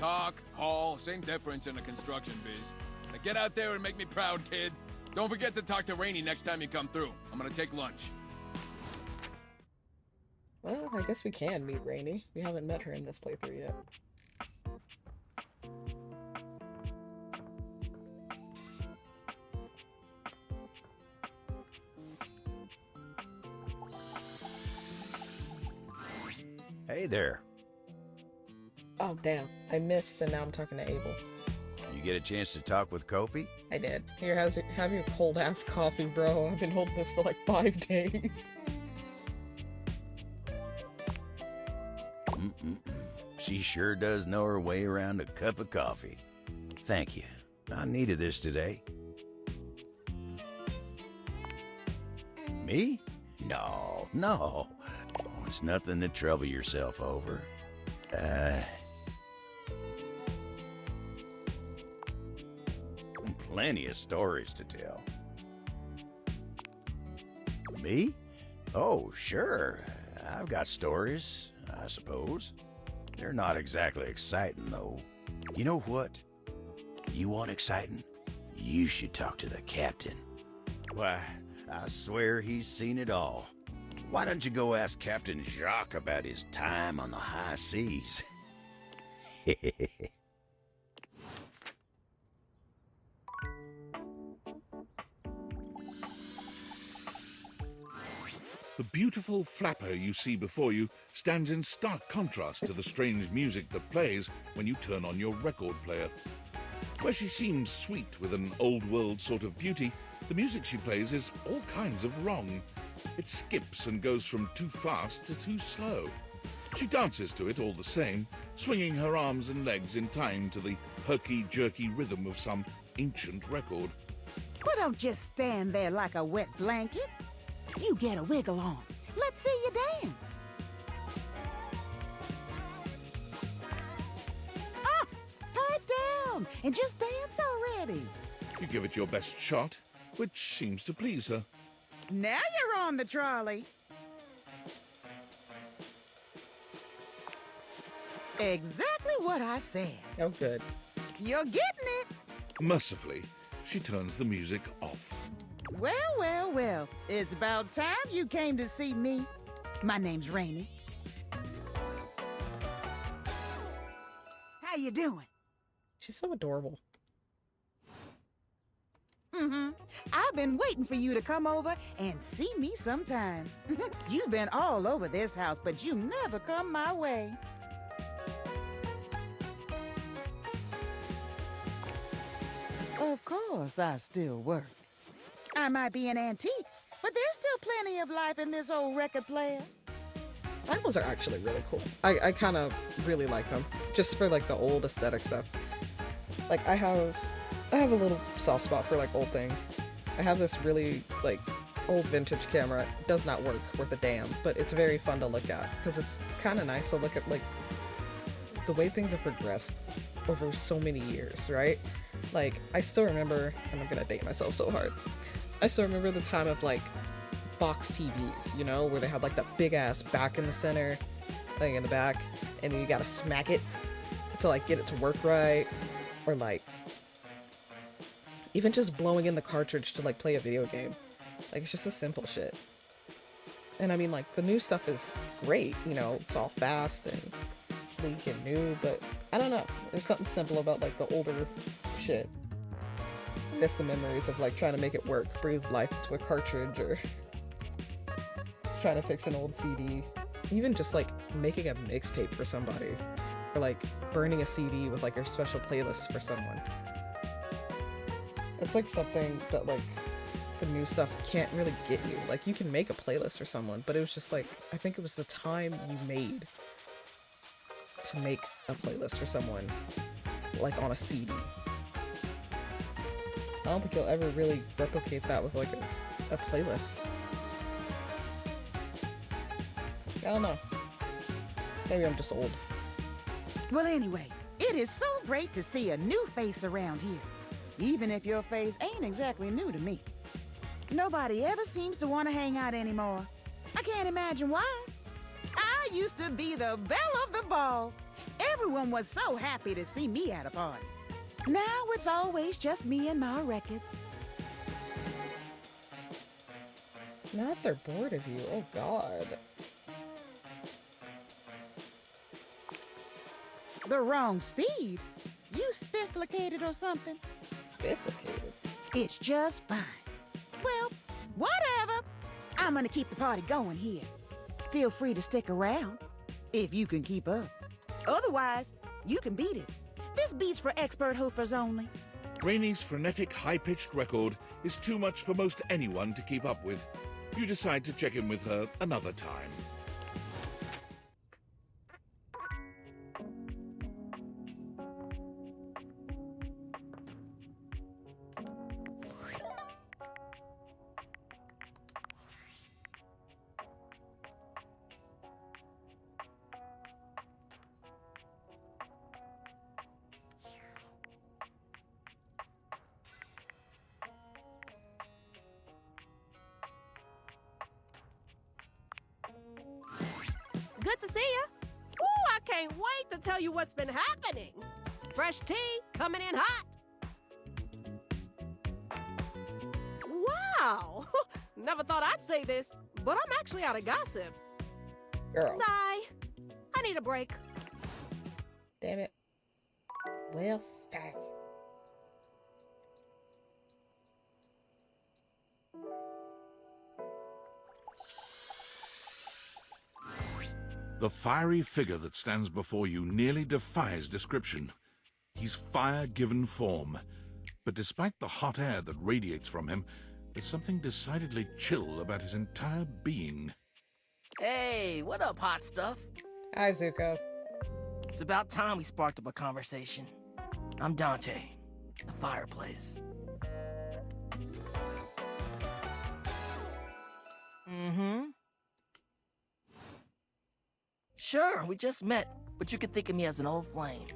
Talk, haul, same difference in the construction biz. Now get out there and make me proud, kid. Don't forget to talk to Rainey next time you come through. I'm gonna take lunch. Well, I guess we can meet Rainey. We haven't met her in this playthrough yet. Hey there. Oh, damn. I missed, and now I'm talking to Abel. You get a chance to talk with Kopi? I did. Here, have your cold-ass coffee, bro. I've been holding this for like 5 days. She sure does know her way around a cup of coffee. Thank you. I needed this today. Me? No, no. Oh, it's nothing to trouble yourself over. Plenty of stories to tell. Me? Oh, sure. I've got stories, I suppose. They're not exactly exciting, though. You know what? You want exciting? You should talk to the captain. Why, I swear he's seen it all. Why don't you go ask Captain Jacques about his time on the high seas? The beautiful flapper you see before you stands in stark contrast to the strange music that plays when you turn on your record player. Where she seems sweet with an old-world sort of beauty, the music she plays is all kinds of wrong. It skips and goes from too fast to too slow. She dances to it all the same, swinging her arms and legs in time to the herky-jerky rhythm of some ancient record. Well, don't just stand there like a wet blanket. You get a wiggle on. Let's see you dance. Ah, pipe down and just dance already. You give it your best shot, which seems to please her. Now you're on the trolley. Exactly what I said. Oh, good. You're getting it. Mercifully, she turns the music off. Well, well, well. It's about time you came to see me. My name's Rainey. How you doing? She's so adorable. I've been waiting for you to come over and see me sometime. You've been all over this house, but you never come my way. Of course, I still work. I might be an antique, but there's still plenty of life in this old record player. Dateables are actually really cool. I kind of really like them, just for like the old aesthetic stuff. Like I have a little soft spot for like old things. I have this really like old vintage camera. It does not work worth a damn, but it's very fun to look at because it's kind of nice to look at like the way things have progressed over so many years, right? Like I still remember, and I'm gonna date myself so hard. I still remember the time of like box TVs, you know, where they had like that big ass back in the center, thing in the back, and you gotta smack it to like get it to work right, or like even just blowing in the cartridge to like play a video game. Like it's just a simple shit. And I mean like the new stuff is great, you know, it's all fast and sleek and new, but I don't know, there's something simple about like the older shit. I guess the memories of like trying to make it work, breathe life into a cartridge, or trying to fix an old CD, even just like making a mixtape for somebody, or like burning a CD with like a special playlist for someone. It's like something that like the new stuff can't really get you. Like you can make a playlist for someone, but it was just like, I think it was the time you made to make a playlist for someone, like on a CD. I don't think you'll ever really replicate that with like a playlist. I don't know. Maybe I'm just old. Well, anyway, it is so great to see a new face around here, even if your face ain't exactly new to me. Nobody ever seems to want to hang out anymore. I can't imagine why. I used to be the belle of the ball. Everyone was so happy to see me at a party. Now it's always just me and my records. Not they're bored of you. Oh God. The wrong speed. You spifflicated or something? Spifflicated? It's just fine. Well, whatever. I'm gonna keep the party going here. Feel free to stick around, if you can keep up. Otherwise, you can beat it. This beat's for expert hoofers only. Rainey's frenetic, high-pitched record is too much for most anyone to keep up with. You decide to check in with her another time. Good to see you. Ooh, I can't wait to tell you what's been happening. Fresh tea coming in hot. Wow. Never thought I'd say this, but I'm actually out of gossip. Girl. Sigh. I need a break. Damn it. Well, fine. The fiery figure that stands before you nearly defies description. He's fire given form, but despite the hot air that radiates from him, there's something decidedly chill about his entire being. Hey, what up, hot stuff? Hi, Zuko. It's about time we sparked up a conversation. I'm Dante, the fireplace. Mm-hmm. Sure, we just met, but you could think of me as an old flame.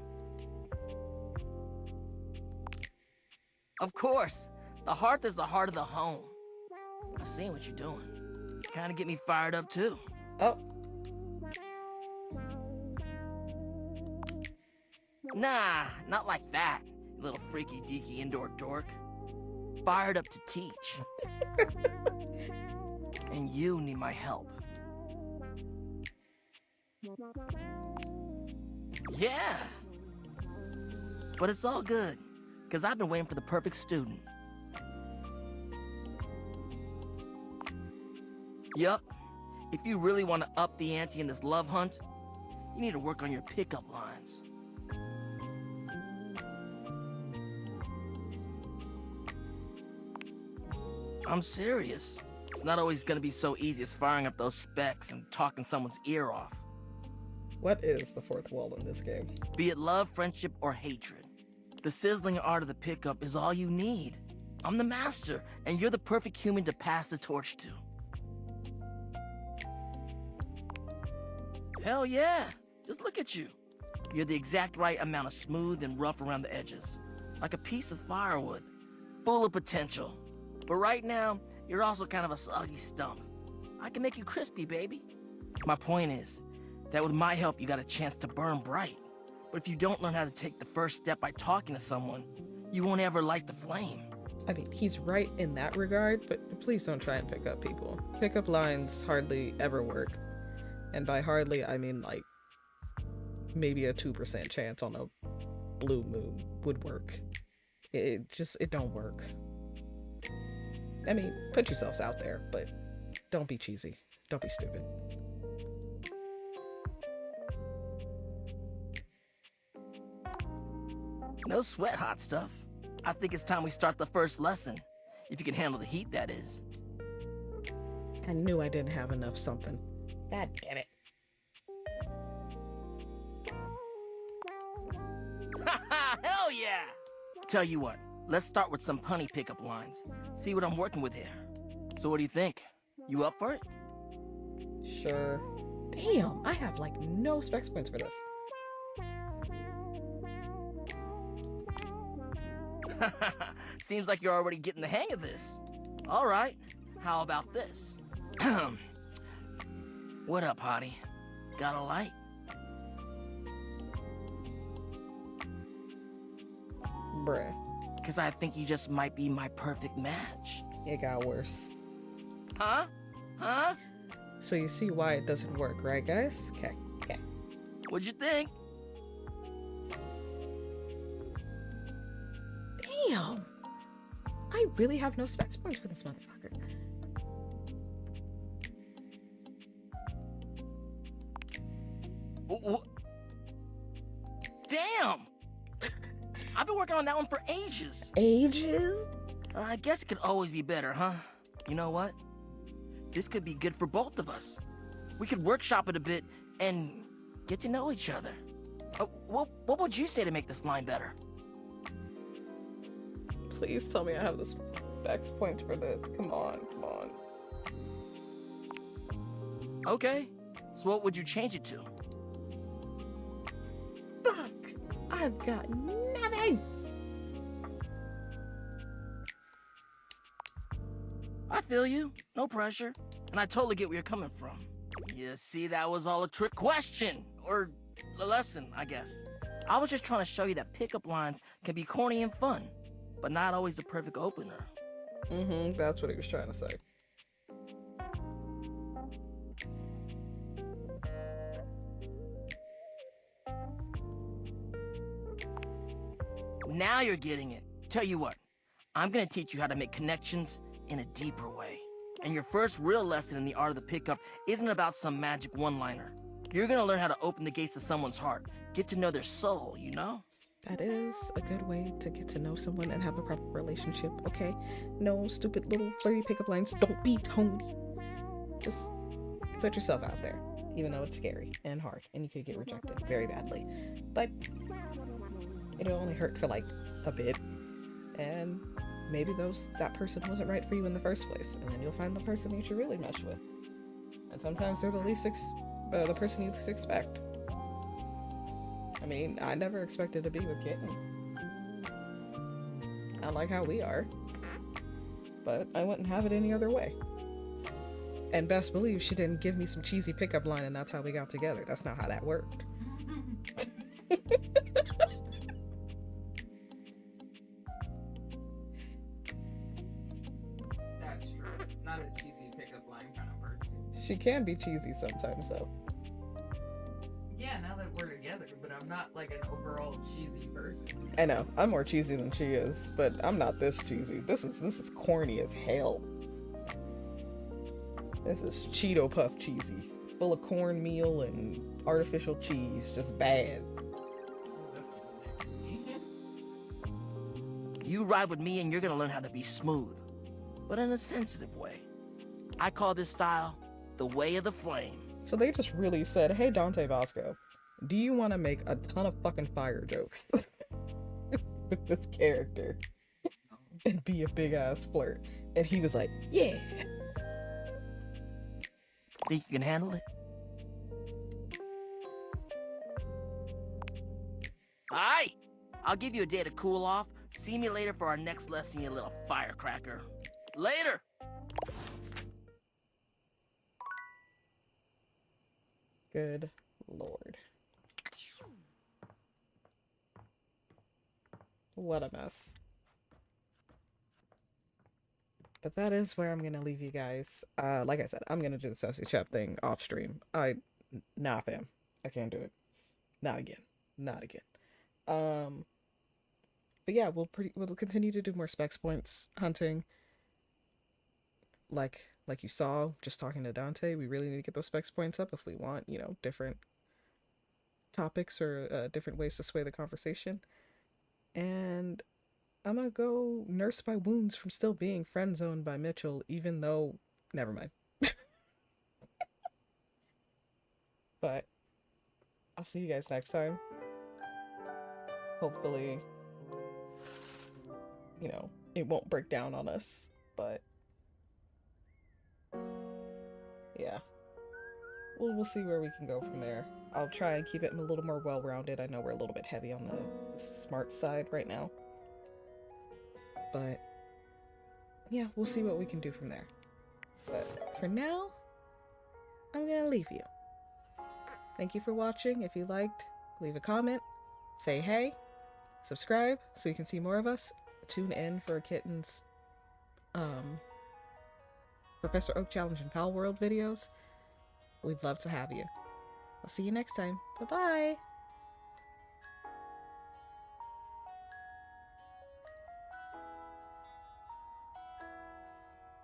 Of course, the hearth is the heart of the home. I seen what you're doing. Kind of get me fired up, too. Oh. Nah, not like that, you little freaky-deaky indoor dork. Fired up to teach. And you need my help. Yeah. But it's all good, because I've been waiting for the perfect student. Yup. If you really want to up the ante in this love hunt, you need to work on your pickup lines. I'm serious. It's not always gonna be so easy as firing up those specs and talking someone's ear off. What is the fourth wall in this game? Be it love, friendship, or hatred. The sizzling art of the pickup is all you need. I'm the master, and you're the perfect human to pass the torch to. Hell yeah! Just look at you. You're the exact right amount of smooth and rough around the edges. Like a piece of firewood. Full of potential. But right now, you're also kind of a soggy stump. I can make you crispy, baby. My point is that with my help, you got a chance to burn bright. But if you don't learn how to take the first step by talking to someone, you won't ever light the flame. I mean, he's right in that regard, but please don't try and pick up people. Pickup lines hardly ever work. And by hardly, I mean like maybe a 2% chance on a blue moon would work. It don't work. I mean, put yourselves out there, but don't be cheesy. Don't be stupid. No sweat, hot stuff. I think it's time we start the first lesson. If you can handle the heat, that is. I knew I didn't have enough something. God damn it. Hell yeah! Tell you what, let's start with some punny pickup lines. See what I'm working with here. So what do you think? You up for it? Sure. Damn, I have like no specs points for this. Seems like you're already getting the hang of this. All right, how about this? What up, hottie? Got a light? Bruh. Because I think you just might be my perfect match. It got worse. Huh? Huh? So you see why it doesn't work, right, guys? Okay. What'd you think? Damn! I really have no specs points for this motherfucker. Damn! I've been working on that one for ages. Ages? I guess it could always be better, huh? You know what? This could be good for both of us. We could workshop it a bit and get to know each other. What would you say to make this line better? Please tell me I have the specs points for this. Come on. Okay, so what would you change it to? Fuck! I've got nothing! I feel you. No pressure. And I totally get where you're coming from. You see, that was all a trick question. Or a lesson, I guess. I was just trying to show you that pickup lines can be corny and fun, but not always the perfect opener. That's what he was trying to say. Now you're getting it. Tell you what, I'm gonna teach you how to make connections in a deeper way. And your first real lesson in the art of the pickup isn't about some magic one-liner. You're gonna learn how to open the gates to someone's heart, get to know their soul, you know? That is a good way to get to know someone and have a proper relationship, okay? No stupid little flirty pickup lines. Don't be Tony. Just put yourself out there, even though it's scary and hard, and you could get rejected very badly. But it'll only hurt for like a bit, and maybe that person wasn't right for you in the first place, and then you'll find the person you should really mesh with. And sometimes they're the person you least expect. I mean, I never expected to be with Kitten. I like how we are, but I wouldn't have it any other way. And best believe she didn't give me some cheesy pickup line and that's how we got together. That's not how that worked. That's true. Not a cheesy pickup line kind of person. She can be cheesy sometimes, though. Yeah, now that we're together, but I'm not like an overall cheesy person. I know, I'm more cheesy than she is, but I'm not this cheesy. This is corny as hell. This is Cheeto Puff cheesy. Full of cornmeal and artificial cheese. Just bad. You ride with me and you're gonna learn how to be smooth, but in a sensitive way. I call this style the way of the flame. So they just really said, hey Dante Bosco, do you want to make a ton of fucking fire jokes with this character and be a big ass flirt? And he was like, yeah. Think you can handle it? Alright! I'll give you a day to cool off. See me later for our next lesson, you little firecracker. Later! Good lord. What a mess. But that is where I'm gonna leave you guys. Like I said, I'm gonna do the Sassy Chap thing off stream. Nah fam. I can't do it. Not again. Not again. But yeah, we'll continue to do more specs points hunting. Like you saw, just talking to Dante, we really need to get those specs points up if we want, you know, different topics or different ways to sway the conversation. And I'm gonna go nurse my wounds from still being friend zoned by Mitchell, even though, never mind. But I'll see you guys next time. Hopefully, you know, it won't break down on us, but yeah, we'll see where we can go from there. I'll try and keep it a little more well-rounded. I know we're a little bit heavy on the smart side right now, but yeah, we'll see what we can do from there. But for now, I'm gonna leave you. Thank you for watching. If you liked, leave a comment, say hey, subscribe so you can see more of us. Tune in for Kitten's Professor Oak Challenge and Pal World videos. We'd love to have you. I'll see you next time. Bye-bye!